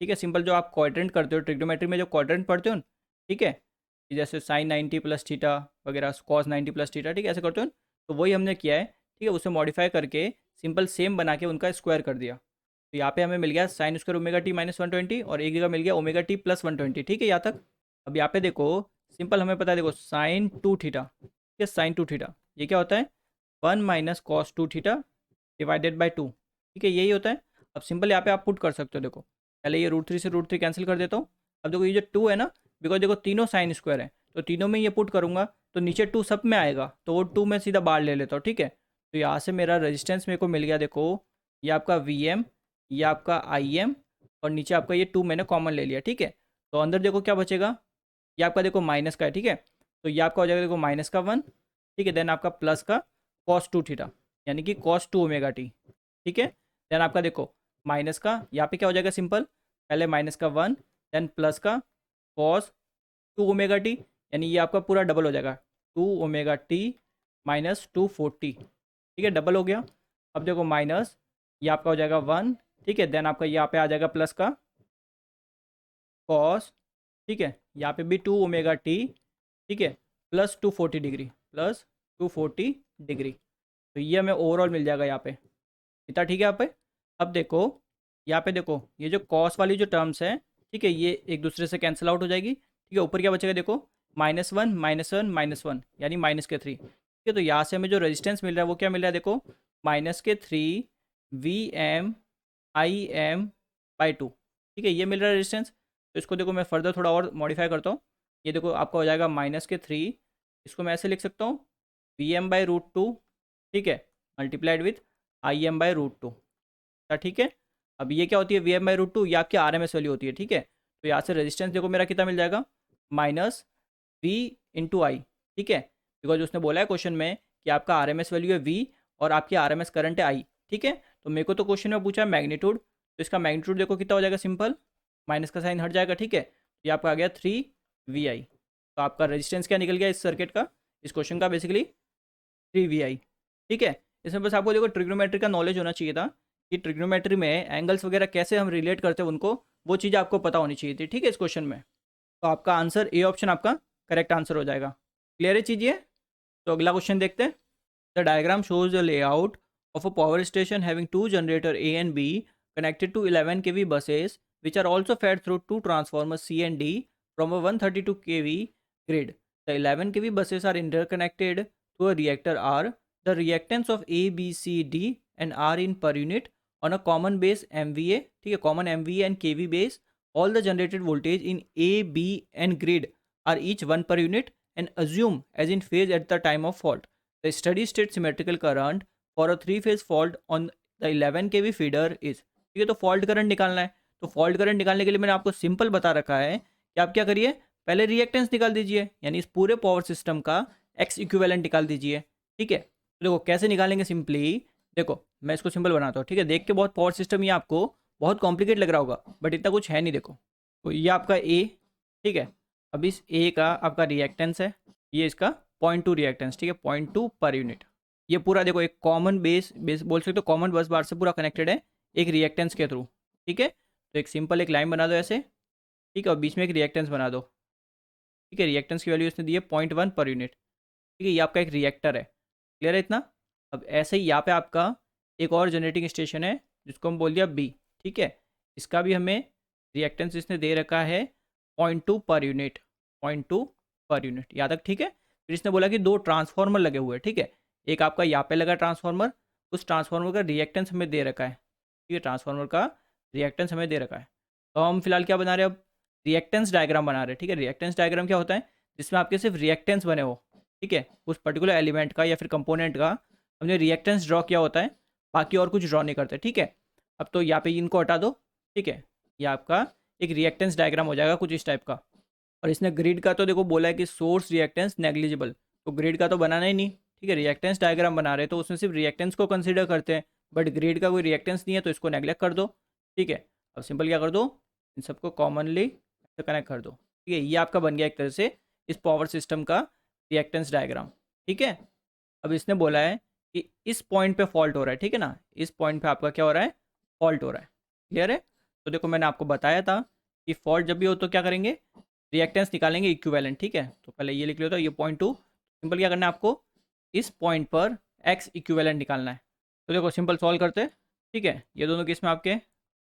ठीक है। सिंपल जो आप क्वाड्रेंट करते हो ट्रिग्नोमेट्री में, जो क्वाड्रेंट पढ़ते हो ना, ठीक है, कि जैसे साइन 90 प्लस थीटा वगैरह, कॉस 90 प्लस थीटा, ठीक है, ऐसे करते हो ना, तो वही हमने किया है, ठीक है। उसे मॉडिफाई करके सिंपल सेम बना के उनका स्क्वायर कर दिया। तो यहाँ पे हमें मिल गया sign square omega T minus 120, और एक जगह मिल गया ओमेगा टी प्लस 120, ठीक है यहाँ तक। अब यहाँ पे देखो सिंपल हमें पता है, देखो साइन 2 थीटा, ठीक है, साइन 2 थीटा ये क्या होता है, 1 minus cos 2 theta divided by 2, ठीक है, यही होता है। अब सिंपल यहाँ पे आप पुट कर सकते हो, देखो पहले ये √3 से √3 कैंसिल कर देता हूँ। अब देखो ये जो 2 है ना, बिकॉज देखो तीनों साइन स्क्वायर है, तो तीनों में ये पुट करूँगा तो नीचे 2 सब में आएगा, तो वो 2 में सीधा बाहर ले लेता हूँ, ठीक है। तो यहाँ से मेरा रेजिस्टेंस मेरे को मिल गया, देखो ये आपका VM, ये आपका IM, और नीचे आपका ये 2 मैंने कॉमन ले लिया, ठीक है। तो अंदर देखो क्या बचेगा, ये आपका देखो माइनस का है, ठीक है, तो ये आपका हो जाएगा देखो -1, ठीक है, देन आपका प्लस का cos 2 थीटा, यानी कि cos 2 ओमेगा टी, ठीक है। देन आपका देखो माइनस का, यहाँ पे क्या हो जाएगा, सिंपल पहले -1, देन प्लस का cos 2 ओमेगा टी, यानी ये आपका पूरा डबल हो जाएगा 2 ओमेगा टी माइनस 240, ठीक है, डबल हो गया। अब देखो माइनस, ये आपका हो जाएगा 1, ठीक है, देन आपका यहाँ पे आ जाएगा प्लस का cos, ठीक है, यहाँ पे भी 2 ओमेगा टी, ठीक है, प्लस 240 डिग्री, प्लस 240 डिग्री, तो ये हमें ओवरऑल मिल जाएगा यहाँ पे इतना, ठीक है। यहाँ पे अब देखो, यहाँ पे देखो ये जो कॉस वाली जो टर्म्स है, ठीक है, ये एक दूसरे से कैंसिल आउट हो जाएगी, ठीक है। ऊपर क्या बचेगा, देखो -1 -1 यानी -3, ठीक है। तो यहाँ से हमें जो रेजिस्टेंस मिल रहा है वो क्या मिल रहा है, देखो -3 VMIM/2, ठीक है, ये मिल रहा है रेजिस्टेंस। तो इसको देखो मैं फर्दर थोड़ा और मॉडिफाई करता हूँ, ये देखो आपका हो जाएगा -3, इसको मैं ऐसे लिख सकता हूँ VM/√2, ठीक है, मल्टीप्लाइड विथ IM/√2, ठीक है। अब ये क्या होती है, VM/√2 ये आपकी RMS वैल्यू होती है, ठीक है। तो यहाँ से रेजिस्टेंस देखो मेरा कितना मिल जाएगा, -V/I, ठीक है, बिकॉज उसने बोला है क्वेश्चन में कि आपका RMS वैल्यू है V और आपकी RMS करंट है I, ठीक है। तो मेरे को तो क्वेश्चन में पूछा है मैग्नीट्यूड, तो इसका मैग्नीट्यूड देखो कितना हो जाएगा, सिंपल माइनस का साइन हट जाएगा, ठीक है। ये आपका आ गया 3VI, तो आपका रेजिस्टेंस क्या निकल गया इस सर्किट का, इस क्वेश्चन का बेसिकली 3VI, ठीक है। इसमें बस आपको देखो ट्रिग्नोमेट्री का नॉलेज होना चाहिए था, कि ट्रिग्नोमेट्री में एंगल्स वगैरह कैसे हम रिलेट करते हैं उनको, वो चीज़ आपको पता होनी चाहिए थी, ठीक है, इस क्वेश्चन में। तो आपका आंसर ए ऑप्शन आपका करेक्ट आंसर हो जाएगा। क्लियर है चीज़ ये। तो अगला क्वेश्चन देखते हैं। The diagram shows the layout of a power station having 2 generator A and B connected to 11 kV buses which are also fed through 2 transformers C and D from a 132 kV grid. The 11 kV buses are interconnected to a reactor R. The reactance of A, B, C, D and R in per unit on a common base MVA, ठीक है, common MVA and KV base. All the generated voltage in A, B and grid are each 1 per unit and assume as in phase at the time of fault. The steady state symmetrical current for a 3-phase fault on the 11 kV feeder is, ठीक है। तो fault current निकालना है, तो fault current निकालने के लिए मैंने आपको सिंपल बता रखा है कि आप क्या करिए, पहले रिएक्टेंस निकाल दीजिए, यानी इस पूरे पावर सिस्टम का एक्स इक्विवेलेंट निकाल दीजिए, ठीक है। तो देखो कैसे निकालेंगे, सिंपली देखो मैं इसको सिंपल बनाता हूँ, ठीक है। देख के बहुत पावर सिस्टम ये आपको बहुत कॉम्प्लिकेट लग रहा होगा, बट इतना कुछ है नहीं। देखो तो ये आपका ए, ठीक है, अब इस ए का आपका रिएक्टेंस है, ये इसका 0.2 रिएक्टेंस, ठीक है, 0.2 पर यूनिट। ये पूरा देखो एक कॉमन बेस बोल सकते हो, कॉमन बस बार से पूरा कनेक्टेड है एक रिएक्टेंस के थ्रू, ठीक है। तो एक सिंपल एक लाइन बना दो ऐसे, ठीक है, और बीच में एक रिएक्टेंस बना दो, ठीक है। रिएक्टेंस की वैल्यू इसने दी है 0.1 पर यूनिट, ठीक है, ये आपका एक रिएक्टर है। क्लियर है इतना। अब ऐसे ही यहाँ पे आपका एक और जनरेटिंग स्टेशन है जिसको हम बोल दिया बी, ठीक है, इसका भी हमें रिएक्टेंस इसने दे रखा है 0.2 पर यूनिट, 0.2 पर यूनिट, यहाँ तक ठीक है। फिर इसने बोला कि 2 ट्रांसफार्मर लगे हुए हैं, ठीक है, एक आपका यहाँ पे लगा ट्रांसफार्मर, उस ट्रांसफार्मर का रिएक्टेंस हमें दे रखा है, ठीक है, ट्रांसफार्मर का रिएक्टेंस हमें दे रखा है। तो हम फिलहाल क्या बना रहे हैं, अब रिएक्टेंस डायग्राम बना रहे हैं, ठीक है। रिएक्टेंस डायग्राम क्या होता है, जिसमें आपके सिर्फ रिएक्टेंस बने हो, ठीक है, उस पर्टिकुलर एलिमेंट का या फिर कंपोनेंट का हमने रिएक्टेंस ड्रॉ किया होता है, बाकी और कुछ ड्रॉ नहीं करते, ठीक है। अब तो यहाँ पे इनको हटा दो, ठीक है, ये आपका एक रिएक्टेंस डायग्राम हो जाएगा कुछ इस टाइप का। और इसने ग्रिड का तो देखो बोला है कि सोर्स रिएक्टेंस नेग्लिजिबल, तो ग्रिड का तो बनाना ही नहीं, ठीक है, रिएक्टेंस डायग्राम बना रहे हैं तो उसमें सिर्फ रिएक्टेंस को कंसीडर करते हैं, बट ग्रिड का कोई रिएक्टेंस नहीं है तो इसको नेग्लेक्ट कर दो। ठीक है, अब सिंपल क्या कर दो, इन सबको कॉमनली कनेक्ट कर दो। ठीक है, ये आपका बन गया एक तरह से इस पावर सिस्टम का रिएक्टेंस डायग्राम। ठीक है, अब इसने बोला है कि इस पॉइंट पे फॉल्ट हो रहा है, ठीक है ना, इस पॉइंट पे आपका क्या हो रहा है, फॉल्ट हो रहा है। क्लियर है? तो देखो मैंने आपको बताया था कि फॉल्ट जब भी हो तो क्या करेंगे, रिएक्टेंस निकालेंगे इक्विवेलेंट। ठीक है, तो पहले ये लिख लो, तो ये पॉइंट 2, सिंपल क्या करना है आपको, इस पॉइंट पर एक्स इक्विवेलेंट निकालना है। तो देखो सिंपल सॉल्व करते हैं। ठीक है, ये दोनों किस में आपके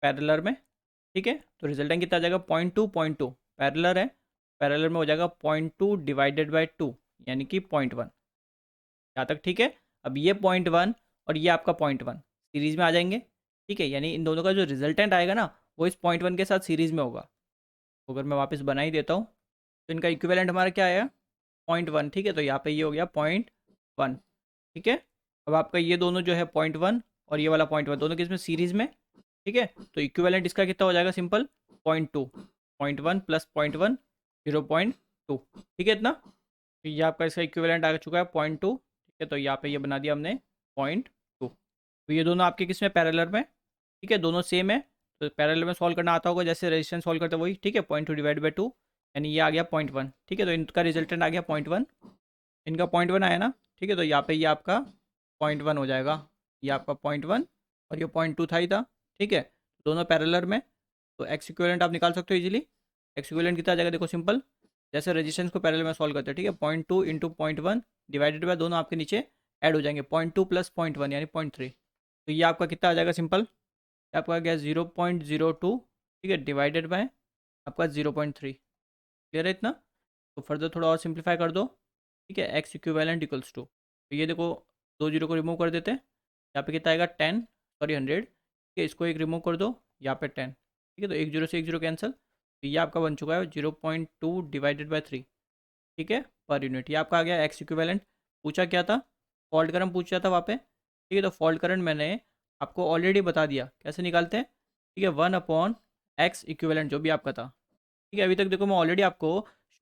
पैरेलल में। ठीक है, तो रिजल्टेंट कितना आ जाएगा, 0.2 पैरेलल है, पैरेलल में हो जाएगा 0.2 डिवाइडेड बाई 2 यानी कि 0.1। यहाँ तक ठीक है। अब ये 0.1 और ये आपका 0.1 सीरीज में आ जाएंगे। ठीक है, यानी इन दोनों का जो रिजल्टेंट आएगा ना वो इस 0.1 के साथ सीरीज में होगा। तो अगर मैं वापस बना ही देता हूँ तो इनका इक्विवेलेंट हमारा क्या आया, 0.1। ठीक है, तो यहाँ पे ये हो गया 0.1। ठीक है, अब आपका ये दोनों जो है 0.1 और ये वाला 0.1 दोनों किसमें, सीरीज में। ठीक है, तो इक्विवेलेंट इसका कितना हो जाएगा, सिंपल 0.2, 0.1 प्लस 0.1 0.2। ठीक है, इतना। तो ये आपका इसका इक्विवेलेंट आ चुका है 0.2। ठीक है, तो यहाँ पे ये बना दिया हमने 0.2। तो ये दोनों आपके किस में, पैरेलल में। ठीक है, दोनों सेम है, तो पैरेलल में सॉल्व करना आता होगा जैसे रेजिस्टेंस सॉल्व करते हैं वही। ठीक है, 0.2 डिवाइड बाई 2 यानी ये आ गया 0.1। ठीक है, तो इनका रिजल्टेंट आ गया 0.1, इनका 0.1 आया ना। ठीक है, तो यहाँ पे ये आपका 0.1 हो जाएगा, ये आपका 0.1 और ये 0.2 था ही था। ठीक है, दोनों पैरेलल में, तो एक्स इक्विवेलेंट आप निकाल सकते हो इजीली। एक्स इक्विवेलेंट कितना आ जाएगा, देखो सिंपल, जैसे रेजिस्टेंस को पैरेलल में सॉल्व करते हैं। ठीक है, 0.2 इंटू 0.1 डिवाइडेड बाय दोनों आपके नीचे ऐड हो जाएंगे, 0.2 प्लस 0.1 यानी 0.3। तो ये आपका कितना आ जाएगा, सिंपल, ये आपका आ गया 0.02। ठीक है, डिवाइडेड बाय आपका 0.3। क्लियर है इतना? तो फर्दर थोड़ा और सिंप्लीफाई कर दो। ठीक है, एक्स इक्विवेलेंट इक्वल्स टू, तो ये देखो 2 जीरो को रिमूव कर देते हैं, यहाँ पे कितना आएगा 10, सॉरी 100। ठीक है, इसको एक रिमूव कर दो, यहाँ पे 10। ठीक है, तो एक जीरो से एक जीरो कैंसिल, तो ये आपका बन चुका है 0.2 डिवाइडेड बाई 3। ठीक है, पर यूनिट। ये आपका आ गया एक्स इक्विवेलेंट। पूछा क्या था, फॉल्ट करंट पूछा था वहाँ पे। ठीक है, तो फॉल्ट करंट मैंने आपको ऑलरेडी बता दिया कैसे निकालते हैं। ठीक है, 1/x इक्विवेलेंट जो भी आपका था। ठीक है, अभी तक देखो मैं ऑलरेडी आपको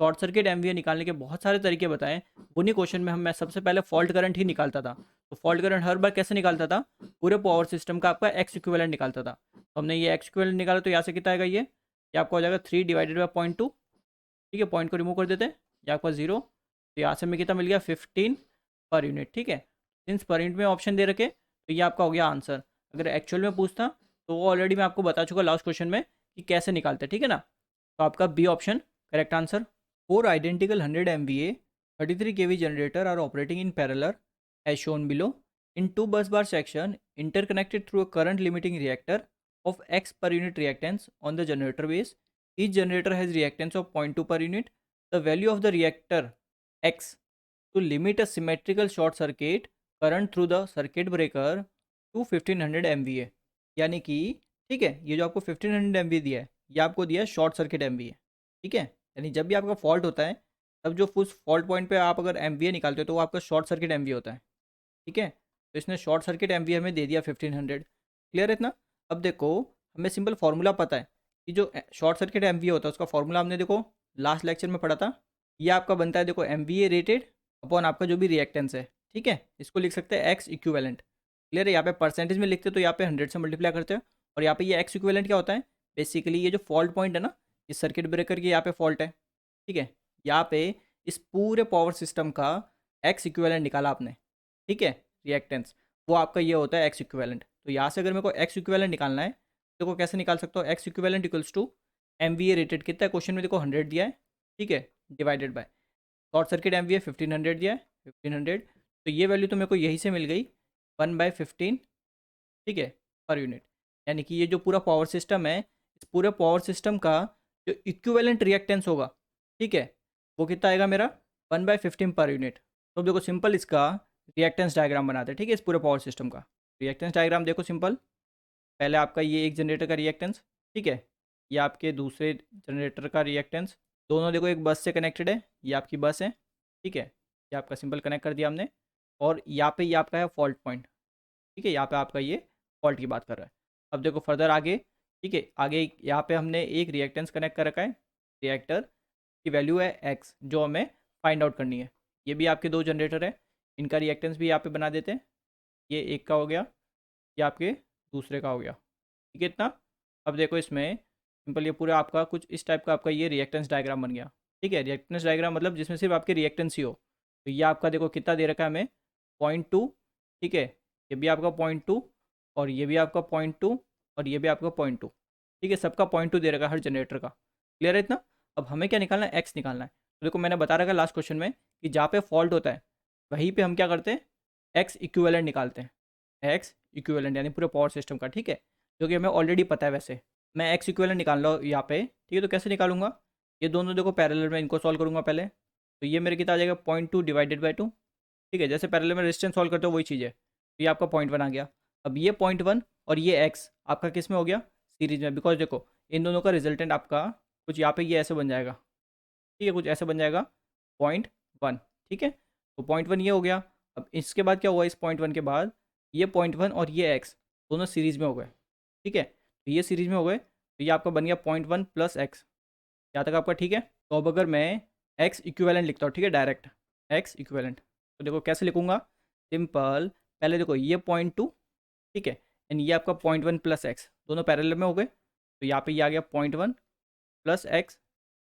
शॉर्ट सर्किट एमवीए निकालने के बहुत सारे तरीके बताएं। उन्हीं क्वेश्चन में मैं सबसे पहले फॉल्ट करंट ही निकालता था। तो फॉल्ट करंट हर बार कैसे निकालता था, पूरे पावर सिस्टम का आपका एक्स इक्विवेलेंट निकालता था। तो हमने ये एक्स इक्विवेलेंट निकाला, तो यहाँ से कितना आएगा, ये आपका हो जाएगा 3 डिवाइडेड बाई 0.2। ठीक है, पॉइंट को रिमूव कर देते हैं, ये आपका 0। तो यहाँ से हमें कितना मिल गया, 15 पर यूनिट। ठीक है, सिंस पर यूनिट में ऑप्शन दे रखे तो ये आपका हो गया आंसर। अगर एक्चुअल में पूछता तो वो ऑलरेडी मैं आपको बता चुका लास्ट क्वेश्चन में कि कैसे निकालते हैं। ठीक है ना, तो आपका B option correct answer. 4 identical 100 MVA 33 kV generator are operating in parallel as shown below in two bus bar section interconnected through a current limiting reactor of X per unit reactance on the generator base. Each generator has reactance of 0.2 per unit. The value of the reactor X to limit a symmetrical short circuit current through the circuit breaker to 1500 MVA। यानी कि ठीक है, ये जो आपको 1500 MVA दिया है ये आपको दिया है शॉर्ट सर्किट MVA। ठीक है, यानी जब भी आपका फॉल्ट होता है तब जो उस फॉल्ट पॉइंट पे आप अगर MVA निकालते हो तो वो आपका शॉर्ट सर्किट MVA होता है। ठीक है, तो इसने शॉर्ट सर्किट MVA हमें दे दिया 1500। क्लियर है इतना? अब देखो हमें सिंपल फार्मूला पता है कि जो शॉर्ट सर्किट MVA होता है उसका फार्मूला हमने देखो लास्ट लेक्चर में पढ़ा था। ये आपका बनता है देखो MVA रेटेड अपॉन आपका जो भी रिएक्टेंस है। ठीक है, इसको लिख सकते हैं एक्स इक्विवेलेंट। क्लियर है, यहाँ पे परसेंटेज में लिखते तो यहाँ पे 100 से मल्टीप्लाई करते हैं, और यहाँ पे ये एक्स इक्विवेलेंट क्या होता है, बेसिकली ये जो फॉल्ट पॉइंट है ना, इस सर्किट ब्रेकर की यहाँ पे फॉल्ट है। ठीक है, यहाँ पे इस पूरे पावर सिस्टम का एक्स इक्विवेलेंट निकाला आपने। ठीक है, रिएक्टेंस वो आपका ये होता है एक्स इक्विवेलेंट। तो यहाँ से अगर मेरे को एक्स इक्विवेलेंट निकालना है देखो कैसे निकाल सकता हूँ, X equivalent equals to MVA rated कितना है क्वेश्चन में देखो 100 दिया है। ठीक है, divided bye short circuit MVA 1500 दिया है 1500, तो ये वैल्यू तो मेरे को यहीं से मिल गई 1/15। ठीक है, पर यूनिट। यानी कि ये जो पूरा पावर सिस्टम है इस पूरे पावर सिस्टम का जो इक्विवेलेंट रिएक्टेंस होगा, ठीक है, वो कितना आएगा मेरा 1/15 पर यूनिट। तो देखो सिंपल इसका रिएक्टेंस डायग्राम बनाते हैं। ठीक है, इस पूरे पावर सिस्टम का रिएक्टेंस डायग्राम देखो सिंपल, पहले आपका ये एक जनरेटर का रिएक्टेंस। ठीक है, ये आपके दूसरे जनरेटर का रिएक्टेंस, दोनों देखो एक बस से कनेक्टेड है, ये आपकी बस है। ठीक है, ये आपका सिंपल कनेक्ट कर दिया हमने, और यहाँ पे ये आपका है फॉल्ट पॉइंट। ठीक है, यहाँ पे आपका ये फॉल्ट की बात कर रहा है। अब देखो फर्दर आगे ठीक है। आगे यहाँ पे हमने एक रिएक्टेंस कनेक्ट कर रखा है, रिएक्टर की वैल्यू है एक्स, जो हमें फाइंड आउट करनी है। ये भी आपके दो जनरेटर है, इनका रिएक्टेंस भी यहाँ पे बना देते हैं। ये एक का हो गया, ये आपके दूसरे का हो गया, ठीक है इतना। अब देखो इसमें सिंपल ये पूरा आपका कुछ इस टाइप का आपका ये रिएक्टेंस डायग्राम बन गया। ठीक है, रिएक्टेंस डायग्राम मतलब जिसमें सिर्फ आपके रिएक्टेंस ही हो। तो ये आपका देखो कितना दे रखा है हमें, 0.2। ठीक है, ये भी आपका 0.2, और ये भी आपका 0.2, और ये भी आपका 0.2। ठीक है, सबका 0.2 दे रखा है हर जनरेटर का। क्लियर है इतना। अब हमें क्या निकालना है, एक्स निकालना है। तो देखो मैंने बता रखा है लास्ट क्वेश्चन में कि जहाँ पे फॉल्ट होता है वहीं पे हम क्या करते हैं, एक्स इक्विवेलेंट निकालते हैं। एक्स इक्विवेलेंट यानी पूरे पावर सिस्टम का। ठीक है, जो कि हमें ऑलरेडी पता है। वैसे मैं एक्स इक्विवेलेंट निकाल रहा हूँ यहाँ पे। ठीक है, तो कैसे निकालूंगा, ये दोनों देखो पैरेलल में, इनको सॉल्व करूंगा पहले। तो ये मेरे कितना आ जाएगा, 0.2 डिवाइडेड बाई 2। ठीक है, जैसे पैरेलल में रेजिस्टेंस सॉल्व करते हो वही चीज़ है। तो ये आपका 0.1 आ गया। अब ये 0.1 और ये एक्स आपका किस में हो गया, सीरीज में। बिकॉज देखो इन दोनों का रिजल्टेंट आपका कुछ यहाँ पे ये ऐसे बन जाएगा। ठीक है, कुछ ऐसे बन जाएगा 0.1। ठीक है, तो 0.1 ये हो गया। अब इसके बाद क्या हुआ, इस 0.1 के बाद ये 0.1 और ये एक्स दोनों सीरीज में हो गए। ठीक है, तो ये सीरीज में हो गए, तो ये आपका बन गया 0.1 प्लस एक्स। यहाँ तक आपका ठीक है। तो अब अगर मैं एक्स इक्विवेलेंट लिखता हूँ, ठीक है, डायरेक्ट एक्स इक्विवेलेंट, तो देखो कैसे लिखूंगा, सिंपल। पहले देखो ये 0.2, ठीक है, एंड ये आपका 0.1 प्लस एक्स, दोनों पैरेलल में हो गए। तो यहाँ पे ये आ गया 0.1 प्लस एक्स।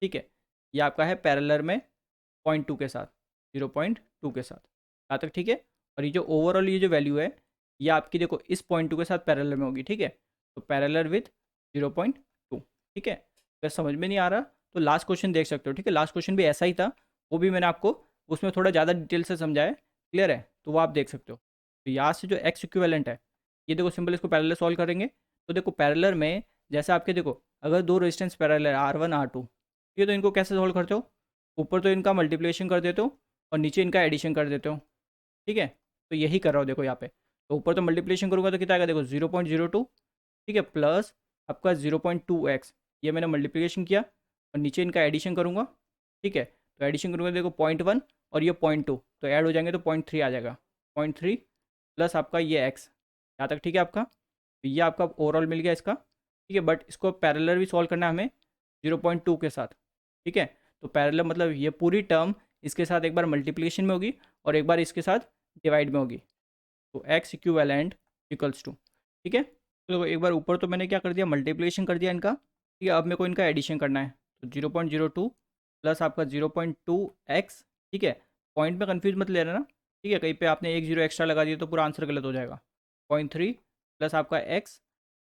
ठीक है, ये आपका है पैरेलल में 0.2 के साथ, 0.2 के साथ। यहाँ तक ठीक है। और ये जो ओवरऑल ये जो वैल्यू है, ये आपकी देखो इस 0.2 के साथ पैरेलल में होगी। ठीक है, तो पैरेलल विथ 0.2। ठीक है, अगर समझ में नहीं आ रहा तो लास्ट क्वेश्चन देख सकते हो। ठीक है, लास्ट क्वेश्चन भी ऐसा ही था, वो भी मैंने आपको उसमें थोड़ा ज़्यादा डिटेल से समझाया। क्लियर है, तो वो आप देख सकते हो। तो यहाँ से जो एक्स इक्विवेलेंट है, ये देखो सिंपल इसको पैरेलल सॉल्व करेंगे। तो देखो पैरेलल में जैसे आपके देखो अगर दो रेजिस्टेंस पैरेलल है R1 R2, ये तो इनको कैसे सॉल्व करते हो, ऊपर तो इनका मल्टीप्लिकेशन कर देते हो और नीचे इनका एडिशन कर देते हो। ठीक है, तो यही कर रहा हो देखो यहाँ पे। तो ऊपर तो मल्टीप्लिकेशन करूँगा तो कितना आएगा, देखो 0.02। ठीक है, प्लस आपका 0.2x, ये मैंने मल्टीप्लिकेशन किया, और नीचे इनका एडिशन करूँगा। ठीक है, तो एडिशन करूँगा देखो 0.1 और ये 0.2, तो ऐड हो जाएंगे तो 0.3 आ जाएगा। 0.3 प्लस आपका ये x, यहाँ तक ठीक है आपका। तो ये आपका ओवरऑल मिल गया इसका। ठीक है, बट इसको पैरेलल भी सॉल्व करना है हमें 0.2 के साथ। ठीक है, तो पैरेलल मतलब ये पूरी टर्म इसके साथ एक बार मल्टीप्लिकेशन में होगी और एक बार इसके साथ डिवाइड में होगी। तो एक्स इक्विवेलेंट इक्वल्स टू, ठीक है, तो एक बार ऊपर तो मैंने क्या कर दिया, मल्टीप्लिकेशन कर दिया इनका। ठीक है, अब मेरे को इनका एडिशन करना है। तो 0.02 प्लस आपका 0.2x। ठीक है, पॉइंट में कन्फ्यूज मत ले रहे ना। ठीक है, कहीं पे आपने एक जीरो एक्स्ट्रा लगा दिया तो पूरा आंसर गलत हो जाएगा। 0.3 प्लस आपका x,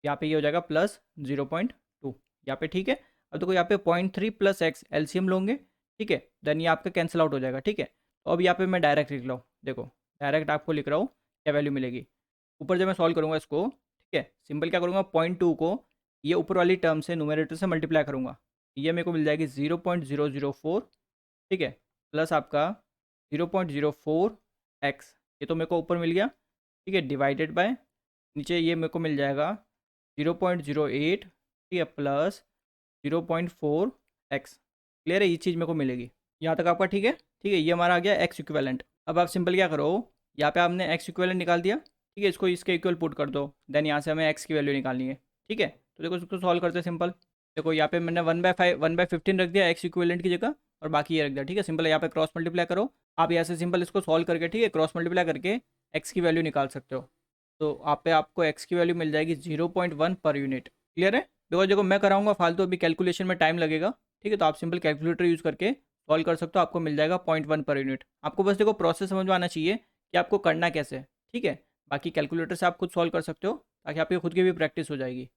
यहाँ पे ये हो जाएगा प्लस 0.2। यहाँ पे ठीक है। अब देखो यहाँ पे 0.3 प्लस एक्स एलसीएम लोगे। ठीक है, देन ये आपका कैंसिल आउट हो जाएगा। ठीक है, तो अब यहाँ पे मैं डायरेक्ट लिख रहा हूँ, देखो डायरेक्ट आपको लिख रहा हूँ क्या वैल्यू मिलेगी। ऊपर जब मैं सॉल्व करूँगा इसको, ठीक है, सिंपल क्या करूँगा, 0.2 को ये ऊपर वाली टर्म से न्यूमरेटर से मल्टीप्लाई करूँगा, ये मेरे को मिल जाएगी 0.004। ठीक है, प्लस आपका 0.04x, ये तो मेरे को ऊपर मिल गया। ठीक है, डिवाइडेड बाय नीचे ये मेरे को मिल जाएगा 0.08। ठीक है, प्लस 0.4x। क्लियर है, ये चीज़ मेरे को मिलेगी। यहाँ तक आपका ठीक है। ठीक है, ये हमारा आ गया एक्स इक्विवेलेंट। अब आप सिंपल क्या करो, यहाँ पे आपने एक्स इक्विवेलेंट निकाल दिया। ठीक है, इसको इसके इक्वल पुट कर दो, देन यहाँ से हमें एक्स की वैल्यू निकालनी है। ठीक है, तो देखो इसको सॉल्व करते हैं सिंपल। देखो यहाँ पे मैंने 1/15 रख दिया एक्स इक्विवेलेंट की जगह, और बाकी ये रख दिया। ठीक है, सिंपल यहाँ पे क्रॉस मल्टीप्लाई करो। आप यहाँ से सिंपल इसको सॉल्व करके, ठीक है, क्रॉस मल्टीप्लाई करके एक्स की वैल्यू निकाल सकते हो। तो आप पे आपको एक्स की वैल्यू मिल जाएगी 0.1 पर यूनिट। क्लियर है, बिकॉज देखो मैं कराऊंगा फालतू, अभी कैलकुलेशन में टाइम लगेगा। ठीक है, तो आप सिंपल कैलकुलेटर यूज़ करके सॉल्व कर सकते हो, आपको मिल जाएगा 0.1 पर यूनिट। आपको बस देखो प्रोसेस समझ में आना चाहिए कि आपको करना कैसे है। ठीक है, बाकी कैलकुलेटर से आप खुद सॉल्व कर सकते हो, ताकि आपकी खुद की भी प्रैक्टिस हो जाएगी।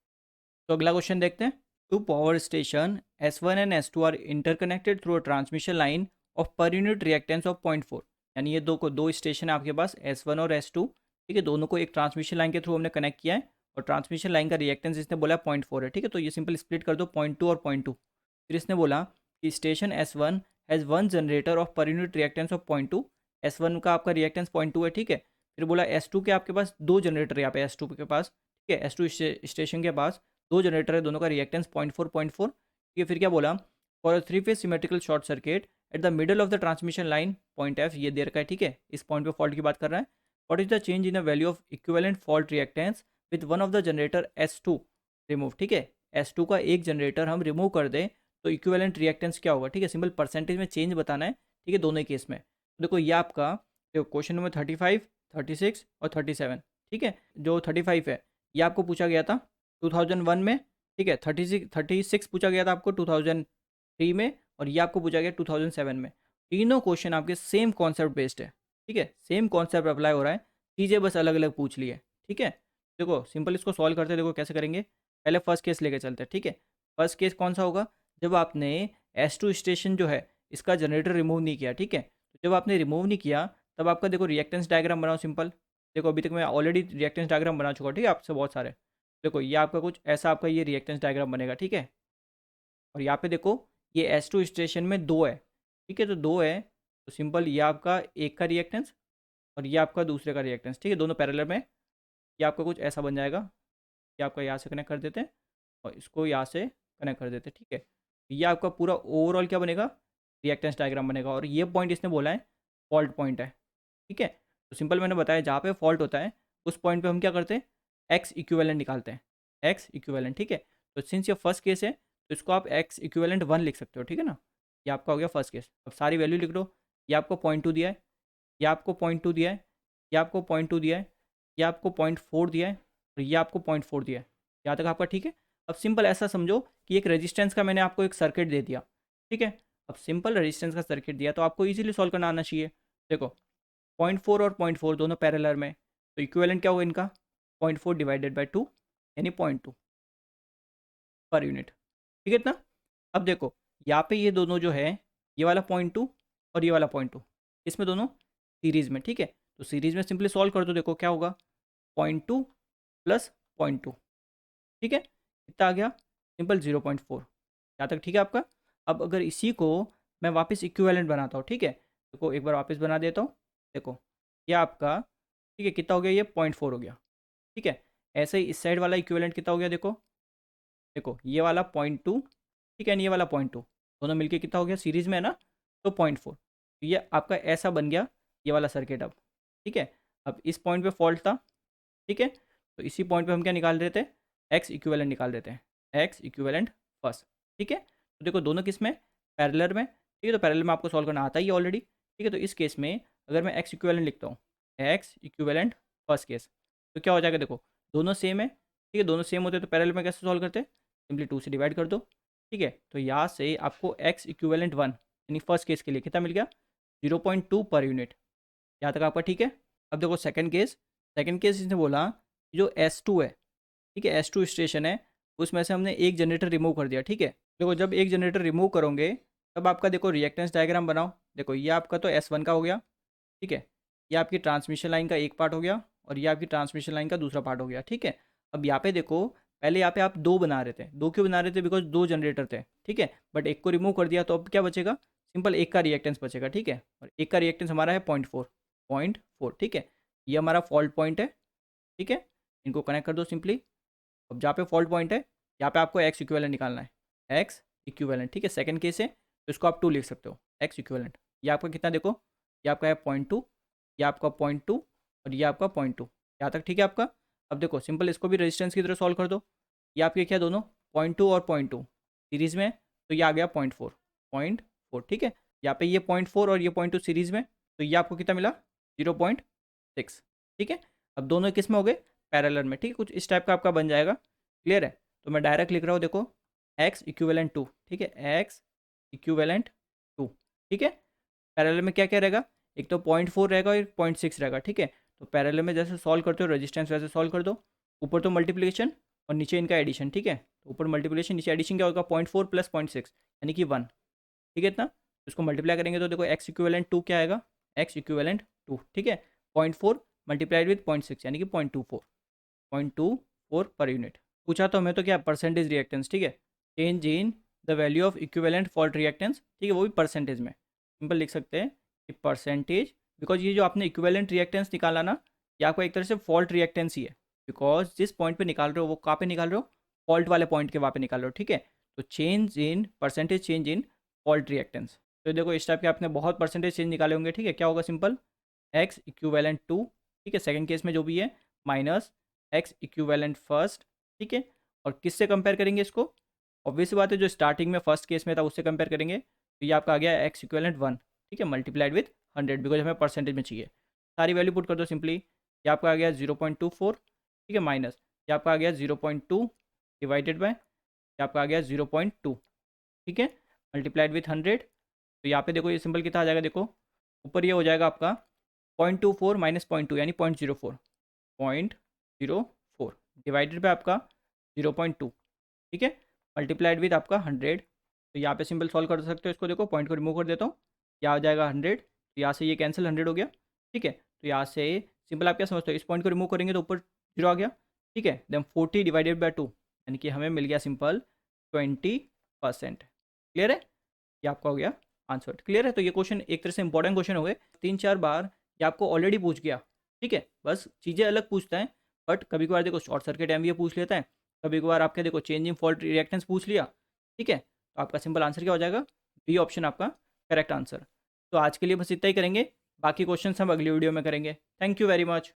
तो अगला क्वेश्चन देखते हैं। Two power station S1 and S2 are interconnected through a transmission line of per unit reactance of 0.4। यानी ये दो स्टेशन है आपके पास, S1 और S2। ठीक है, दोनों को एक ट्रांसमिशन लाइन के थ्रू हमने कनेक्ट किया है, और ट्रांसमिशन लाइन का रिएक्टेंस इसने बोला 0.4 है। ठीक है, तो ये सिंपल स्प्लिट कर दो 0.2 और 0.2। फिर इसने बोला कि station S1 has one generator off per unit reactance of 0.2। S1 का आपका रिएक्टेंस 0.2 है। ठीक है, फिर बोला S2 के आपके पास दो जनरेटर है, यहाँ पे S2 के पास। ठीक है, S2 स्टेशन के पास दो जनरेटर है, दोनों का रिएक्टेंस 0.4। ठीक है, फिर क्या बोला, for a 3 phase symmetrical short circuit at the middle of the transmission line point F, ये दे रखा है। ठीक है, इस पॉइंट पे फॉल्ट की बात कर रहा है। What is the change in the value of equivalent fault reactance with one of the generator S2 remove, ठीक है। S2 का एक जनरेटर हम रिमूव कर दें तो इक्विवेलेंट रिएक्टेंस क्या होगा, ठीक है। सिंपल परसेंटेज में चेंज बताना है, ठीक है, दोनों ही केस में। तो देखो ये आपका, देखो क्वेश्चन नंबर 35, 36 और 37, ठीक है। जो 35 है ये आपको पूछा गया था 2001 में, ठीक है। 36 पूछा गया था आपको 2003 में, और ये आपको पूछा गया 2007 में। तीनों क्वेश्चन आपके सेम कॉन्सेप्ट बेस्ड है, ठीक है। सेम कॉन्सेप्ट अप्लाई हो रहा है, चीज़ें बस अलग अलग पूछ ली है, ठीक है। देखो सिंपल इसको सॉल्व करते हैं, देखो कैसे करेंगे। पहले फर्स्ट केस लेके चलते हैं, ठीक है। फर्स्ट केस कौन सा होगा, जब आपने S2 स्टेशन जो है इसका जनरेटर रिमूव नहीं किया, ठीक है। तो जब आपने रिमूव नहीं किया तब आपका देखो रिएक्टेंस डायग्राम बनाओ सिंपल। देखो अभी तक मैं ऑलरेडी रिएक्टेंस डायग्राम बना चुका हूँ, ठीक है, आपसे बहुत सारे। देखो ये आपका कुछ ऐसा आपका ये रिएक्टेंस डायग्राम बनेगा, ठीक है। और यहाँ पे देखो ये S2 स्टेशन में दो है, ठीक है। तो दो है तो सिंपल ये आपका एक का रिएक्टेंस और ये आपका दूसरे का रिएक्टेंस, ठीक है, दोनों पैरेलल में। ये आपका कुछ ऐसा बन जाएगा। ये आपका यहाँ से कनेक्ट कर देते हैं और इसको यहाँ से कनेक्ट कर देते हैं, ठीक है। ये आपका पूरा ओवरऑल क्या बनेगा, रिएक्टेंस डायग्राम बनेगा। और ये पॉइंट इसने बोला है फॉल्ट पॉइंट है, ठीक है। तो सिंपल मैंने बताया जहाँ पे फॉल्ट होता है उस पॉइंट पे हम क्या करते हैं, एक्स इक्विवेलेंट निकालते हैं, एक्स इक्विवेलेंट, ठीक है। तो सिंस ये फर्स्ट केस है तो इसको आप एक्स इक्विवेलेंट 1 लिख सकते हो, ठीक है ना। ये आपका हो गया फर्स्ट केस। अब सारी वैल्यू लिख दो। ये आपको 0.2 दिया है, ये आपको 0.2 दिया है, ये आपको 0.2 दिया है, ये आपको 0.4 दिया है और ये आपको 0.4 दिया है। यहाँ तक आपका ठीक है। अब सिंपल ऐसा समझो कि एक रेजिस्टेंस का मैंने आपको एक सर्किट दे दिया, ठीक है। अब सिंपल रेजिस्टेंस का सर्किट दिया तो आपको इजीली सॉल्व करना आना चाहिए। देखो 0.4 और 0.4 दोनों पैरेलल में, तो इक्विवेलेंट क्या होगा इनका, 0.4 डिवाइडेड बाई 2 यानी 0.2 पर यूनिट, ठीक है इतना। अब देखो यहाँ पे ये दोनों जो है, ये वाला 0.2 और ये वाला 0.2, इसमें दोनों सीरीज़ में, ठीक है। तो सीरीज़ में सिंपली सॉल्व कर दो, देखो क्या होगा, 0.2 प्लस 0.2, ठीक है। कितना आ गया, सिंपल 0.4। यहाँ तक ठीक है आपका। अब अगर इसी को मैं वापस इक्विवेलेंट बनाता हूँ, ठीक है, देखो एक बार वापस बना देता हूँ। देखो ये आपका, ठीक है, कितना हो गया, ये 0.4 हो गया, ठीक है। ऐसे ही इस साइड वाला इक्विवेलेंट कितना हो गया, देखो देखो ये वाला 0.2, ठीक है, ये वाला 0.2, दोनों मिलके कितना हो गया, सीरीज़ में है ना, तो 0.4। ये आपका ऐसा बन गया ये वाला सर्किट अब, ठीक है। अब इस पॉइंट पे फॉल्ट था, ठीक है। तो इसी पॉइंट पे हम क्या निकाल रहे थे, एक्स इक्विवेलेंट निकाल देते हैं, एक्स इक्विवेलेंट फर्स्ट, ठीक है। तो देखो दोनों किस में, पैरेलल में, ठीक है। तो पैरेलल में आपको सॉल्व करना आता ही है ऑलरेडी, ठीक है। तो इस केस में अगर मैं एक्स इक्विवेलेंट लिखता हूँ, एक्स इक्विवेलेंट फर्स्ट केस, तो क्या हो जाएगा, देखो दोनों सेम है, ठीक है। दोनों सेम होते हैं तो पैरेलल में कैसे सॉल्व करते हैं, सिंपली 2 से डिवाइड कर दो, ठीक है। तो यहाँ से आपको एक्स इक्विवेलेंट 1 यानी फर्स्ट केस के लिए कितना मिल गया, 0.2 पर यूनिट। यहाँ तक आपका ठीक है। अब देखो सेकंड केस, सेकंड केस इसने बोला जो S2 है, ठीक है, S2 स्टेशन है, उसमें से हमने एक जनरेटर रिमूव कर दिया, ठीक है। देखो जब एक जनरेटर रिमूव करोगे तब आपका देखो रिएक्टेंस डायग्राम बनाओ। देखो ये आपका तो S1 का हो गया, ठीक है। ये आपकी ट्रांसमिशन लाइन का एक पार्ट हो गया और ये आपकी ट्रांसमिशन लाइन का दूसरा पार्ट हो गया, ठीक है। अब यहाँ पे देखो पहले यहाँ पे आप दो बना रहे थे, दो क्यों बना रहे थे, बिकॉज दो जनरेटर थे, ठीक है। बट एक को रिमूव कर दिया तो अब क्या बचेगा, सिंपल एक का रिएक्टेंस बचेगा, ठीक है। और एक का रिएक्टेंस हमारा है 0.4, ठीक है। ये हमारा फॉल्ट पॉइंट है, ठीक है। इनको कनेक्ट कर दो सिंपली। अब जहाँ पे फॉल्ट पॉइंट है यहाँ पे आपको एक्स इक्विवेलेंट निकालना है, एक्स इक्विवेलेंट, ठीक है। सेकंड केस है तो इसको आप 2 लिख सकते हो, एक्स इक्विवेलेंट। ये आपका कितना, देखो ये आपका है 0.2, ये आपका 0.2 और ये आपका 0.2। यहाँ तक ठीक है आपका। अब देखो सिंपल इसको भी रेजिस्टेंस की तरह सॉल्व कर दो। ये आपके क्या दोनों 0.2 और 0.2 सीरीज़ में है, तो ये आ गया 0.4, ठीक है। यहाँ पे ये 0.4 और ये 0.2 सीरीज़ में, तो ये आपको कितना मिला, 0.6, ठीक है। अब दोनों किस में हो गए, पैरेलल में, ठीक है। कुछ इस टाइप का आपका बन जाएगा, क्लियर है। तो मैं डायरेक्ट लिख रहा हूँ, देखो एक्स इक्विवेलेंट 2, ठीक है, एक्स इक्विवेलेंट 2, ठीक है। पैरेलल में क्या क्या रहेगा, एक तो 0.4 रहेगा और 0.6 रहेगा, ठीक है। तो पैरेलल में जैसे सॉल्व करते हो रेजिस्टेंस वैसे सॉल्व कर दो। ऊपर तो मल्टीप्लिकेशन और नीचे इनका एडिशन, ठीक है। तो ऊपर मल्टीप्लिकेशन नीचे एडिशन क्या होगा, 0.4 प्लस 0.6 यानी कि 1, ठीक है इतना। इसको मल्टीप्लाई करेंगे तो देखो एक्स इक्विवेलेंट 2 क्या आएगा, एक्स इक्विवेलेंट 2, ठीक है। 0.4 मल्टीप्लाइड विद 0.6 यानी कि 0.24 पर यूनिट। पूछा तो हमें तो क्या, परसेंटेज रिएक्टेंस, ठीक है। Change in the value of equivalent fault reactance, ठीक है, वो भी परसेंटेज में। सिंपल लिख सकते हैं कि परसेंटेज, बिकॉज ये जो आपने इक्विवेलेंट रिएक्टेंस निकाला ना, ये आपको एक तरह से फॉल्ट रिएक्टेंस ही है, बिकॉज जिस पॉइंट पे निकाल रहे हो वो कहाँ पे निकाल रहे हो, फॉल्ट वाले पॉइंट के वहाँ पे निकाल रहे हो, ठीक है। तो change in percentage change in fault reactance, तो देखो इस टाइप के आपने बहुत परसेंटेज चेंज निकाले होंगे, ठीक है। क्या होगा, सिंपल एक्स इक्विवेलेंट 2, ठीक है, सेकंड केस में जो भी है, माइनस एक्स इक्विवेलेंट फर्स्ट, ठीक है। और किससे कंपेयर करेंगे इसको? ऑब्वियस बात है, जो स्टार्टिंग में फर्स्ट केस में था उससे कंपेयर करेंगे। तो ये आपका आ गया एक्स इक्वलेंट 1, ठीक है, मल्टीप्लाइड विथ 100, बिकॉज हमें परसेंटेज में चाहिए। सारी वैल्यू पुट कर दो सिंपली। ये आपका आ गया 0.24, ठीक है, माइनस ये आपका आ गया 0.2 डिवाइडेड बाय ये आपका आ गया 0.2, ठीक है, मल्टीप्लाइड विथ 100। तो यहाँ पे देखो ये सिंपल कितना आ जाएगा, देखो ऊपर ये हो जाएगा आपका 0.24 माइनस 0.2 यानी 0.04, 0.04 डिवाइडेड बाय आपका 0.2, ठीक है, मल्टीप्लाइड विथ आपका 100। तो यहाँ पे सिंपल सॉल्व कर सकते हो इसको, देखो पॉइंट को रिमूव कर देता हूँ, यहाँ आ जाएगा 100, तो यहाँ से ये कैंसिल 100 हो गया, ठीक है। तो यहाँ से सिंपल आप क्या समझते हो, इस पॉइंट को रिमूव करेंगे तो ऊपर 0 आ गया, ठीक है, देन 40 डिवाइडेड बाय 2 यानी कि हमें मिल गया सिंपल 20%। क्लियर है? ये आपका हो गया आंसर। क्लियर है? तो ये क्वेश्चन एक तरह से इंपॉर्टेंट क्वेश्चन हो गए, 3-4 बार ये आपको ऑलरेडी पूछ गया, ठीक है, बस चीज़ें अलग पूछता है, बट कभी कभार देखो शॉर्ट सर्किट एमवीए पूछ लेता है, कभी कभार आपके देखो चेंजिंग फॉल्ट रिएक्टेंस पूछ लिया, ठीक है। तो आपका सिंपल आंसर क्या हो जाएगा? बी ऑप्शन आपका करेक्ट आंसर। तो आज के लिए बस इतना ही करेंगे, बाकी क्वेश्चन हम अगली वीडियो में करेंगे। Thank you very much.